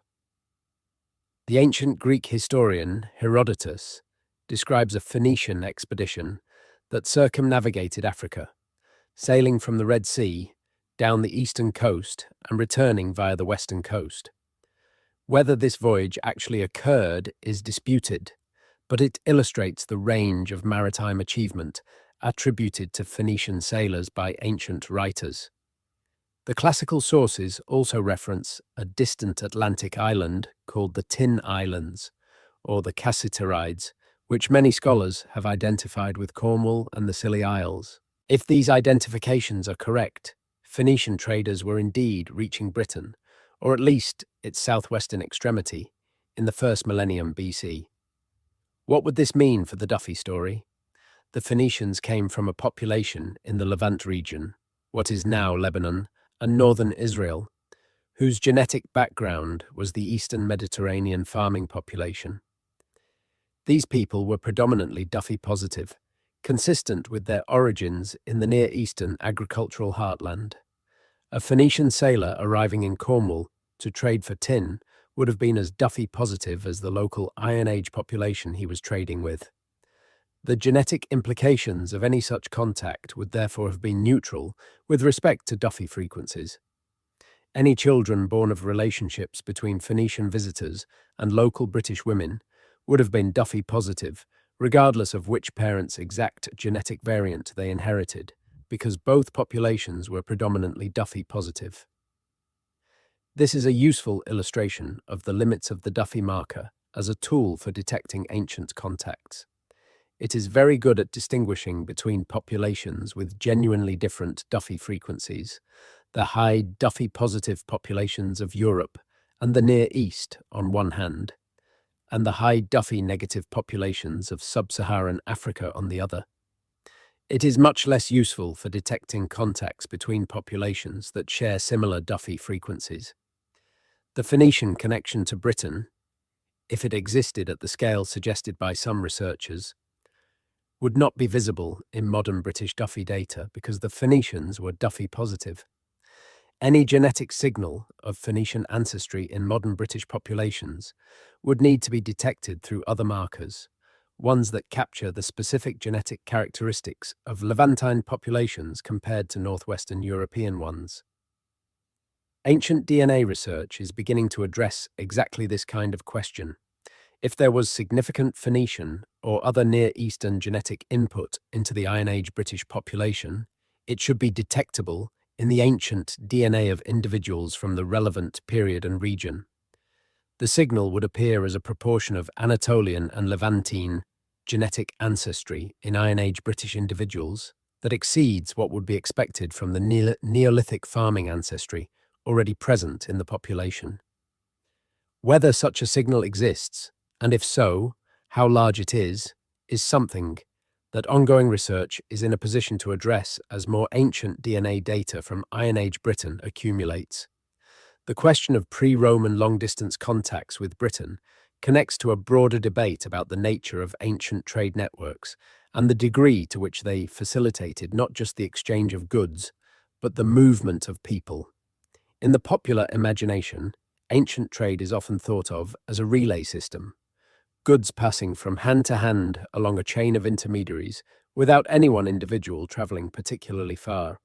S1: The ancient Greek historian Herodotus describes a Phoenician expedition that circumnavigated Africa, sailing from the Red Sea down the eastern coast and returning via the western coast. Whether this voyage actually occurred is disputed, but it illustrates the range of maritime achievement attributed to Phoenician sailors by ancient writers. The classical sources also reference a distant Atlantic island called the Tin Islands, or the Cassiterides, which many scholars have identified with Cornwall and the Scilly Isles. If these identifications are correct, Phoenician traders were indeed reaching Britain, or at least its southwestern extremity, in the first millennium BC. What would this mean for the Duffy story? The Phoenicians came from a population in the Levant region, what is now Lebanon, and northern Israel, whose genetic background was the eastern Mediterranean farming population. These people were predominantly Duffy-positive, consistent with their origins in the Near Eastern agricultural heartland. A Phoenician sailor arriving in Cornwall to trade for tin would have been as Duffy-positive as the local Iron Age population he was trading with. The genetic implications of any such contact would therefore have been neutral with respect to Duffy frequencies. Any children born of relationships between Phoenician visitors and local British women would have been Duffy-positive, regardless of which parent's exact genetic variant they inherited, because both populations were predominantly Duffy-positive. This is a useful illustration of the limits of the Duffy marker as a tool for detecting ancient contacts. It is very good at distinguishing between populations with genuinely different Duffy frequencies, the high Duffy-positive populations of Europe and the Near East on one hand, and the high Duffy-negative populations of sub-Saharan Africa on the other. It is much less useful for detecting contacts between populations that share similar Duffy frequencies. The Phoenician connection to Britain, if it existed at the scale suggested by some researchers, would not be visible in modern British Duffy data because the Phoenicians were Duffy-positive. Any genetic signal of Phoenician ancestry in modern British populations would need to be detected through other markers, ones that capture the specific genetic characteristics of Levantine populations compared to northwestern European ones. Ancient DNA research is beginning to address exactly this kind of question. If there was significant Phoenician or other Near Eastern genetic input into the Iron Age British population, it should be detectable in the ancient DNA of individuals from the relevant period and region. The signal would appear as a proportion of Anatolian and Levantine genetic ancestry in Iron Age British individuals that exceeds what would be expected from the Neolithic farming ancestry already present in the population. Whether such a signal exists, and if so, how large it is something that ongoing research is in a position to address as more ancient DNA data from Iron Age Britain accumulates. The question of pre-Roman long-distance contacts with Britain connects to a broader debate about the nature of ancient trade networks and the degree to which they facilitated not just the exchange of goods, but the movement of people. In the popular imagination, ancient trade is often thought of as a relay system, goods passing from hand to hand along a chain of intermediaries without any one individual travelling particularly far.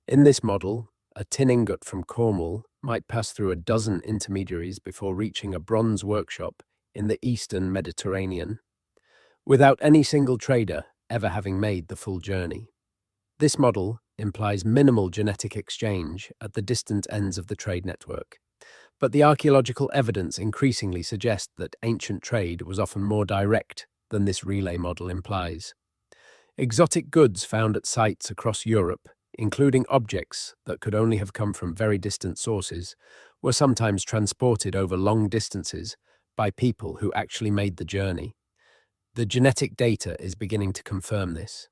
S1: In this model, a tin ingot from Cornwall might pass through a dozen intermediaries before reaching a bronze workshop in the eastern Mediterranean, without any single trader ever having made the full journey. This model implies minimal genetic exchange at the distant ends of the trade network, but the archaeological evidence increasingly suggests that ancient trade was often more direct than this relay model implies. Exotic goods found at sites across Europe, including objects that could only have come from very distant sources, were sometimes transported over long distances by people who actually made the journey. The genetic data is beginning to confirm this,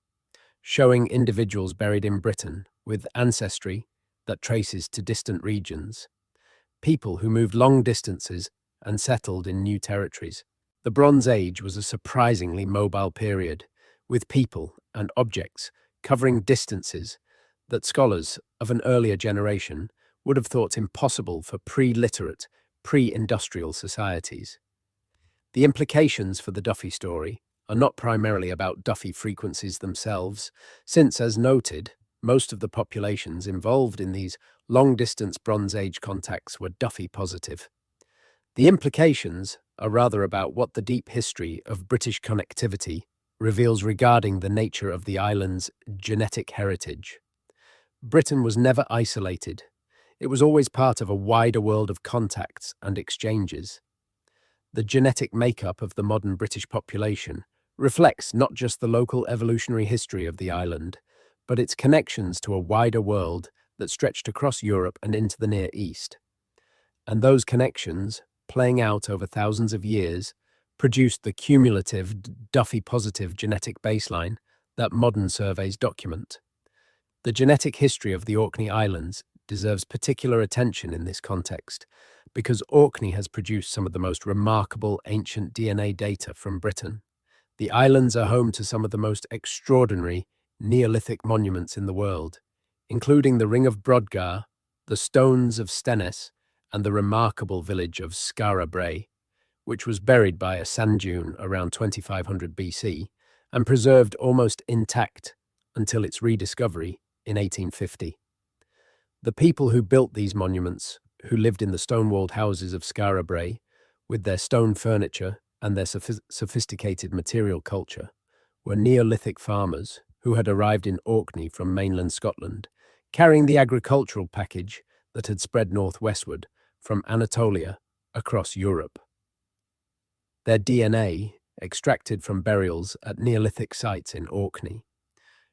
S1: showing individuals buried in Britain with ancestry that traces to distant regions, people who moved long distances and settled in new territories. The Bronze Age was a surprisingly mobile period, with people and objects covering distances that scholars of an earlier generation would have thought impossible for pre-literate, pre-industrial societies. The implications for the Duffy story are not primarily about Duffy frequencies themselves, since, as noted, most of the populations involved in these long-distance Bronze Age contacts were Duffy-positive. The implications are rather about what the deep history of British connectivity reveals regarding the nature of the island's genetic heritage. Britain was never isolated. It was always part of a wider world of contacts and exchanges. The genetic makeup of the modern British population reflects not just the local evolutionary history of the island, but its connections to a wider world that stretched across Europe and into the Near East. And those connections, playing out over thousands of years, produced the cumulative Duffy-positive genetic baseline that modern surveys document. The genetic history of the Orkney Islands deserves particular attention in this context, because Orkney has produced some of the most remarkable ancient DNA data from Britain. The islands are home to some of the most extraordinary Neolithic monuments in the world, including the Ring of Brodgar, the Stones of Stennis, and the remarkable village of Skara Brae, which was buried by a sand dune around 2500 BC and preserved almost intact until its rediscovery in 1850. The people who built these monuments, who lived in the stone-walled houses of Skara Brae, with their stone furniture and their sophisticated material culture, were Neolithic farmers who had arrived in Orkney from mainland Scotland, carrying the agricultural package that had spread northwestward from Anatolia across Europe. Their DNA, extracted from burials at Neolithic sites in Orkney,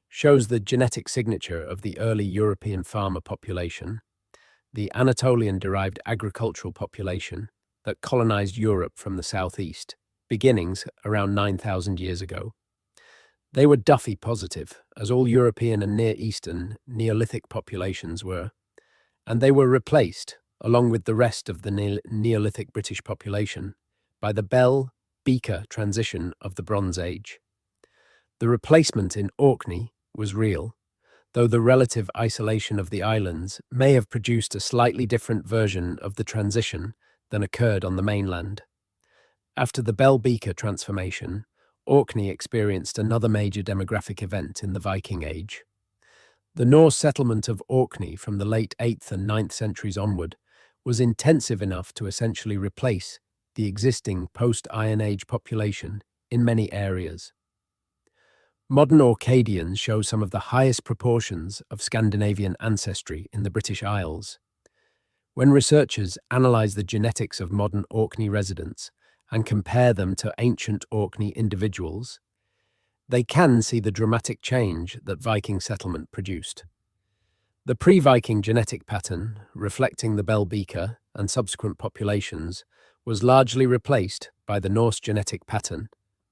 S1: shows the genetic signature of the early European farmer population, the Anatolian-derived agricultural population that colonized Europe from the southeast, beginnings around 9,000 years ago. They were Duffy-positive, as all European and Near Eastern Neolithic populations were, and they were replaced, along with the rest of the Neolithic British population, by the Bell-Beaker transition of the Bronze Age. The replacement in Orkney was real, though the relative isolation of the islands may have produced a slightly different version of the transition than occurred on the mainland. After the Bell-Beaker transformation, Orkney experienced another major demographic event in the Viking Age. The Norse settlement of Orkney from the late 8th and 9th centuries onward was intensive enough to essentially replace the existing post-Iron Age population in many areas. Modern Orcadians show some of the highest proportions of Scandinavian ancestry in the British Isles. When researchers analyze the genetics of modern Orkney residents and compare them to ancient Orkney individuals, they can see the dramatic change that Viking settlement produced. The pre-Viking genetic pattern, reflecting the Bell Beaker and subsequent populations, was largely replaced by the Norse genetic pattern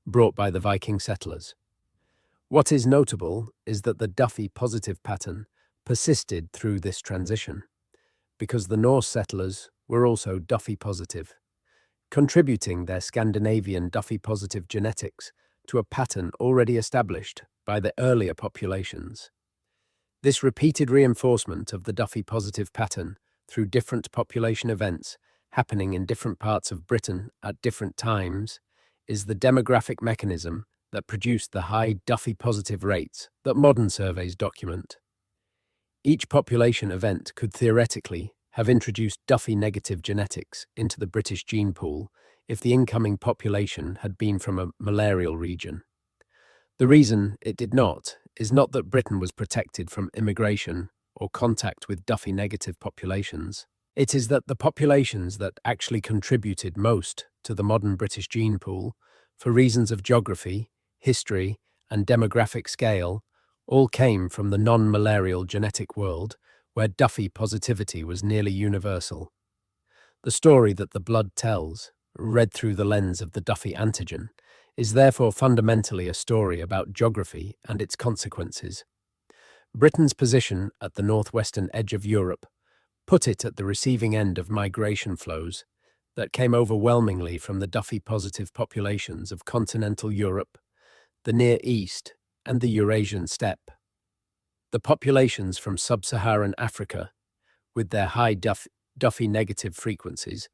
S1: brought by the Viking settlers. What is notable is that the Duffy-Positive pattern persisted through this transition, because the Norse settlers were also Duffy-Positive, contributing their Scandinavian Duffy-Positive genetics to a pattern already established by the earlier populations. This repeated reinforcement of the Duffy-Positive pattern through different population events happening in different parts of Britain at different times is the demographic mechanism that produced the high Duffy-Positive rates that modern surveys document. Each population event could theoretically have introduced Duffy-negative genetics into the British gene pool if the incoming population had been from a malarial region. The reason it did not is not that Britain was protected from immigration or contact with Duffy-negative populations. It is that the populations that actually contributed most to the modern British gene pool, for reasons of geography, history, and demographic scale, all came from the non-malarial genetic world, where Duffy-positivity was nearly universal. The story that the blood tells, read through the lens of the Duffy antigen, is therefore fundamentally a story about geography and its consequences. Britain's position at the northwestern edge of Europe put it at the receiving end of migration flows that came overwhelmingly from the Duffy-positive populations of continental Europe, the Near East, and the Eurasian steppe. The populations from sub-Saharan Africa, with their high Duffy-negative frequencies,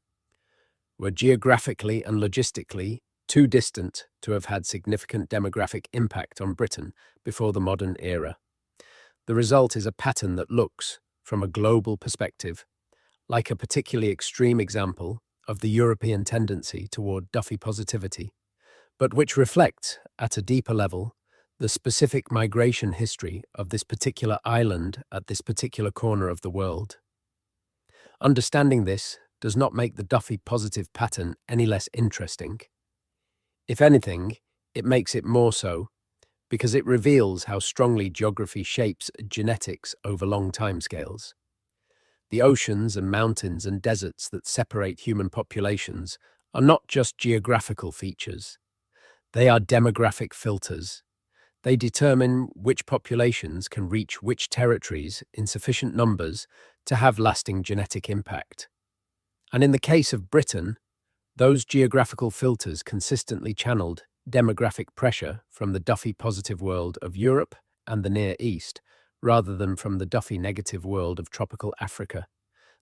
S1: were geographically and logistically too distant to have had significant demographic impact on Britain before the modern era. The result is a pattern that looks, from a global perspective, like a particularly extreme example of the European tendency toward Duffy-positivity, but which reflects, at a deeper level, the specific migration history of this particular island at this particular corner of the world. Understanding this does not make the Duffy-positive pattern any less interesting. If anything, it makes it more so, because it reveals how strongly geography shapes genetics over long timescales. The oceans and mountains and deserts that separate human populations are not just geographical features. They are demographic filters. They determine which populations can reach which territories in sufficient numbers to have lasting genetic impact. And in the case of Britain, those geographical filters consistently channeled demographic pressure from the Duffy-positive world of Europe and the Near East, rather than from the Duffy-negative world of tropical Africa.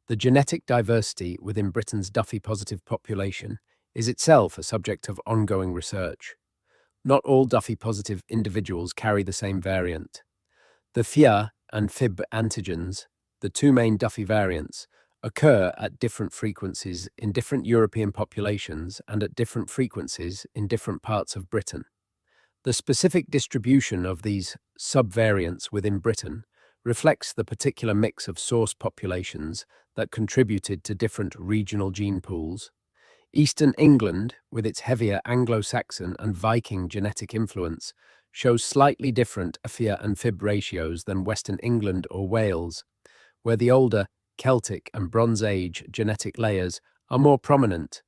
S1: The genetic diversity within Britain's Duffy-positive population is itself a subject of ongoing research. Not all Duffy-positive individuals carry the same variant. The Fia and Fib antigens, the two main Duffy variants, occur at different frequencies in different European populations and at different frequencies in different parts of Britain. The specific distribution of these subvariants within Britain reflects the particular mix of source populations that contributed to different regional gene pools. Eastern England, with its heavier Anglo-Saxon and Viking genetic influence, shows slightly different Fia and Fib ratios than Western England or Wales, where the older Celtic and Bronze Age genetic layers are more prominent.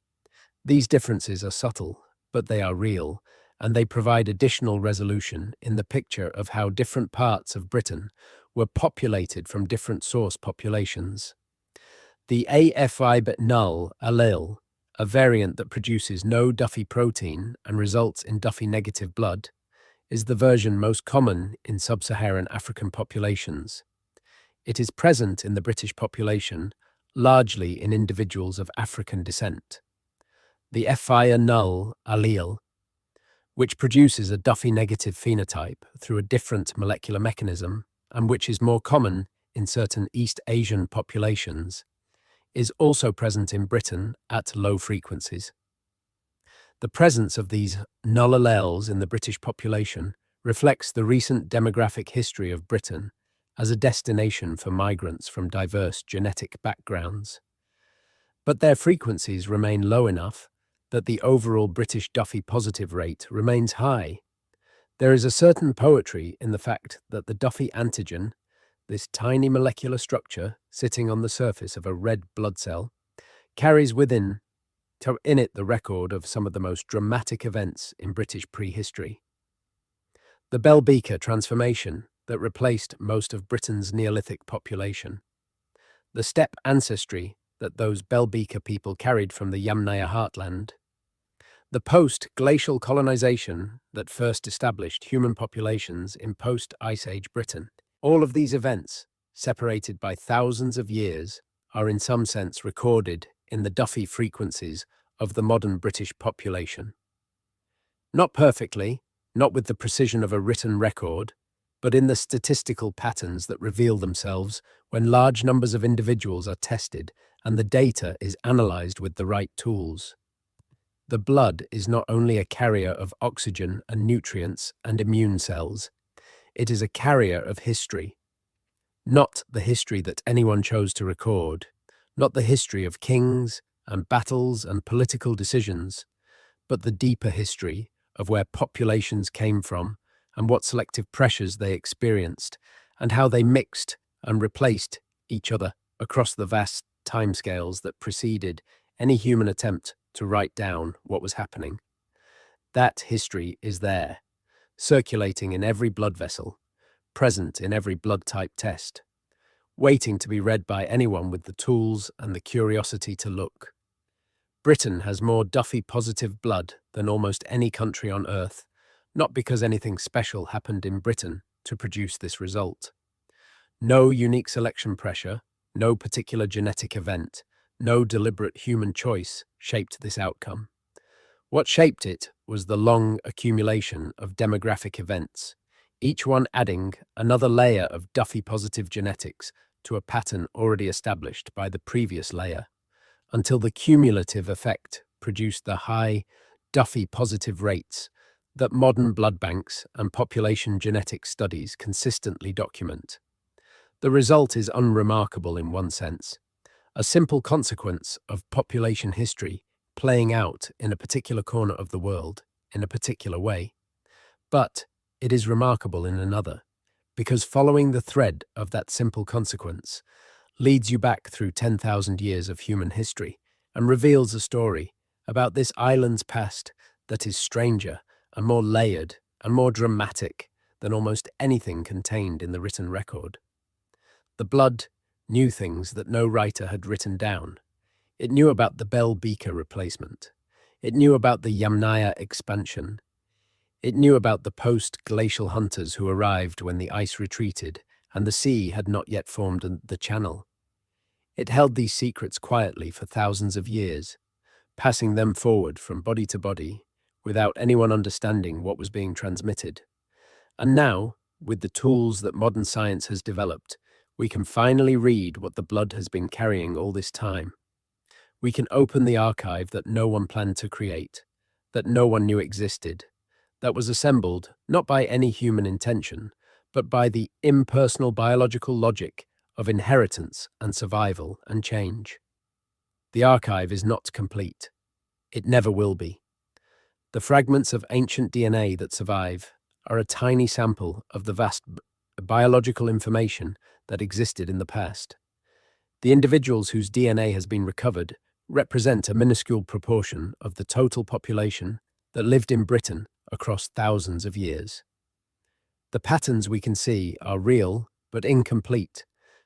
S1: These differences are subtle, but they are real, and they provide additional resolution in the picture of how different parts of Britain were populated from different source populations. The AFib null allele, a variant that produces no Duffy protein and results in Duffy-negative blood, is the version most common in sub-Saharan African populations. It is present in the British population, largely in individuals of African descent. The Fia null allele, which produces a Duffy-negative phenotype through a different molecular mechanism, and which is more common in certain East Asian populations, is also present in Britain at low frequencies. The presence of these null alleles in the British population reflects the recent demographic history of Britain as a destination for migrants from diverse genetic backgrounds. But their frequencies remain low enough that the overall British Duffy-positive rate remains high. There is a certain poetry in the fact that the Duffy antigen, this tiny molecular structure sitting on the surface of a red blood cell, carries in it the record of some of the most dramatic events in British prehistory. The Bell Beaker transformation that replaced most of Britain's Neolithic population. The steppe ancestry that those Bell Beaker people carried from the Yamnaya heartland. The post-glacial colonization that first established human populations in post-Ice Age Britain. All of these events, separated by thousands of years, are in some sense recorded in the Duffy frequencies of the modern British population. Not perfectly, not with the precision of a written record, but in the statistical patterns that reveal themselves when large numbers of individuals are tested and the data is analyzed with the right tools. The blood is not only a carrier of oxygen and nutrients and immune cells, it is a carrier of history. Not the history that anyone chose to record, not the history of kings and battles and political decisions, but the deeper history of where populations came from and what selective pressures they experienced and how they mixed and replaced each other across the vast timescales that preceded any human attempt to write down what was happening. That history is there, circulating in every blood vessel, present in every blood type test, waiting to be read by anyone with the tools and the curiosity to look. Britain has more Duffy-positive blood than almost any country on Earth, not because anything special happened in Britain to produce this result. No unique selection pressure, no particular genetic event, no deliberate human choice shaped this outcome. What shaped it was the long accumulation of demographic events, each one adding another layer of Duffy-positive genetics to a pattern already established by the previous layer, until the cumulative effect produced the high Duffy-positive rates that modern blood banks and population genetic studies consistently document. The result is unremarkable in one sense, a simple consequence of population history playing out in a particular corner of the world in a particular way. But it is remarkable in another, because following the thread of that simple consequence leads you back through 10,000 years of human history and reveals a story about this island's past that is stranger and more layered and more dramatic than almost anything contained in the written record. The blood knew things that no writer had written down. It knew about the Bell Beaker replacement. It knew about the Yamnaya expansion. It knew about the post-glacial hunters who arrived when the ice retreated and the sea had not yet formed the channel. It held these secrets quietly for thousands of years, passing them forward from body to body without anyone understanding what was being transmitted. And now, with the tools that modern science has developed, we can finally read what the blood has been carrying all this time. We can open the archive that no one planned to create, that no one knew existed, that was assembled not by any human intention, but by the impersonal biological logic of inheritance and survival and change. The archive is not complete. It never will be. The fragments of ancient DNA that survive are a tiny sample of the vast biological information that existed in the past. The individuals whose DNA has been recovered represent a minuscule proportion of the total population that lived in Britain across thousands of years. The patterns we can see are real but incomplete,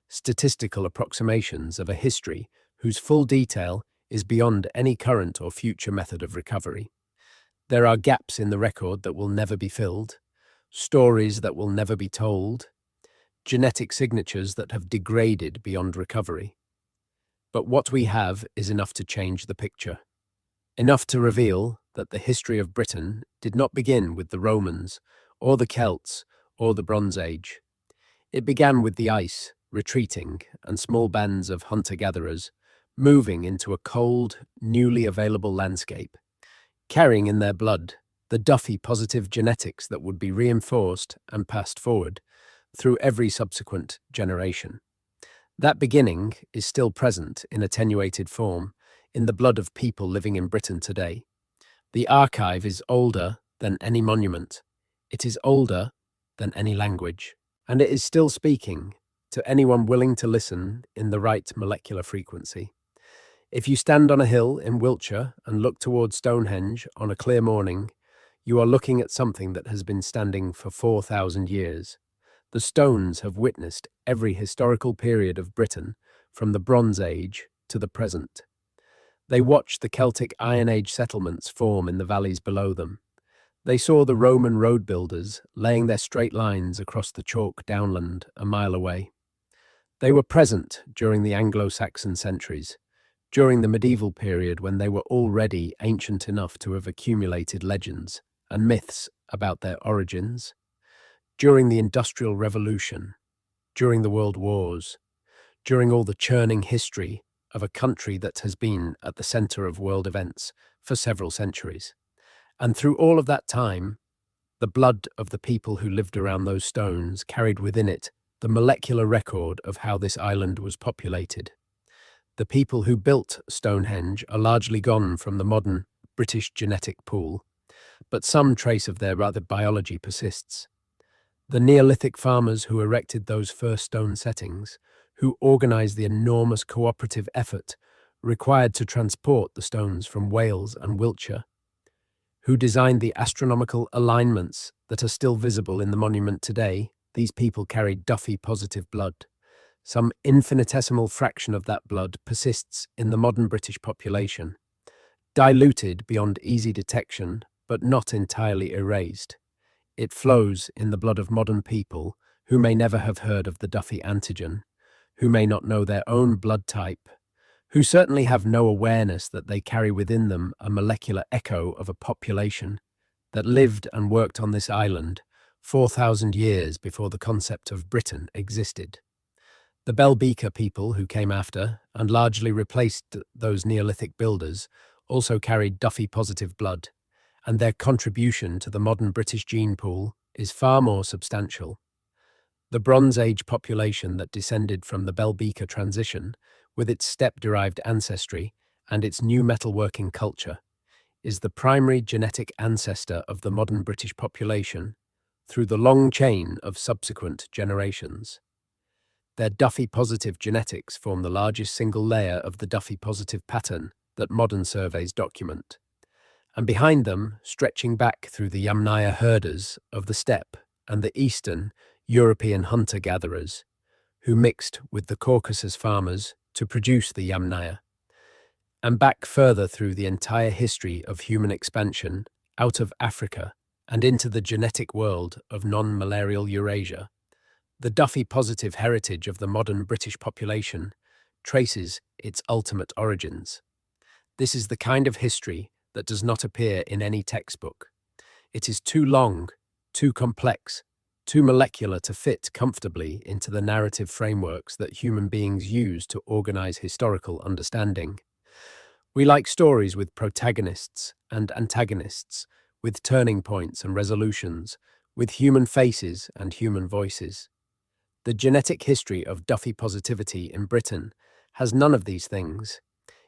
S1: statistical approximations of a history whose full detail is beyond any current or future method of recovery. There are gaps in the record that will never be filled, stories that will never be told, genetic signatures that have degraded beyond recovery. But what we have is enough to change the picture. Enough to reveal that the history of Britain did not begin with the Romans, or the Celts, or the Bronze Age. It began with the ice retreating and small bands of hunter-gatherers moving into a cold, newly available landscape, carrying in their blood the Duffy-positive genetics that would be reinforced and passed forward through every subsequent generation. That beginning is still present in attenuated form in the blood of people living in Britain today. The archive is older than any monument. It is older than any language. And it is still speaking to anyone willing to listen in the right molecular frequency. If you stand on a hill in Wiltshire and look towards Stonehenge on a clear morning, you are looking at something that has been standing for 4,000 years. The stones have witnessed every historical period of Britain, from the Bronze Age to the present. They watched the Celtic Iron Age settlements form in the valleys below them. They saw the Roman road builders laying their straight lines across the chalk downland a mile away. They were present during the Anglo-Saxon centuries, during the medieval period when they were already ancient enough to have accumulated legends and myths about their origins, during the Industrial Revolution, during the World Wars, during all the churning history of a country that has been at the center of world events for several centuries. And through all of that time, the blood of the people who lived around those stones carried within it the molecular record of how this island was populated. The people who built Stonehenge are largely gone from the modern British genetic pool, but some trace of their rather biology persists. The Neolithic farmers who erected those first stone settings, who organized the enormous cooperative effort required to transport the stones from Wales and Wiltshire, who designed the astronomical alignments that are still visible in the monument today, these people carried Duffy-positive blood. Some infinitesimal fraction of that blood persists in the modern British population, diluted beyond easy detection, but not entirely erased. It flows in the blood of modern people who may never have heard of the Duffy antigen, who may not know their own blood type, who certainly have no awareness that they carry within them a molecular echo of a population that lived and worked on this island 4,000 years before the concept of Britain existed. The Bell Beaker people who came after and largely replaced those Neolithic builders also carried Duffy-positive blood, and their contribution to the modern British gene pool is far more substantial. The Bronze Age population that descended from the Bell Beaker transition, with its steppe-derived ancestry and its new metalworking culture, is the primary genetic ancestor of the modern British population through the long chain of subsequent generations. Their Duffy-positive genetics form the largest single layer of the Duffy-positive pattern that modern surveys document. And behind them, stretching back through the Yamnaya herders of the steppe and the eastern European hunter-gatherers, who mixed with the Caucasus farmers to produce the Yamnaya, and back further through the entire history of human expansion out of Africa and into the genetic world of non-malarial Eurasia. The Duffy-positive heritage of the modern British population traces its ultimate origins. This is the kind of history that does not appear in any textbook. It is too long, too complex, too molecular to fit comfortably into the narrative frameworks that human beings use to organize historical understanding. We like stories with protagonists and antagonists, with turning points and resolutions, with human faces and human voices. The genetic history of Duffy positivity in Britain has none of these things.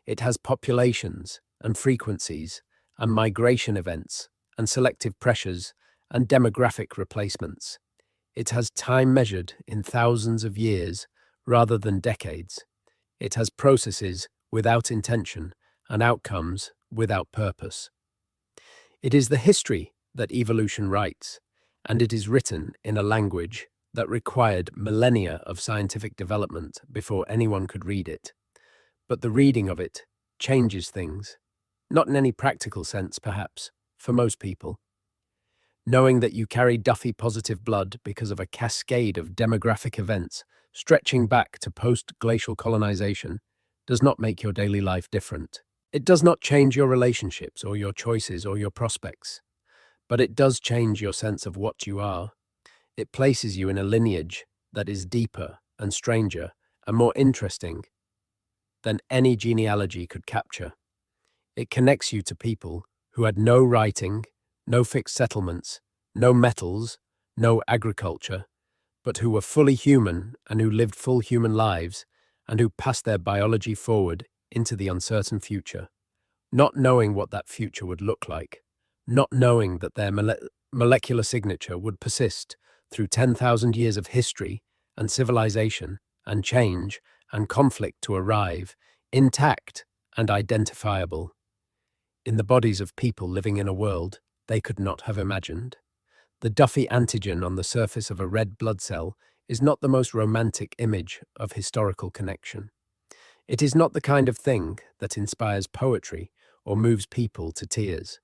S1: It has populations and frequencies and migration events and selective pressures and demographic replacements. It has time measured in thousands of years rather than decades. It has processes without intention and outcomes without purpose. It is the history that evolution writes, and it is written in a language that required millennia of scientific development before anyone could read it. But the reading of it changes things, not in any practical sense, perhaps, for most people. Knowing that you carry Duffy-positive blood because of a cascade of demographic events stretching back to post-glacial colonization does not make your daily life different. It does not change your relationships or your choices or your prospects, but it does change your sense of what you are. It places you in a lineage that is deeper and stranger and more interesting than any genealogy could capture. It connects you to people who had no writing, no fixed settlements, no metals, no agriculture, but who were fully human and who lived full human lives and who passed their biology forward into the uncertain future, not knowing what that future would look like, not knowing that their molecular signature would persist through 10,000 years of history and civilization and change and conflict to arrive, intact and identifiable, in the bodies of people living in a world they could not have imagined. The Duffy antigen on the surface of a red blood cell is not the most romantic image of historical connection. It is not the kind of thing that inspires poetry or moves people to tears.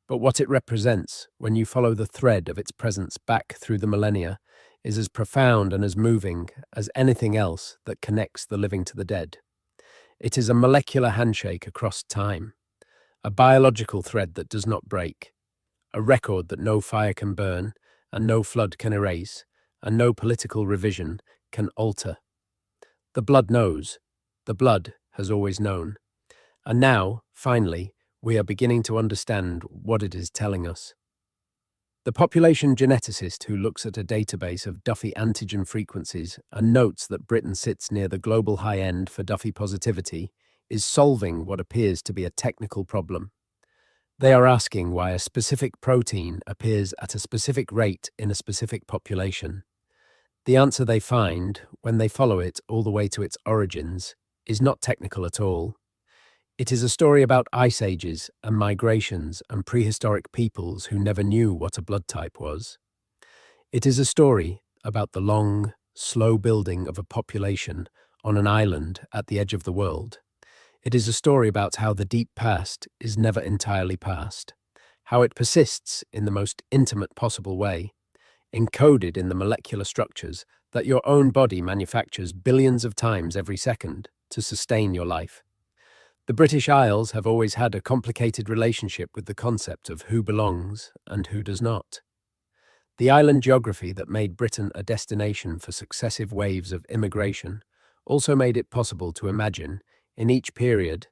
S1: But what it represents, when you follow the thread of its presence back through the millennia, is as profound and as moving as anything else that connects the living to the dead. It is a molecular handshake across time, a biological thread that does not break, a record that no fire can burn, and no flood can erase, and no political revision can alter. The blood knows. The blood has always known. And now, finally, we are beginning to understand what it is telling us. The population geneticist who looks at a database of Duffy antigen frequencies and notes that Britain sits near the global high end for Duffy positivity is solving what appears to be a technical problem. They are asking why a specific protein appears at a specific rate in a specific population. The answer they find, when they follow it all the way to its origins, is not technical at all. It is a story about ice ages and migrations and prehistoric peoples who never knew what a blood type was. It is a story about the long, slow building of a population on an island at the edge of the world. It is a story about how the deep past is never entirely past, how it persists in the most intimate possible way, encoded in the molecular structures that your own body manufactures billions of times every second to sustain your life. The British Isles have always had a complicated relationship with the concept of who belongs and who does not. The island geography that made Britain a destination for successive waves of immigration also made it possible to imagine, in each period,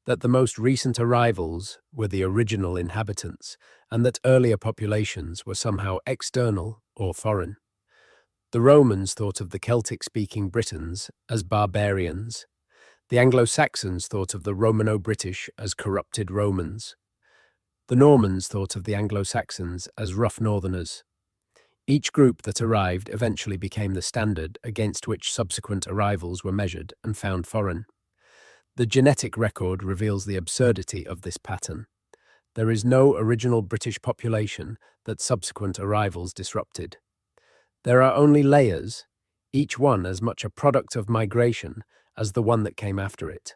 S1: that the most recent arrivals were the original inhabitants and that earlier populations were somehow external or foreign. The Romans thought of the Celtic-speaking Britons as barbarians. The Anglo-Saxons thought of the Romano-British as corrupted Romans. The Normans thought of the Anglo-Saxons as rough northerners. Each group that arrived eventually became the standard against which subsequent arrivals were measured and found foreign. The genetic record reveals the absurdity of this pattern. There is no original British population that subsequent arrivals disrupted. There are only layers, each one as much a product of migration as the one that came after it.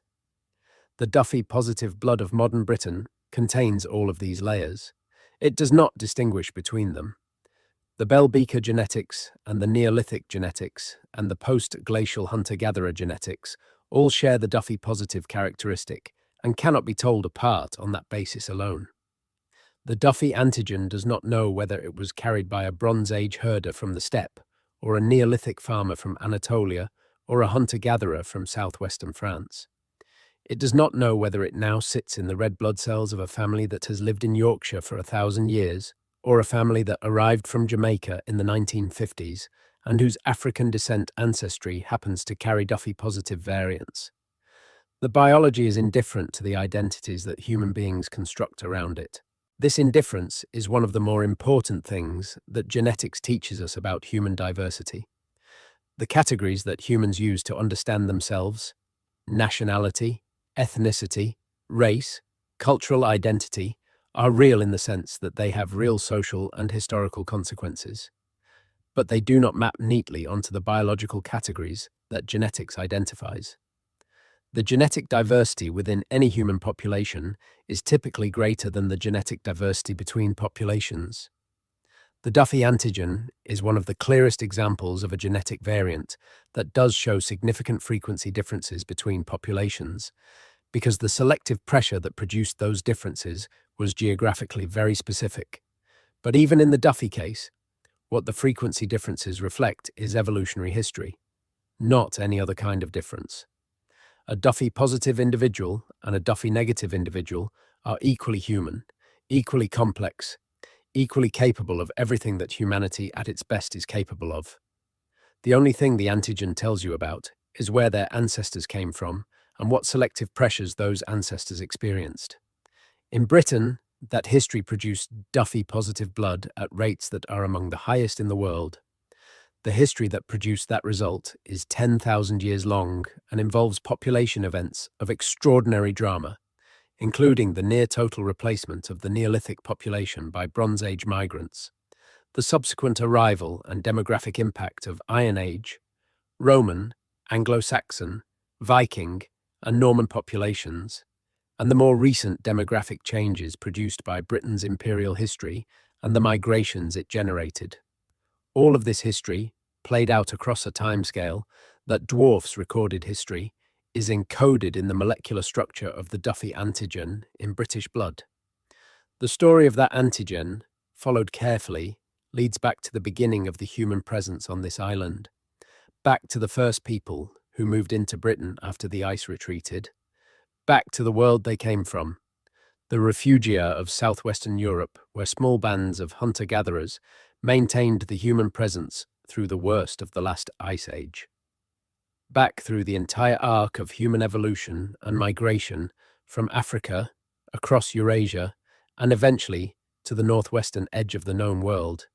S1: The Duffy-positive blood of modern Britain contains all of these layers. It does not distinguish between them. The Bell Beaker genetics and the Neolithic genetics and the post-glacial hunter-gatherer genetics all share the Duffy-positive characteristic and cannot be told apart on that basis alone. The Duffy antigen does not know whether it was carried by a Bronze Age herder from the steppe, or a Neolithic farmer from Anatolia, or a hunter-gatherer from southwestern France. It does not know whether it now sits in the red blood cells of a family that has lived in Yorkshire for 1,000 years, or a family that arrived from Jamaica in the 1950s and whose African descent ancestry happens to carry Duffy-positive variants. The biology is indifferent to the identities that human beings construct around it. This indifference is one of the more important things that genetics teaches us about human diversity. The categories that humans use to understand themselves, nationality, ethnicity, race, cultural identity, are real in the sense that they have real social and historical consequences. But they do not map neatly onto the biological categories that genetics identifies. The genetic diversity within any human population is typically greater than the genetic diversity between populations. The Duffy antigen is one of the clearest examples of a genetic variant that does show significant frequency differences between populations, because the selective pressure that produced those differences was geographically very specific. But even in the Duffy case, What the frequency differences reflect is evolutionary history, not any other kind of difference. A Duffy-positive individual and a Duffy-negative individual are equally human, equally complex, equally capable of everything that humanity at its best is capable of. The only thing the antigen tells you about is where their ancestors came from and what selective pressures those ancestors experienced. In Britain, that history produced Duffy-positive blood at rates that are among the highest in the world. The history that produced that result is 10,000 years long and involves population events of extraordinary drama, including the near-total replacement of the Neolithic population by Bronze Age migrants, the subsequent arrival and demographic impact of Iron Age, Roman, Anglo-Saxon, Viking, and Norman populations, and the more recent demographic changes produced by Britain's imperial history and the migrations it generated. All of this history, played out across a timescale that dwarfs recorded history, is encoded in the molecular structure of the Duffy antigen in British blood. The story of that antigen, followed carefully, leads back to the beginning of the human presence on this island, back to the first people who moved into Britain after the ice retreated, back to the world they came from, the refugia of southwestern Europe, where small bands of hunter-gatherers maintained the human presence through the worst of the last ice age. Back through the entire arc of human evolution and migration from Africa, across Eurasia, and eventually to the northwestern edge of the known world,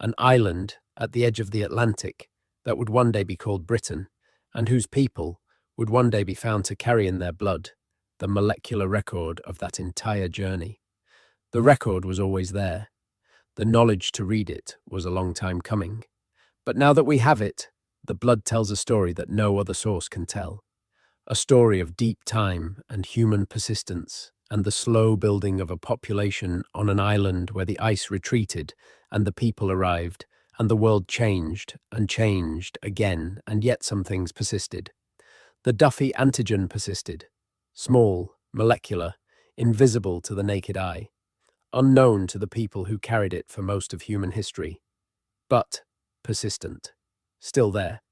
S1: an island at the edge of the Atlantic that would one day be called Britain, and whose people would one day be found to carry in their blood the molecular record of that entire journey. The record was always there. The knowledge to read it was a long time coming. But now that we have it, the blood tells a story that no other source can tell. A story of deep time and human persistence and the slow building of a population on an island where the ice retreated and the people arrived and the world changed and changed again, and yet some things persisted. The Duffy antigen persisted. Small, molecular, invisible to the naked eye, unknown to the people who carried it for most of human history, but persistent, still there,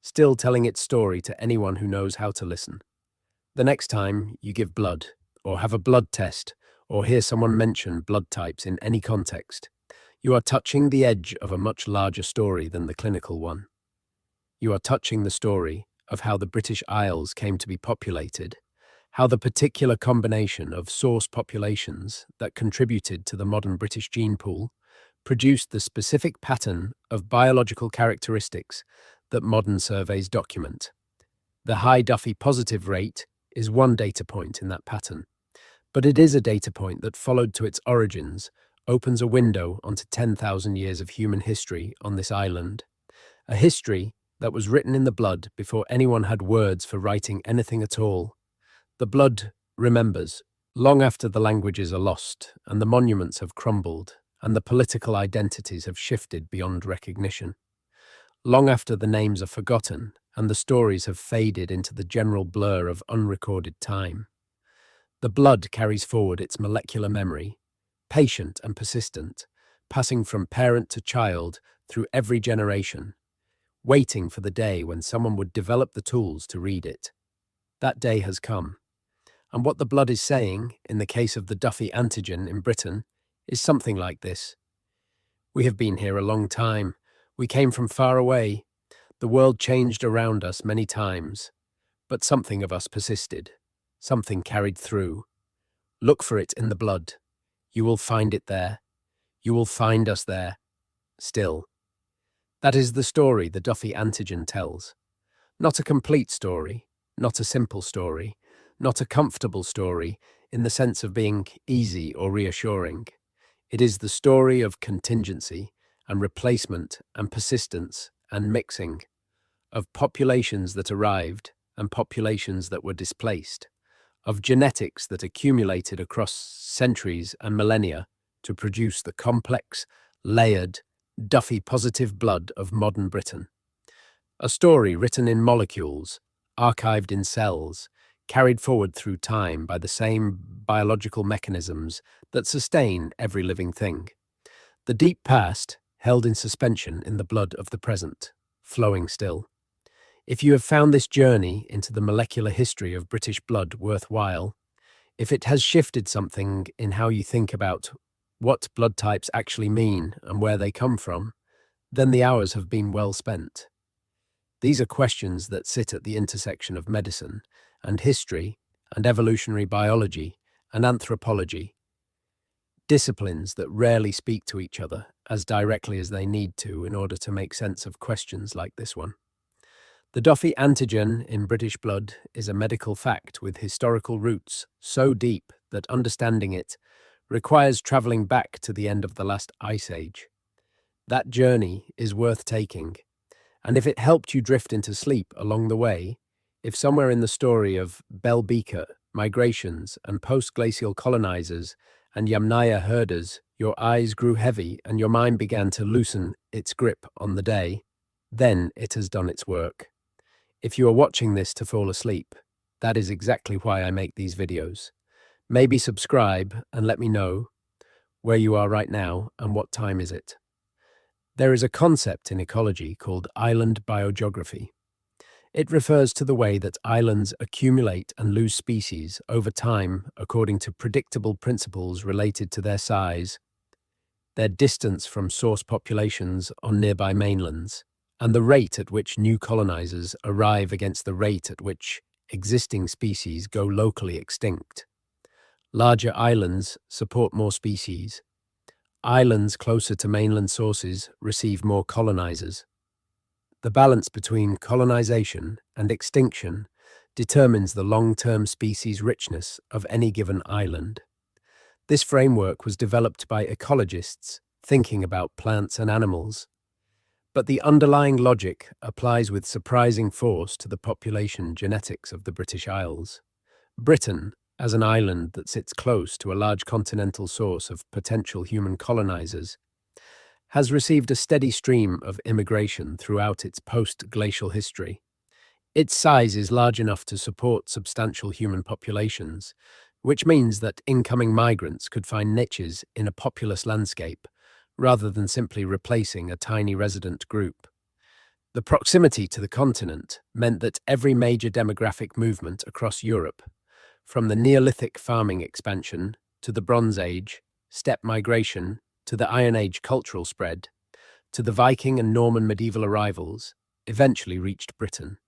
S1: still telling its story to anyone who knows how to listen. The next time you give blood, or have a blood test, or hear someone mention blood types in any context, you are touching the edge of a much larger story than the clinical one. You are touching the story of how the British Isles came to be populated, how the particular combination of source populations that contributed to the modern British gene pool produced the specific pattern of biological characteristics that modern surveys document. The high Duffy-positive rate is one data point in that pattern, but it is a data point that, followed to its origins, opens a window onto 10,000 years of human history on this island, a history that was written in the blood before anyone had words for writing anything at all. The blood remembers, long after the languages are lost and the monuments have crumbled and the political identities have shifted beyond recognition. Long after the names are forgotten and the stories have faded into the general blur of unrecorded time. The blood carries forward its molecular memory, patient and persistent, passing from parent to child through every generation, waiting for the day when someone would develop the tools to read it. That day has come. And what the blood is saying, in the case of the Duffy antigen in Britain, is something like this. We have been here a long time. We came from far away. The world changed around us many times. But something of us persisted. Something carried through. Look for it in the blood. You will find it there. You will find us there. Still. That is the story the Duffy antigen tells. Not a complete story. Not a simple story. Not a comfortable story in the sense of being easy or reassuring. It is the story of contingency and replacement and persistence and mixing, of populations that arrived and populations that were displaced, of genetics that accumulated across centuries and millennia to produce the complex, layered, Duffy-positive blood of modern Britain. A story written in molecules, archived in cells, carried forward through time by the same biological mechanisms that sustain every living thing. The deep past, held in suspension in the blood of the present, flowing still. If you have found this journey into the molecular history of British blood worthwhile, if it has shifted something in how you think about what blood types actually mean and where they come from, then the hours have been well spent. These are questions that sit at the intersection of medicine and history and evolutionary biology and anthropology, disciplines that rarely speak to each other as directly as they need to in order to make sense of questions like this one. The Duffy antigen in British blood is a medical fact with historical roots so deep that understanding it requires travelling back to the end of the last ice age. That journey is worth taking, and if it helped you drift into sleep along the way, if somewhere in the story of Bell Beaker, migrations, and post-glacial colonizers and Yamnaya herders, your eyes grew heavy and your mind began to loosen its grip on the day, then it has done its work. If you are watching this to fall asleep, that is exactly why I make these videos. Maybe subscribe and let me know where you are right now and what time is it. There is a concept in ecology called island biogeography. It refers to the way that islands accumulate and lose species over time according to predictable principles related to their size, their distance from source populations on nearby mainlands, and the rate at which new colonizers arrive against the rate at which existing species go locally extinct. Larger islands support more species. Islands closer to mainland sources receive more colonizers. The balance between colonization and extinction determines the long-term species richness of any given island. This framework was developed by ecologists thinking about plants and animals, but the underlying logic applies with surprising force to the population genetics of the British Isles. Britain, as an island that sits close to a large continental source of potential human colonizers, has received a steady stream of immigration throughout its post-glacial history. Its size is large enough to support substantial human populations, which means that incoming migrants could find niches in a populous landscape rather than simply replacing a tiny resident group. The proximity to the continent meant that every major demographic movement across Europe, from the Neolithic farming expansion to the Bronze Age, steppe migration, to the Iron Age cultural spread, to the Viking and Norman medieval arrivals, eventually reached Britain.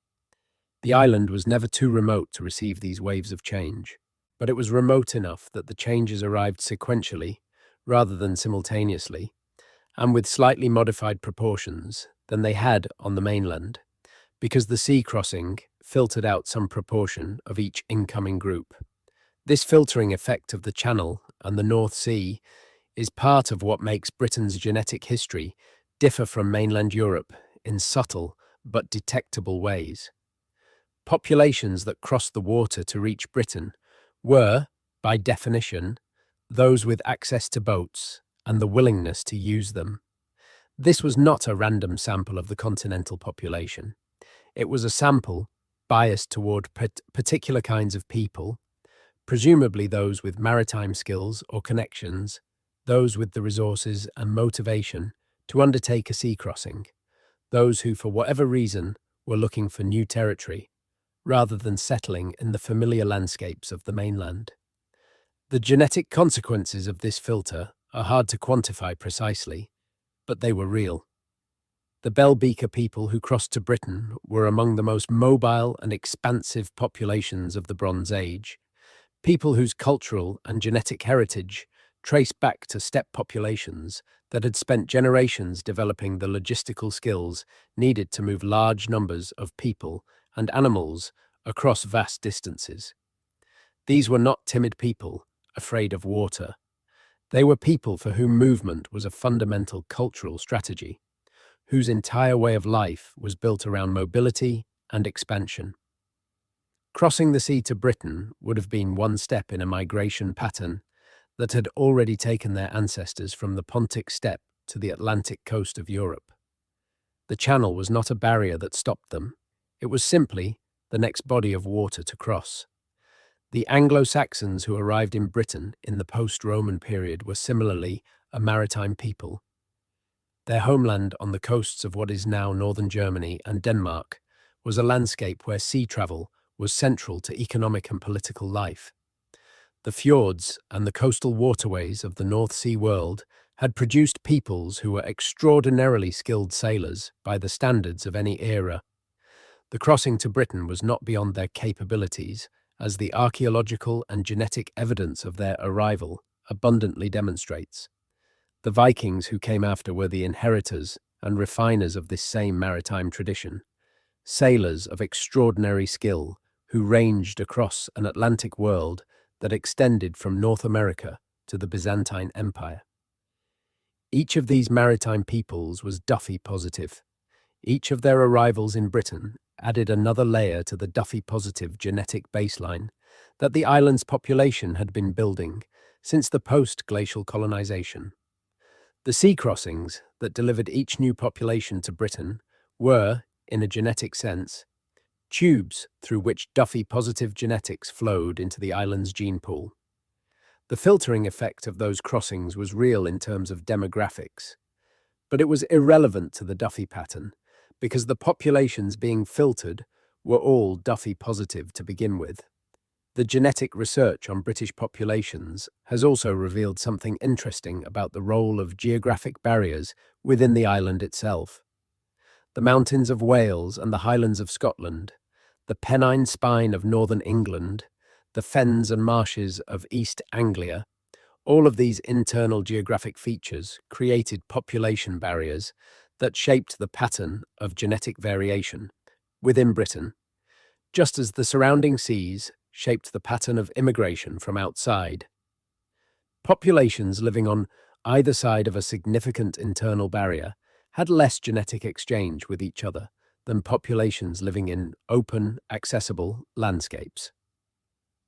S1: The island was never too remote to receive these waves of change, but it was remote enough that the changes arrived sequentially, rather than simultaneously, and with slightly modified proportions than they had on the mainland, because the sea crossing filtered out some proportion of each incoming group. This filtering effect of the Channel and the North Sea is part of what makes Britain's genetic history differ from mainland Europe in subtle but detectable ways. Populations that crossed the water to reach Britain were, by definition, those with access to boats and the willingness to use them. This was not a random sample of the continental population. It was a sample biased toward particular kinds of people, presumably those with maritime skills or connections, those with the resources and motivation to undertake a sea crossing, those who, for whatever reason, were looking for new territory, rather than settling in the familiar landscapes of the mainland. The genetic consequences of this filter are hard to quantify precisely, but they were real. The Bell Beaker people who crossed to Britain were among the most mobile and expansive populations of the Bronze Age, people whose cultural and genetic heritage traced back to steppe populations that had spent generations developing the logistical skills needed to move large numbers of people and animals across vast distances. These were not timid people afraid of water. They were people for whom movement was a fundamental cultural strategy, whose entire way of life was built around mobility and expansion. Crossing the sea to Britain would have been one step in a migration pattern that had already taken their ancestors from the Pontic steppe to the Atlantic coast of Europe. The Channel was not a barrier that stopped them. It was simply the next body of water to cross. The Anglo-Saxons who arrived in Britain in the post-Roman period were similarly a maritime people. Their homeland on the coasts of what is now northern Germany and Denmark was a landscape where sea travel was central to economic and political life. The fjords and the coastal waterways of the North Sea world had produced peoples who were extraordinarily skilled sailors by the standards of any era. The crossing to Britain was not beyond their capabilities, as the archaeological and genetic evidence of their arrival abundantly demonstrates. The Vikings who came after were the inheritors and refiners of this same maritime tradition, sailors of extraordinary skill who ranged across an Atlantic world that extended from North America to the Byzantine Empire. Each of these maritime peoples was Duffy-positive. Each of their arrivals in Britain added another layer to the Duffy-positive genetic baseline that the island's population had been building since the post-glacial colonization. The sea crossings that delivered each new population to Britain were, in a genetic sense, tubes through which Duffy-positive genetics flowed into the island's gene pool. The filtering effect of those crossings was real in terms of demographics, but it was irrelevant to the Duffy pattern because the populations being filtered were all Duffy-positive to begin with. The genetic research on British populations has also revealed something interesting about the role of geographic barriers within the island itself. The mountains of Wales and the highlands of Scotland, the Pennine spine of northern England, the fens and marshes of East Anglia, all of these internal geographic features created population barriers that shaped the pattern of genetic variation within Britain, just as the surrounding seas shaped the pattern of immigration from outside. Populations living on either side of a significant internal barrier had less genetic exchange with each other than populations living in open, accessible landscapes.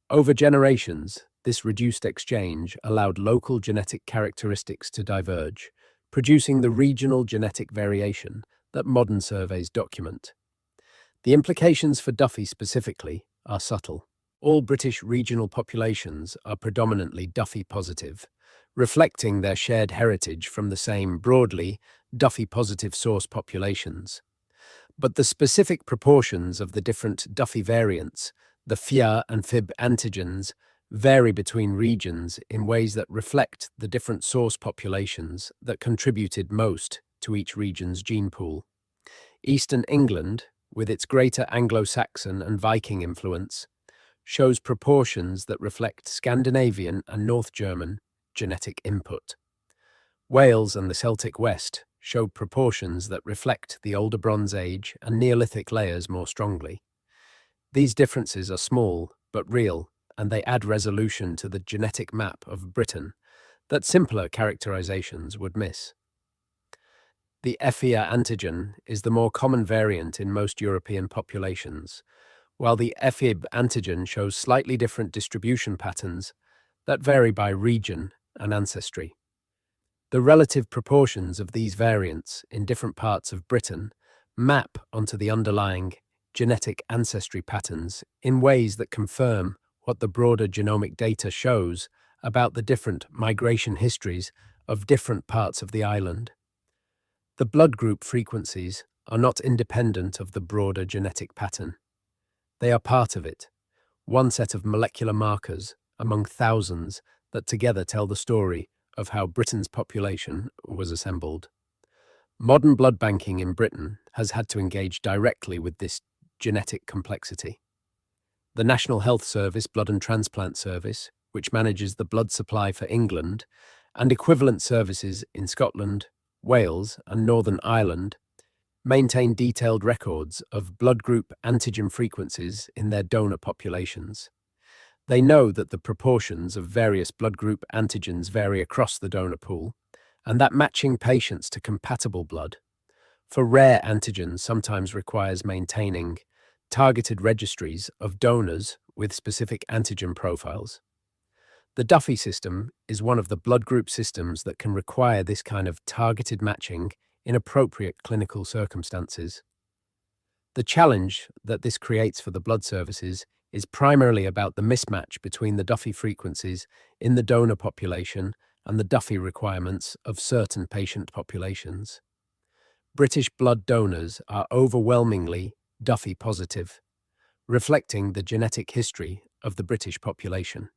S1: Over generations, this reduced exchange allowed local genetic characteristics to diverge, producing the regional genetic variation that modern surveys document. The implications for Duffy specifically are subtle. All British regional populations are predominantly Duffy-positive, reflecting their shared heritage from the same broadly Duffy-positive source populations. But the specific proportions of the different Duffy variants, the FIA and FIB antigens, vary between regions in ways that reflect the different source populations that contributed most to each region's gene pool. Eastern England, with its greater Anglo-Saxon and Viking influence, shows proportions that reflect Scandinavian and North German genetic input. Wales and the Celtic West show proportions that reflect the Older Bronze Age and Neolithic layers more strongly. These differences are small but real, and they add resolution to the genetic map of Britain that simpler characterizations would miss. The FIA antigen is the more common variant in most European populations, while the FIB antigen shows slightly different distribution patterns that vary by region and ancestry. The relative proportions of these variants in different parts of Britain map onto the underlying genetic ancestry patterns in ways that confirm what the broader genomic data shows about the different migration histories of different parts of the island. The blood group frequencies are not independent of the broader genetic pattern. They are part of it, one set of molecular markers among thousands that together tell the story of how Britain's population was assembled. Modern blood banking in Britain has had to engage directly with this genetic complexity. The National Health Service Blood and Transplant Service, which manages the blood supply for England, and equivalent services in Scotland, Wales, and Northern Ireland, maintain detailed records of blood group antigen frequencies in their donor populations. They know that the proportions of various blood group antigens vary across the donor pool, and that matching patients to compatible blood for rare antigens sometimes requires maintaining targeted registries of donors with specific antigen profiles. The Duffy system is one of the blood group systems that can require this kind of targeted matching in appropriate clinical circumstances. The challenge that this creates for the blood services is primarily about the mismatch between the Duffy frequencies in the donor population and the Duffy requirements of certain patient populations. British blood donors are overwhelmingly Duffy-positive, reflecting the genetic history of the British population.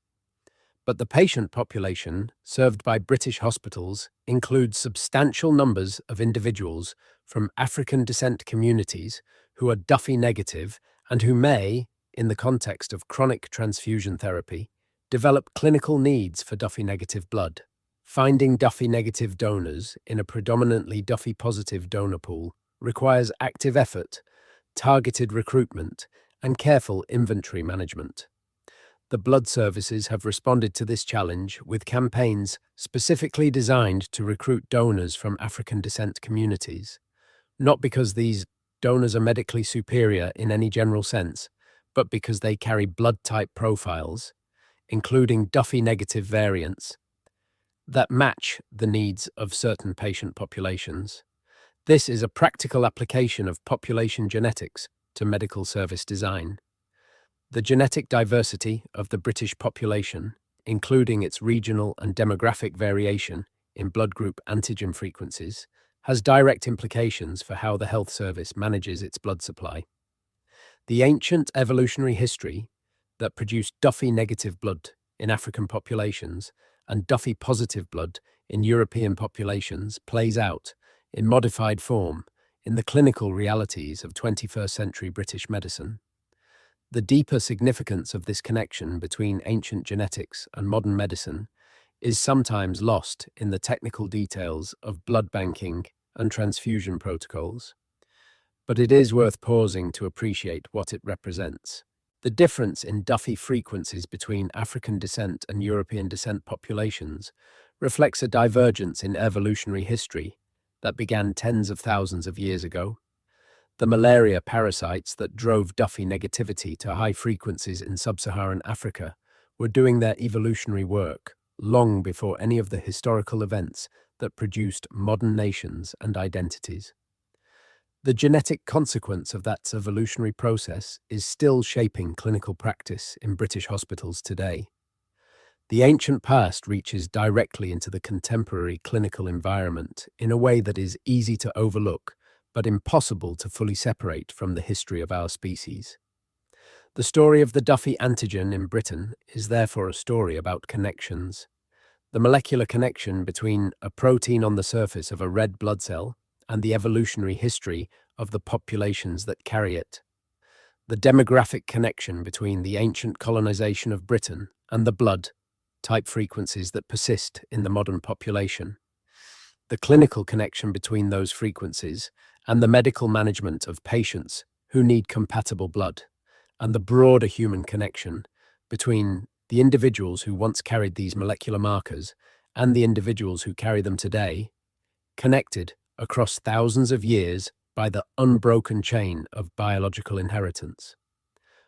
S1: But the patient population served by British hospitals includes substantial numbers of individuals from African descent communities who are Duffy negative and who may, in the context of chronic transfusion therapy, develop clinical needs for Duffy negative blood. Finding Duffy negative donors in a predominantly Duffy positive donor pool requires active effort, targeted recruitment, and careful inventory management. The blood services have responded to this challenge with campaigns specifically designed to recruit donors from African descent communities, not because these donors are medically superior in any general sense, but because they carry blood type profiles, including Duffy-negative variants, that match the needs of certain patient populations. This is a practical application of population genetics to medical service design. The genetic diversity of the British population, including its regional and demographic variation in blood group antigen frequencies, has direct implications for how the health service manages its blood supply. The ancient evolutionary history that produced Duffy-negative blood in African populations and Duffy-positive blood in European populations plays out, in modified form, in the clinical realities of 21st century British medicine. The deeper significance of this connection between ancient genetics and modern medicine is sometimes lost in the technical details of blood banking and transfusion protocols. But it is worth pausing to appreciate what it represents. The difference in Duffy frequencies between African descent and European descent populations reflects a divergence in evolutionary history that began tens of thousands of years ago. The malaria parasites that drove Duffy negativity to high frequencies in sub-Saharan Africa were doing their evolutionary work long before any of the historical events that produced modern nations and identities. The genetic consequence of that evolutionary process is still shaping clinical practice in British hospitals today. The ancient past reaches directly into the contemporary clinical environment in a way that is easy to overlook, but impossible to fully separate from the history of our species. The story of the Duffy antigen in Britain is therefore a story about connections. The molecular connection between a protein on the surface of a red blood cell and the evolutionary history of the populations that carry it. The demographic connection between the ancient colonization of Britain and the blood type frequencies that persist in the modern population. The clinical connection between those frequencies and the medical management of patients who need compatible blood, and the broader human connection between the individuals who once carried these molecular markers and the individuals who carry them today, connected across thousands of years by the unbroken chain of biological inheritance.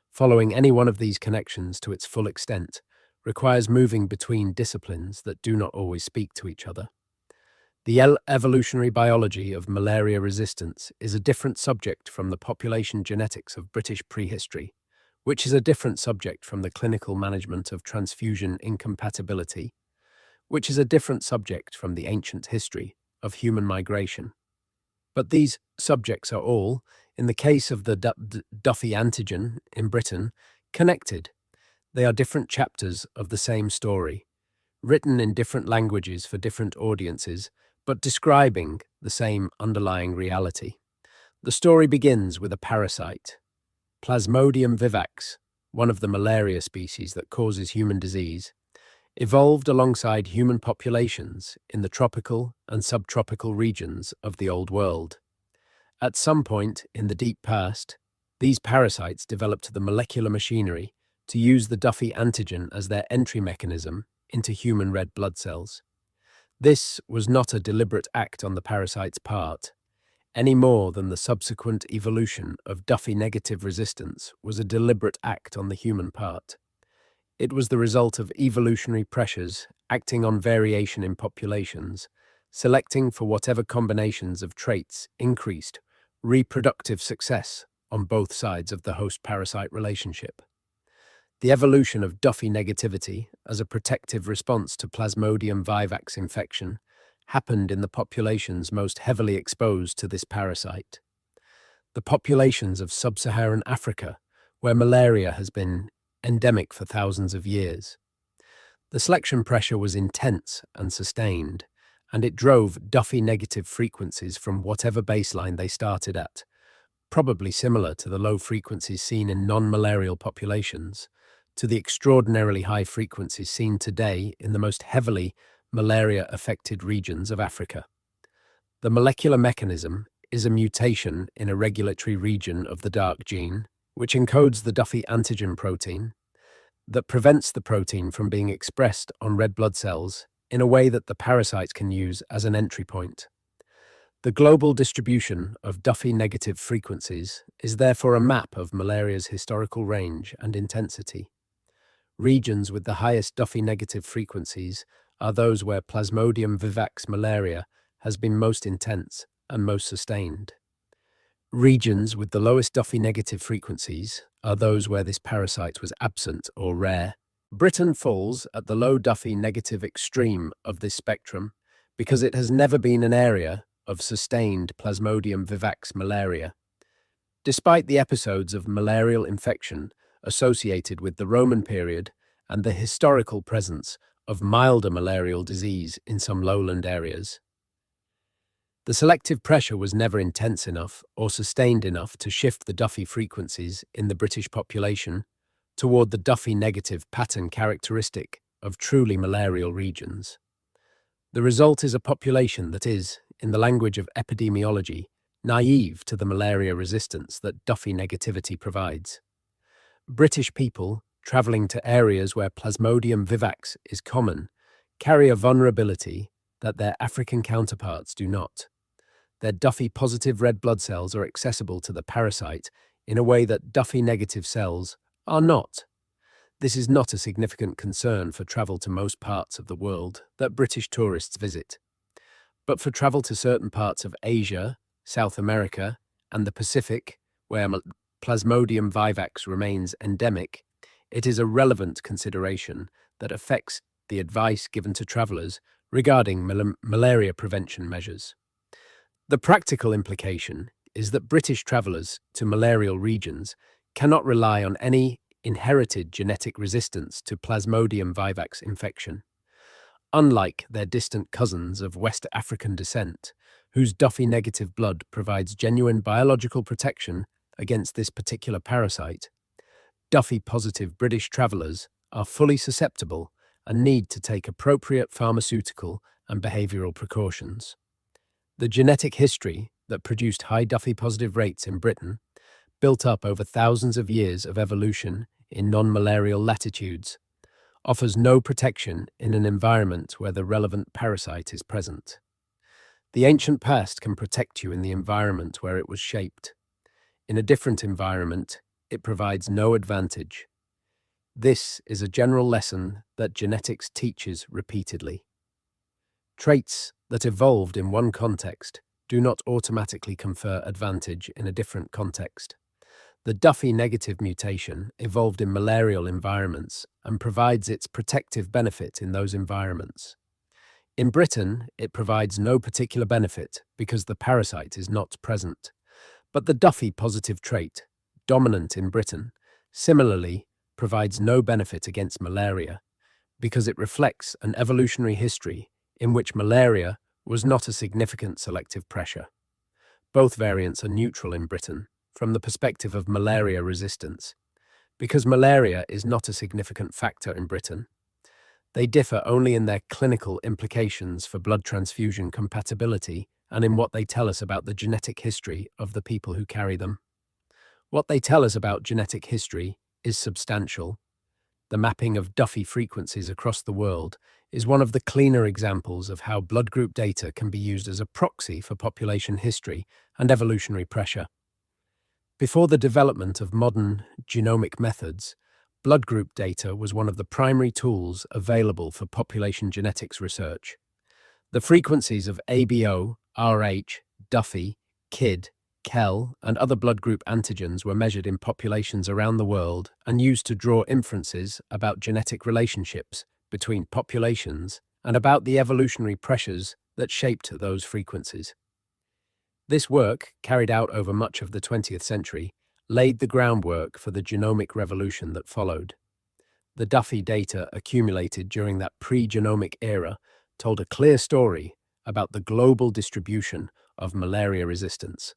S1: Following any one of these connections to its full extent requires moving between disciplines that do not always speak to each other. The evolutionary biology of malaria resistance is a different subject from the population genetics of British prehistory, which is a different subject from the clinical management of transfusion incompatibility, which is a different subject from the ancient history of human migration. But these subjects are all, in the case of the Duffy antigen in Britain, connected. They are different chapters of the same story, written in different languages for different audiences, but describing the same underlying reality. The story begins with a parasite, Plasmodium vivax, one of the malaria species that causes human disease, evolved alongside human populations in the tropical and subtropical regions of the Old World. At some point in the deep past, these parasites developed the molecular machinery to use the Duffy antigen as their entry mechanism into human red blood cells. This was not a deliberate act on the parasite's part, any more than the subsequent evolution of Duffy-negative resistance was a deliberate act on the human part. It was the result of evolutionary pressures acting on variation in populations, selecting for whatever combinations of traits increased reproductive success on both sides of the host-parasite relationship. The evolution of Duffy negativity as a protective response to Plasmodium vivax infection happened in the populations most heavily exposed to this parasite. The populations of sub-Saharan Africa, where malaria has been endemic for thousands of years. The selection pressure was intense and sustained, and it drove Duffy-negative frequencies from whatever baseline they started at, probably similar to the low frequencies seen in non-malarial populations, to the extraordinarily high frequencies seen today in the most heavily malaria-affected regions of Africa. The molecular mechanism is a mutation in a regulatory region of the dark gene, which encodes the Duffy antigen protein, that prevents the protein from being expressed on red blood cells in a way that the parasite can use as an entry point. The global distribution of Duffy-negative frequencies is therefore a map of malaria's historical range and intensity. Regions with the highest Duffy-negative frequencies are those where Plasmodium vivax malaria has been most intense and most sustained. Regions with the lowest Duffy-negative frequencies are those where this parasite was absent or rare. Britain falls at the low Duffy-negative extreme of this spectrum because it has never been an area of sustained Plasmodium vivax malaria. Despite the episodes of malarial infection associated with the Roman period and the historical presence of milder malarial disease in some lowland areas, the selective pressure was never intense enough or sustained enough to shift the Duffy frequencies in the British population toward the Duffy-negative pattern characteristic of truly malarial regions. The result is a population that is, in the language of epidemiology, naive to the malaria resistance that Duffy negativity provides. British people travelling to areas where Plasmodium vivax is common carry a vulnerability that their African counterparts do not. Their Duffy-positive red blood cells are accessible to the parasite in a way that Duffy-negative cells are not. This is not a significant concern for travel to most parts of the world that British tourists visit. But for travel to certain parts of Asia, South America, and the Pacific, where Plasmodium vivax remains endemic, it is a relevant consideration that affects the advice given to travellers regarding malaria prevention measures. The practical implication is that British travellers to malarial regions cannot rely on any inherited genetic resistance to Plasmodium vivax infection. Unlike their distant cousins of West African descent, whose Duffy-negative blood provides genuine biological protection against this particular parasite, Duffy-positive British travellers are fully susceptible and need to take appropriate pharmaceutical and behavioural precautions. The genetic history that produced high Duffy-positive rates in Britain, built up over thousands of years of evolution in non-malarial latitudes, offers no protection in an environment where the relevant parasite is present. The ancient past can protect you in the environment where it was shaped. In a different environment, it provides no advantage. This is a general lesson that genetics teaches repeatedly. Traits that evolved in one context do not automatically confer advantage in a different context. The Duffy-negative mutation evolved in malarial environments and provides its protective benefit in those environments. In Britain, it provides no particular benefit because the parasite is not present. But the Duffy-positive trait, dominant in Britain, similarly provides no benefit against malaria because it reflects an evolutionary history in which malaria was not a significant selective pressure. Both variants are neutral in Britain from the perspective of malaria resistance. Because malaria is not a significant factor in Britain, they differ only in their clinical implications for blood transfusion compatibility and in what they tell us about the genetic history of the people who carry them. What they tell us about genetic history is substantial. The mapping of Duffy frequencies across the world is one of the cleaner examples of how blood group data can be used as a proxy for population history and evolutionary pressure. Before the development of modern genomic methods, blood group data was one of the primary tools available for population genetics research. The frequencies of ABO, RH, Duffy, KID, KEL, and other blood group antigens were measured in populations around the world and used to draw inferences about genetic relationships between populations and about the evolutionary pressures that shaped those frequencies. This work, carried out over much of the 20th century, laid the groundwork for the genomic revolution that followed. The Duffy data accumulated during that pre-genomic era told a clear story about the global distribution of malaria resistance.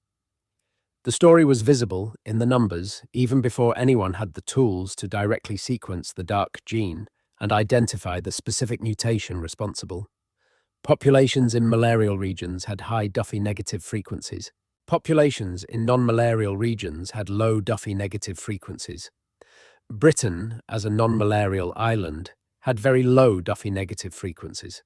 S1: The story was visible in the numbers even before anyone had the tools to directly sequence the dark gene and identify the specific mutation responsible. Populations in malarial regions had high Duffy-negative frequencies. Populations in non-malarial regions had low Duffy-negative frequencies. Britain, as a non-malarial island, had very low Duffy-negative frequencies.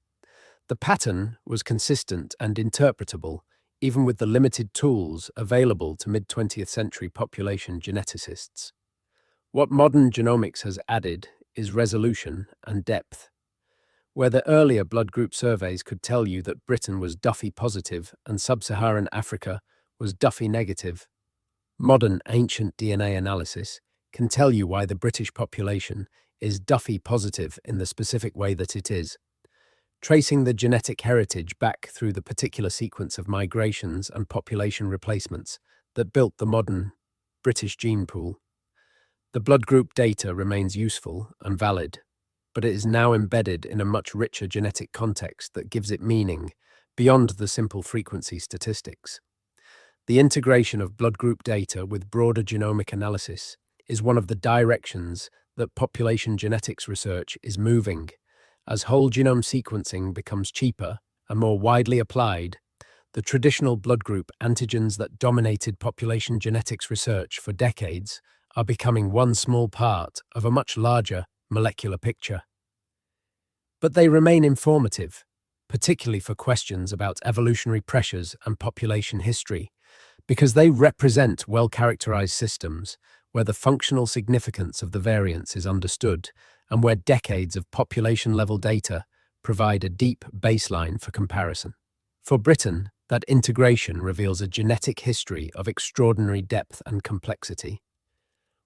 S1: The pattern was consistent and interpretable, even with the limited tools available to mid-20th century population geneticists. What modern genomics has added is resolution and depth. Where the earlier blood group surveys could tell you that Britain was Duffy-positive and sub-Saharan Africa was Duffy-negative, modern ancient DNA analysis can tell you why the British population is Duffy-positive in the specific way that it is. Tracing the genetic heritage back through the particular sequence of migrations and population replacements that built the modern British gene pool. The blood group data remains useful and valid, but it is now embedded in a much richer genetic context that gives it meaning beyond the simple frequency statistics. The integration of blood group data with broader genomic analysis is one of the directions that population genetics research is moving. As whole genome sequencing becomes cheaper and more widely applied, the traditional blood group antigens that dominated population genetics research for decades are becoming one small part of a much larger molecular picture. But they remain informative, particularly for questions about evolutionary pressures and population history, because they represent well-characterized systems where the functional significance of the variants is understood and where decades of population-level data provide a deep baseline for comparison. For Britain, that integration reveals a genetic history of extraordinary depth and complexity,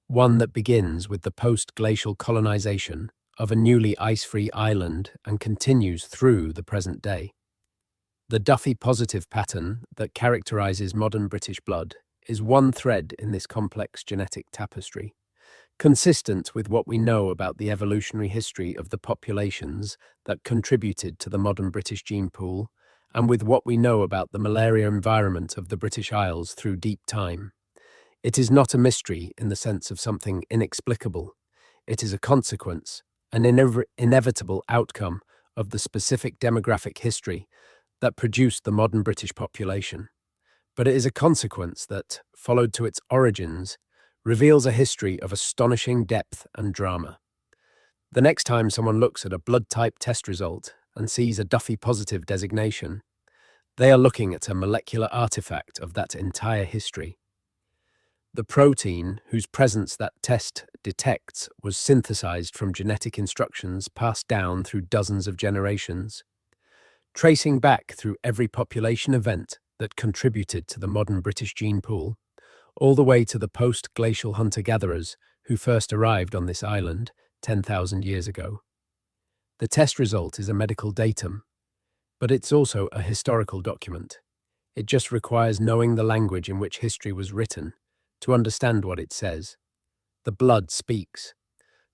S1: one that begins with the post-glacial colonization of a newly ice-free island and continues through the present day. The Duffy-positive pattern that characterizes modern British blood is one thread in this complex genetic tapestry, consistent with what we know about the evolutionary history of the populations that contributed to the modern British gene pool, and with what we know about the malaria environment of the British Isles through deep time. It is not a mystery in the sense of something inexplicable. It is a consequence, an inevitable outcome of the specific demographic history that produced the modern British population. But it is a consequence that, followed to its origins, reveals a history of astonishing depth and drama. The next time someone looks at a blood type test result and sees a Duffy-positive designation, they are looking at a molecular artifact of that entire history. The protein whose presence that test detects was synthesized from genetic instructions passed down through dozens of generations, tracing back through every population event that contributed to the modern British gene pool, all the way to the post-glacial hunter-gatherers who first arrived on this island 10,000 years ago. The test result is a medical datum, but it's also a historical document. It just requires knowing the language in which history was written to understand what it says. The blood speaks.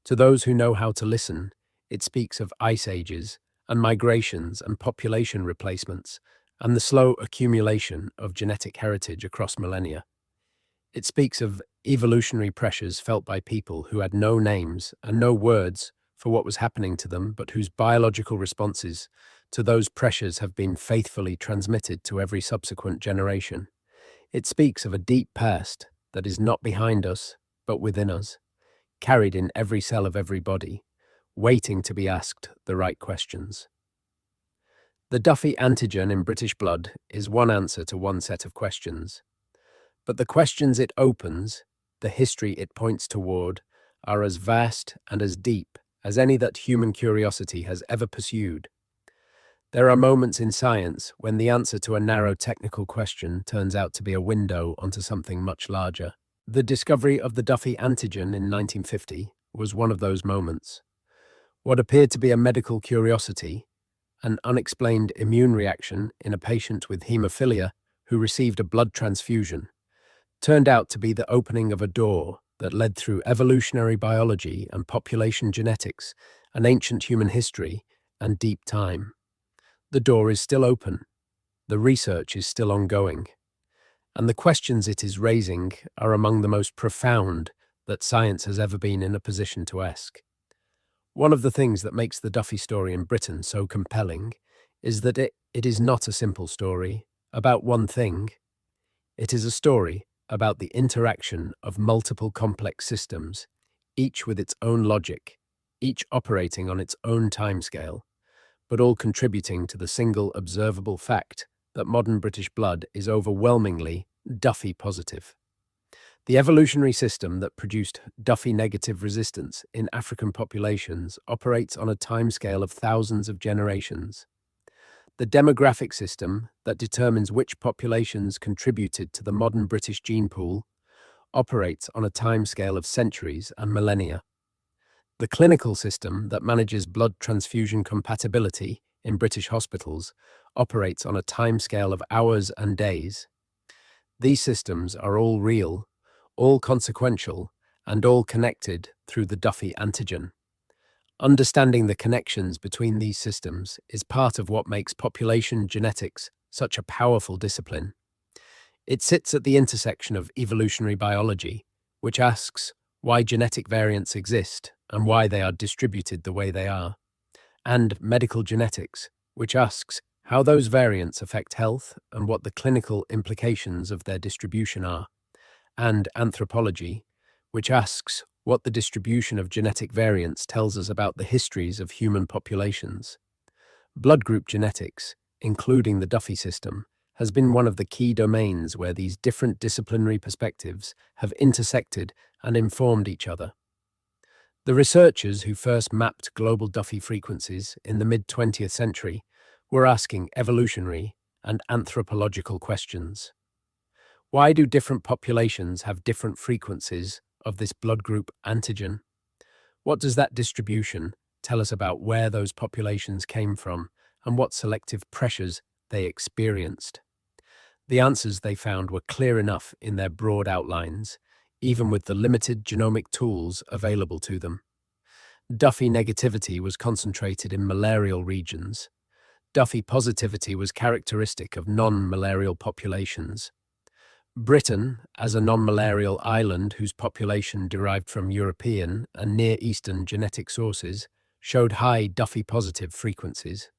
S1: To those who know how to listen, it speaks of ice ages and migrations and population replacements and the slow accumulation of genetic heritage across millennia. It speaks of evolutionary pressures felt by people who had no names and no words for what was happening to them, but whose biological responses to those pressures have been faithfully transmitted to every subsequent generation. It speaks of a deep past that is not behind us, but within us, carried in every cell of every body, waiting to be asked the right questions. The Duffy antigen in British blood is one answer to one set of questions. But the questions it opens, the history it points toward, are as vast and as deep as any that human curiosity has ever pursued. There are moments in science when the answer to a narrow technical question turns out to be a window onto something much larger. The discovery of the Duffy antigen in 1950 was one of those moments. What appeared to be a medical curiosity, an unexplained immune reaction in a patient with hemophilia who received a blood transfusion, turned out to be the opening of a door that led through evolutionary biology and population genetics, an ancient human history, and deep time. The door is still open, the research is still ongoing, and the questions it is raising are among the most profound that science has ever been in a position to ask. One of the things that makes the Duffy story in Britain so compelling is that it is not a simple story about one thing. It is a story about the interaction of multiple complex systems, each with its own logic, each operating on its own timescale, but all contributing to the single observable fact that modern British blood is overwhelmingly Duffy-positive. The evolutionary system that produced Duffy-negative resistance in African populations operates on a timescale of thousands of generations. The demographic system that determines which populations contributed to the modern British gene pool operates on a timescale of centuries and millennia. The clinical system that manages blood transfusion compatibility in British hospitals operates on a timescale of hours and days. These systems are all real, all consequential, and all connected through the Duffy antigen. Understanding the connections between these systems is part of what makes population genetics such a powerful discipline. It sits at the intersection of evolutionary biology, which asks why genetic variants exist and why they are distributed the way they are, and medical genetics, which asks how those variants affect health and what the clinical implications of their distribution are, and anthropology, which asks what the distribution of genetic variants tells us about the histories of human populations. Blood group genetics, including the Duffy system, has been one of the key domains where these different disciplinary perspectives have intersected and informed each other. The researchers who first mapped global Duffy frequencies in the mid-20th century were asking evolutionary and anthropological questions. Why do different populations have different frequencies of this blood group antigen? What does that distribution tell us about where those populations came from and what selective pressures they experienced? The answers they found were clear enough in their broad outlines, even with the limited genomic tools available to them. Duffy negativity was concentrated in malarial regions. Duffy positivity was characteristic of non-malarial populations. Britain, as a non-malarial island whose population derived from European and Near Eastern genetic sources, showed high Duffy-positive frequencies.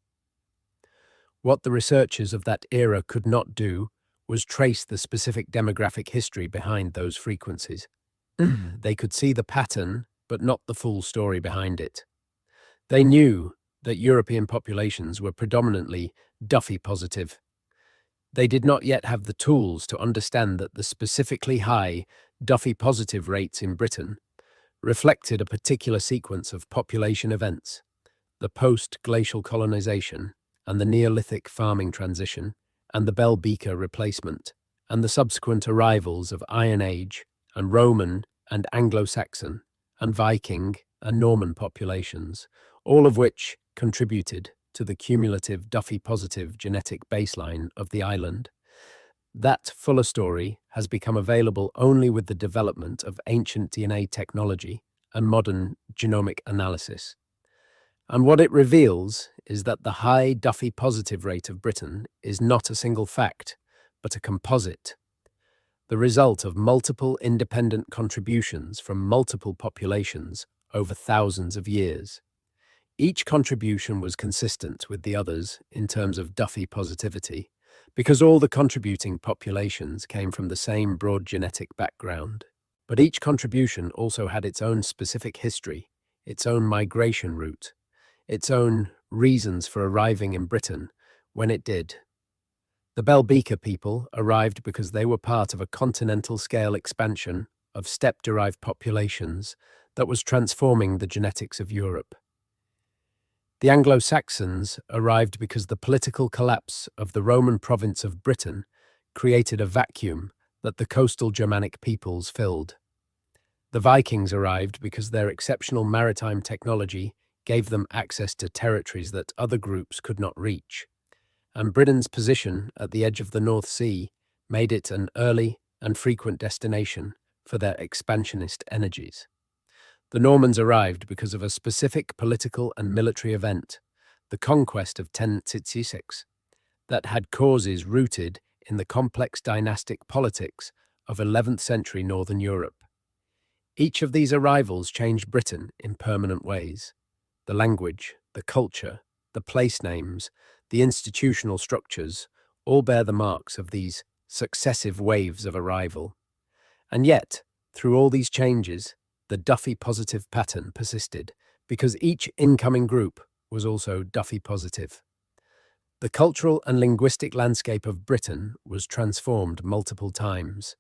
S1: What the researchers of that era could not do was trace the specific demographic history behind those frequencies. They could see the pattern, but not the full story behind it. They knew that European populations were predominantly Duffy-positive. They did not yet have the tools to understand that the specifically high Duffy-positive rates in Britain reflected a particular sequence of population events: the post-glacial colonization and the Neolithic farming transition and the bell beaker replacement and the subsequent arrivals of Iron Age and Roman and Anglo-Saxon and Viking and Norman populations, all of which contributed to the cumulative Duffy-positive genetic baseline of the island. That fuller story has become available only with the development of ancient DNA technology and modern genomic analysis. And what it reveals is that the high Duffy-positive rate of Britain is not a single fact, but a composite, the result of multiple independent contributions from multiple populations over thousands of years. Each contribution was consistent with the others in terms of Duffy positivity, because all the contributing populations came from the same broad genetic background. But each contribution also had its own specific history, its own migration route, its own reasons for arriving in Britain when it did. The Bell Beaker people arrived because they were part of a continental-scale expansion of steppe-derived populations that was transforming the genetics of Europe. The Anglo-Saxons arrived because the political collapse of the Roman province of Britain created a vacuum that the coastal Germanic peoples filled. The Vikings arrived because their exceptional maritime technology gave them access to territories that other groups could not reach, and Britain's position at the edge of the North Sea made it an early and frequent destination for their expansionist energies. The Normans arrived because of a specific political and military event, the conquest of 1066, that had causes rooted in the complex dynastic politics of 11th century Northern Europe. Each of these arrivals changed Britain in permanent ways. The language, the culture, the place names, the institutional structures all bear the marks of these successive waves of arrival. And yet, through all these changes, the Duffy-positive pattern persisted because each incoming group was also Duffy-positive. The cultural and linguistic landscape of Britain was transformed multiple times.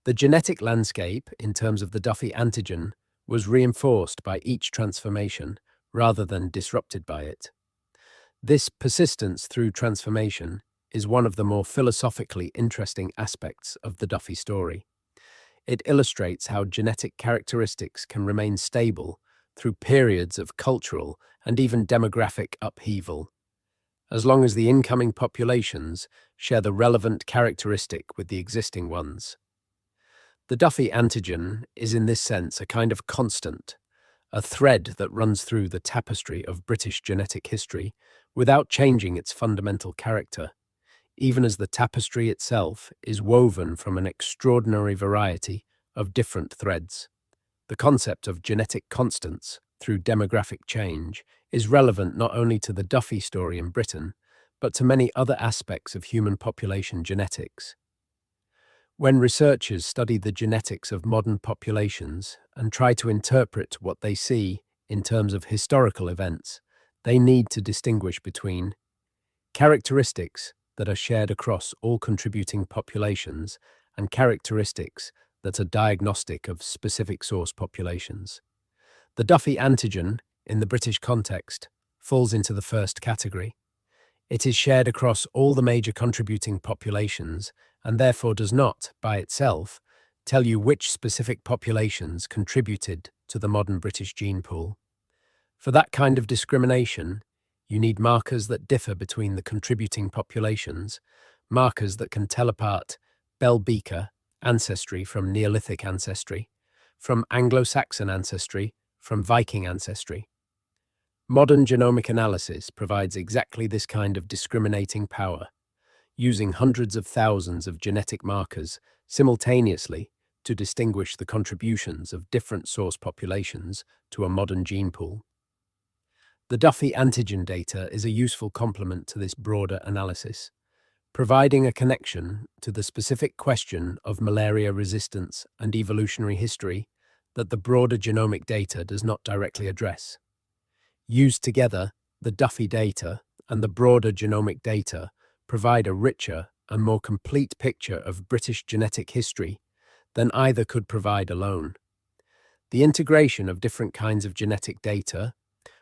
S1: The genetic landscape, in terms of the Duffy antigen, was reinforced by each transformation rather than disrupted by it. This persistence through transformation is one of the more philosophically interesting aspects of the Duffy story. It illustrates how genetic characteristics can remain stable through periods of cultural and even demographic upheaval, as long as the incoming populations share the relevant characteristic with the existing ones. The Duffy antigen is in this sense a kind of constant, a thread that runs through the tapestry of British genetic history without changing its fundamental character, even as the tapestry itself is woven from an extraordinary variety of different threads. The concept of genetic constants through demographic change is relevant not only to the Duffy story in Britain, but to many other aspects of human population genetics. When researchers study the genetics of modern populations and try to interpret what they see in terms of historical events, they need to distinguish between characteristics that are shared across all contributing populations and characteristics that are diagnostic of specific source populations. The Duffy antigen, in the British context, falls into the first category. It is shared across all the major contributing populations and therefore does not, by itself, tell you which specific populations contributed to the modern British gene pool. For that kind of discrimination, you need markers that differ between the contributing populations, markers that can tell apart Bell Beaker ancestry from Neolithic ancestry, from Anglo-Saxon ancestry, from Viking ancestry. Modern genomic analysis provides exactly this kind of discriminating power, using hundreds of thousands of genetic markers simultaneously to distinguish the contributions of different source populations to a modern gene pool. The Duffy antigen data is a useful complement to this broader analysis, providing a connection to the specific question of malaria resistance and evolutionary history that the broader genomic data does not directly address. Used together, the Duffy data and the broader genomic data provide a richer and more complete picture of British genetic history than either could provide alone. The integration of different kinds of genetic data,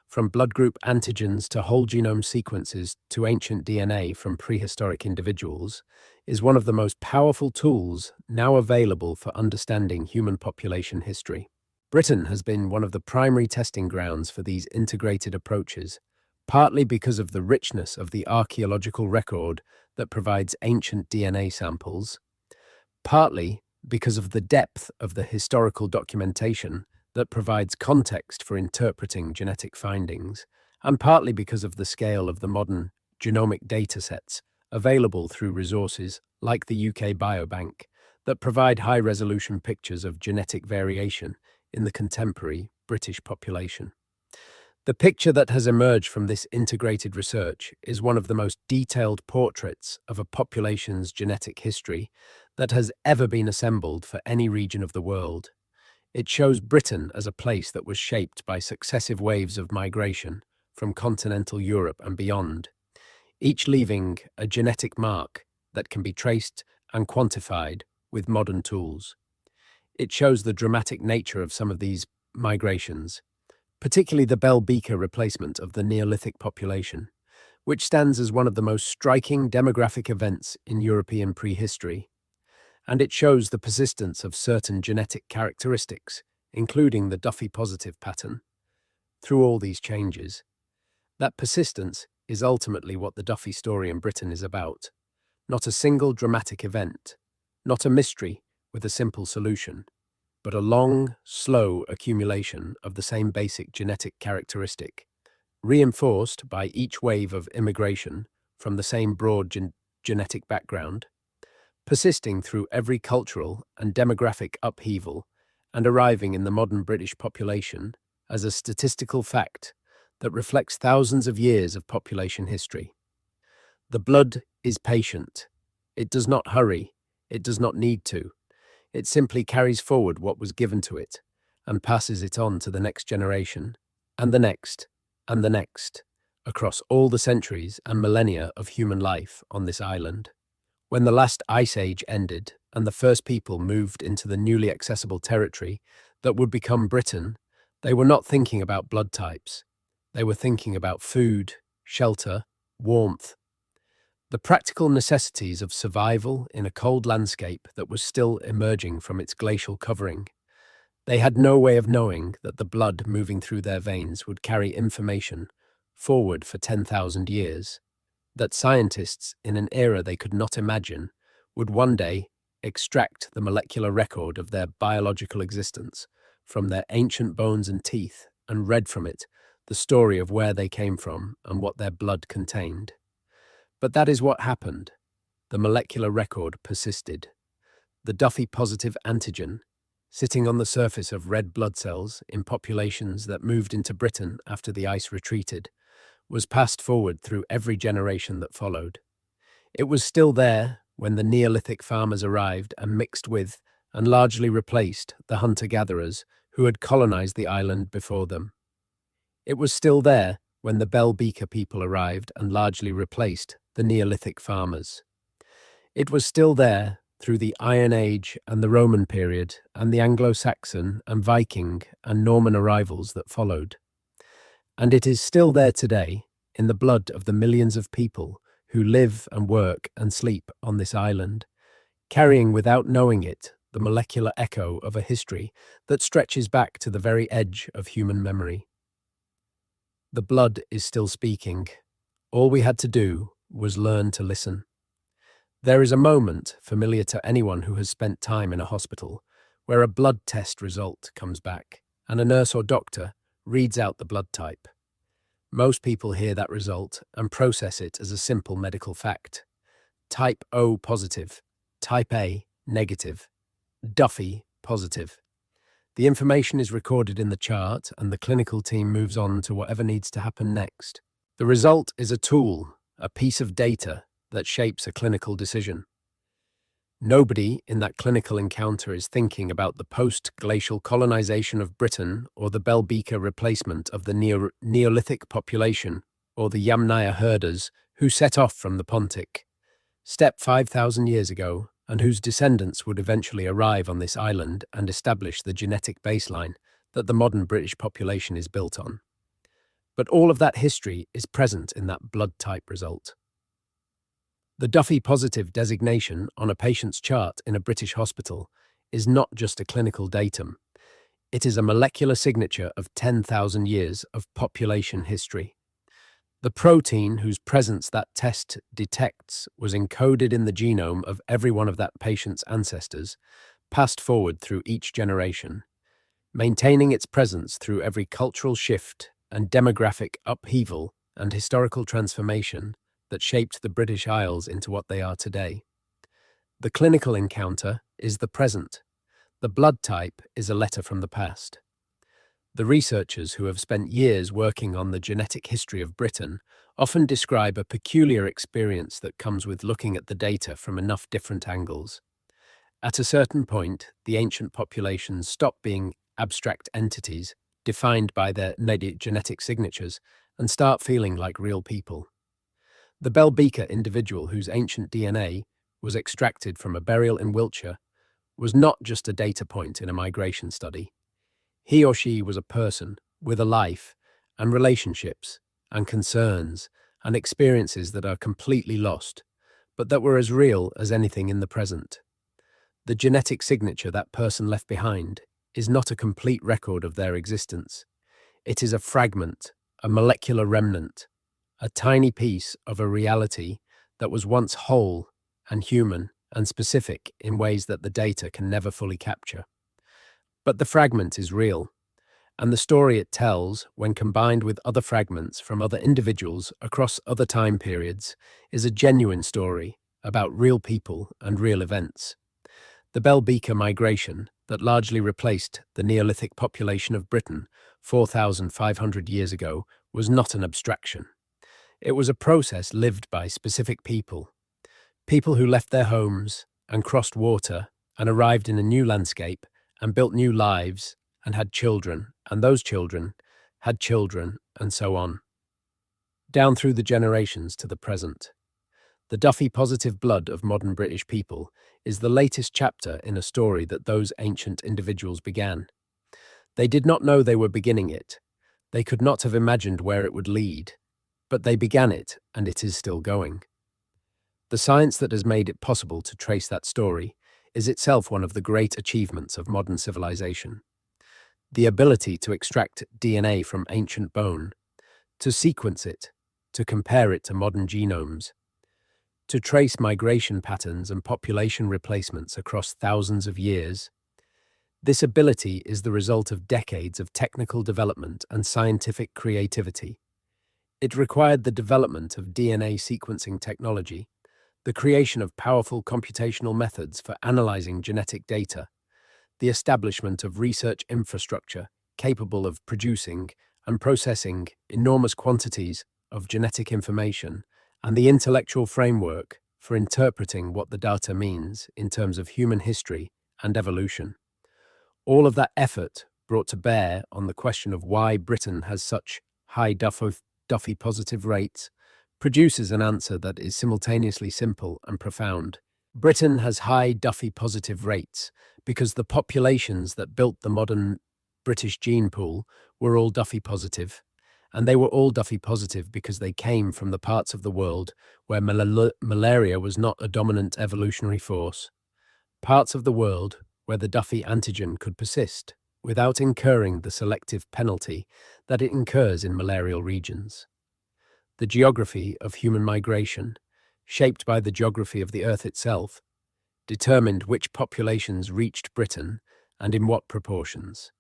S1: from blood group antigens to whole genome sequences to ancient DNA from prehistoric individuals, is one of the most powerful tools now available for understanding human population history. Britain has been one of the primary testing grounds for these integrated approaches, partly because of the richness of the archaeological record that provides ancient DNA samples, partly because of the depth of the historical documentation that provides context for interpreting genetic findings, and partly because of the scale of the modern genomic datasets available through resources like the UK Biobank that provide high-resolution pictures of genetic variation in the contemporary British population. The picture that has emerged from this integrated research is one of the most detailed portraits of a population's genetic history that has ever been assembled for any region of the world. It shows Britain as a place that was shaped by successive waves of migration from continental Europe and beyond, each leaving a genetic mark that can be traced and quantified with modern tools. It shows the dramatic nature of some of these migrations, particularly the Bell Beaker replacement of the Neolithic population, which stands as one of the most striking demographic events in European prehistory. And it shows the persistence of certain genetic characteristics, including the Duffy-positive pattern. through all these changes. That persistence is ultimately what the Duffy story in Britain is about. Not a single dramatic event, not a mystery with a simple solution, but a long, slow accumulation of the same basic genetic characteristic, reinforced by each wave of immigration from the same broad genetic background, persisting through every cultural and demographic upheaval and arriving in the modern British population as a statistical fact that reflects thousands of years of population history. The blood is patient. It does not hurry. It does not need to. It simply carries forward what was given to it and passes it on to the next generation, and the next, and the next, across all the centuries and millennia of human life on this island. When the last ice age ended and the first people moved into the newly accessible territory that would become Britain, they were not thinking about blood types. They were thinking about food, shelter, warmth, the practical necessities of survival in a cold landscape that was still emerging from its glacial covering. They had no way of knowing that the blood moving through their veins would carry information forward for 10,000 years, that scientists in an era they could not imagine would one day extract the molecular record of their biological existence from their ancient bones and teeth and read from it the story of where they came from and what their blood contained. But that is what happened. The molecular record persisted. The Duffy-positive antigen, sitting on the surface of red blood cells in populations that moved into Britain after the ice retreated, was passed forward through every generation that followed. It was still there when the Neolithic farmers arrived and mixed with and largely replaced the hunter-gatherers who had colonized the island before them. It was still there when the Bell Beaker people arrived and largely replaced the Neolithic farmers. It was still there through the Iron Age and the Roman period and the Anglo-Saxon and Viking and Norman arrivals that followed. And it is still there today in the blood of the millions of people who live and work and sleep on this island, carrying without knowing it the molecular echo of a history that stretches back to the very edge of human memory. The blood is still speaking. All we had to do was learn to listen. There is a moment familiar to anyone who has spent time in a hospital where a blood test result comes back and a nurse or doctor reads out the blood type. Most people hear that result and process it as a simple medical fact. Type O positive, type A negative, Duffy positive. The information is recorded in the chart and the clinical team moves on to whatever needs to happen next. The result is a tool, a piece of data that shapes a clinical decision. Nobody in that clinical encounter is thinking about the post-glacial colonization of Britain or the Bell Beaker replacement of the Neolithic population or the Yamnaya herders who set off from the Pontic, stepped 5,000 years ago, and whose descendants would eventually arrive on this island and establish the genetic baseline that the modern British population is built on. But all of that history is present in that blood type result. The Duffy-positive designation on a patient's chart in a British hospital is not just a clinical datum. It is a molecular signature of 10,000 years of population history. The protein whose presence that test detects was encoded in the genome of every one of that patient's ancestors, passed forward through each generation, maintaining its presence through every cultural shift and demographic upheaval and historical transformation that shaped the British Isles into what they are today. The clinical encounter is the present. The blood type is a letter from the past. The researchers who have spent years working on the genetic history of Britain often describe a peculiar experience that comes with looking at the data from enough different angles. At a certain point, the ancient populations stop being abstract entities defined by their genetic signatures and start feeling like real people. The Bell Beaker individual whose ancient DNA was extracted from a burial in Wiltshire was not just a data point in a migration study. He or she was a person with a life and relationships and concerns and experiences that are completely lost, but that were as real as anything in the present. The genetic signature that person left behind is not a complete record of their existence. It is a fragment, a molecular remnant, a tiny piece of a reality that was once whole and human and specific in ways that the data can never fully capture. But the fragment is real, and the story it tells, when combined with other fragments from other individuals across other time periods, is a genuine story about real people and real events. The Bell Beaker migration that largely replaced the Neolithic population of Britain 4,500 years ago was not an abstraction. It was a process lived by specific people, people who left their homes and crossed water and arrived in a new landscape and built new lives and had children, and those children had children, and so on, down through the generations to the present. The Duffy-positive blood of modern British people is the latest chapter in a story that those ancient individuals began. They did not know they were beginning it. They could not have imagined where it would lead, but they began it, and it is still going. The science that has made it possible to trace that story is itself one of the great achievements of modern civilization. The ability to extract DNA from ancient bone, to sequence it, to compare it to modern genomes, to trace migration patterns and population replacements across thousands of years. This ability is the result of decades of technical development and scientific creativity. It required the development of DNA sequencing technology, the creation of powerful computational methods for analyzing genetic data, the establishment of research infrastructure capable of producing and processing enormous quantities of genetic information, and the intellectual framework for interpreting what the data means in terms of human history and evolution. All of that effort brought to bear on the question of why Britain has such high Duffy-positive rates produces an answer that is simultaneously simple and profound. Britain has high Duffy-positive rates because the populations that built the modern British gene pool were all Duffy-positive, and they were all Duffy-positive because they came from the parts of the world where malaria was not a dominant evolutionary force, parts of the world where the Duffy antigen could persist without incurring the selective penalty that it incurs in malarial regions. The geography of human migration, shaped by the geography of the Earth itself, determined which populations reached Britain and in what proportions.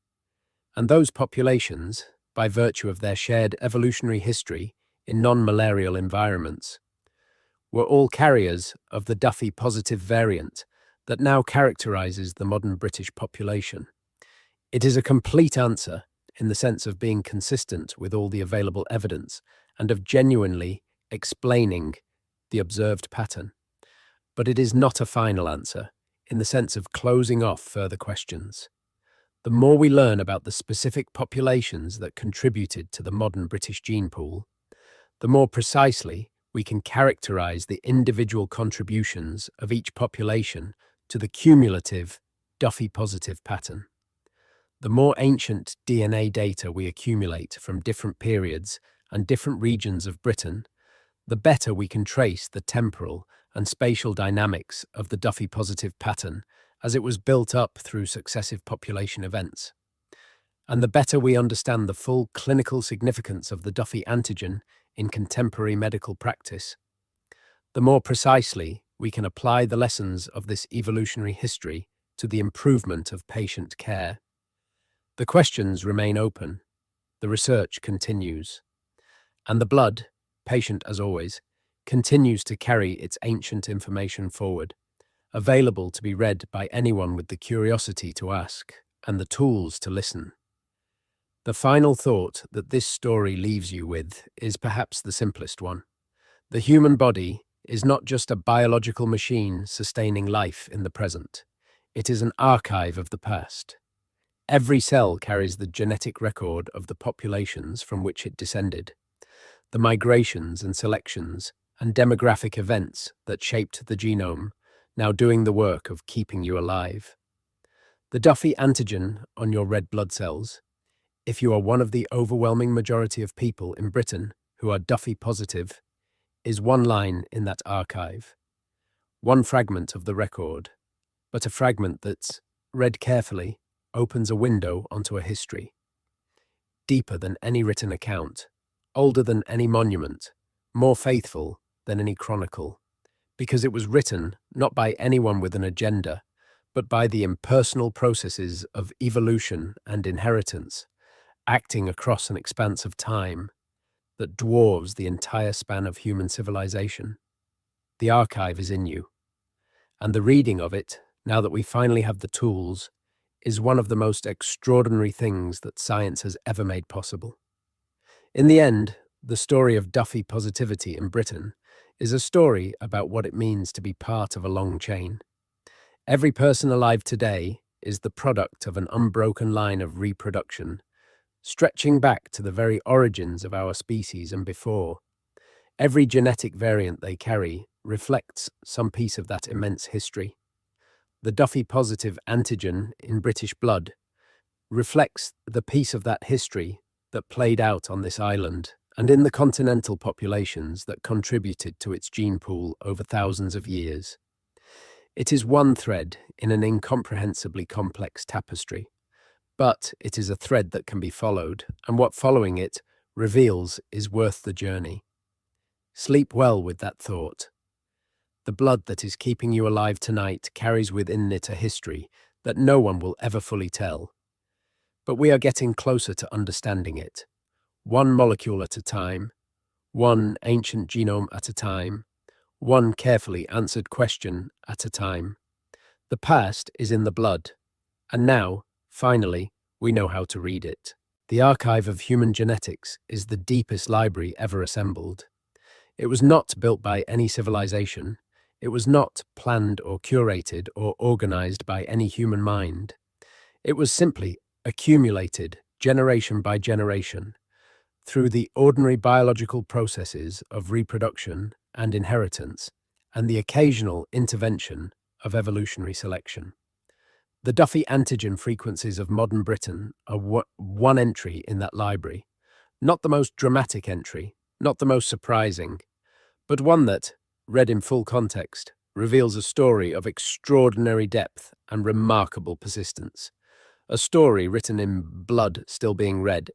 S1: And those populations, by virtue of their shared evolutionary history in non-malarial environments, were all carriers of the Duffy-positive variant that now characterizes the modern British population. It is a complete answer in the sense of being consistent with all the available evidence and of genuinely explaining the observed pattern. But it is not a final answer in the sense of closing off further questions. The more we learn about the specific populations that contributed to the modern British gene pool, the more precisely we can characterize the individual contributions of each population to the cumulative Duffy-positive pattern. The more ancient DNA data we accumulate from different periods and different regions of Britain, the better we can trace the temporal and spatial dynamics of the Duffy-positive pattern as it was built up through successive population events. And the better we understand the full clinical significance of the Duffy antigen in contemporary medical practice, the more precisely we can apply the lessons of this evolutionary history to the improvement of patient care. The questions remain open, the research continues, and the blood, patient as always, continues to carry its ancient information forward, available to be read by anyone with the curiosity to ask and the tools to listen. The final thought that this story leaves you with is perhaps the simplest one. The human body is not just a biological machine sustaining life in the present. It is an archive of the past. Every cell carries the genetic record of the populations from which it descended, the migrations and selections and demographic events that shaped the genome, now doing the work of keeping you alive. The Duffy antigen on your red blood cells, if you are one of the overwhelming majority of people in Britain who are Duffy-positive, is one line in that archive, one fragment of the record, but a fragment that, read carefully, opens a window onto a history. deeper than any written account, older than any monument, more faithful than any chronicle, because it was written not by anyone with an agenda, but by the impersonal processes of evolution and inheritance, acting across an expanse of time that dwarves the entire span of human civilization. The archive is in you, and the reading of it, now that we finally have the tools, is one of the most extraordinary things that science has ever made possible. In the end, the story of Duffy-Positivity in Britain is a story about what it means to be part of a long chain. Every person alive today is the product of an unbroken line of reproduction, stretching back to the very origins of our species and before. Every genetic variant they carry reflects some piece of that immense history. The Duffy-positive antigen in British blood reflects the piece of that history that played out on this island and in the continental populations that contributed to its gene pool over thousands of years. It is one thread in an incomprehensibly complex tapestry, but it is a thread that can be followed, and what following it reveals is worth the journey. Sleep well with that thought. The blood that is keeping you alive tonight carries within it a history that no one will ever fully tell. But we are getting closer to understanding it, one molecule at a time, one ancient genome at a time, one carefully answered question at a time. The past is in the blood, and now, finally, we know how to read it. The archive of human genetics is the deepest library ever assembled. It was not built by any civilization. It was not planned or curated or organized by any human mind. It was simply accumulated, generation by generation, through the ordinary biological processes of reproduction and inheritance, and the occasional intervention of evolutionary selection. The Duffy antigen frequencies of modern Britain are one entry in that library, not the most dramatic entry, not the most surprising, but one that, read in full context, reveals a story of extraordinary depth and remarkable persistence. A story written in blood still being read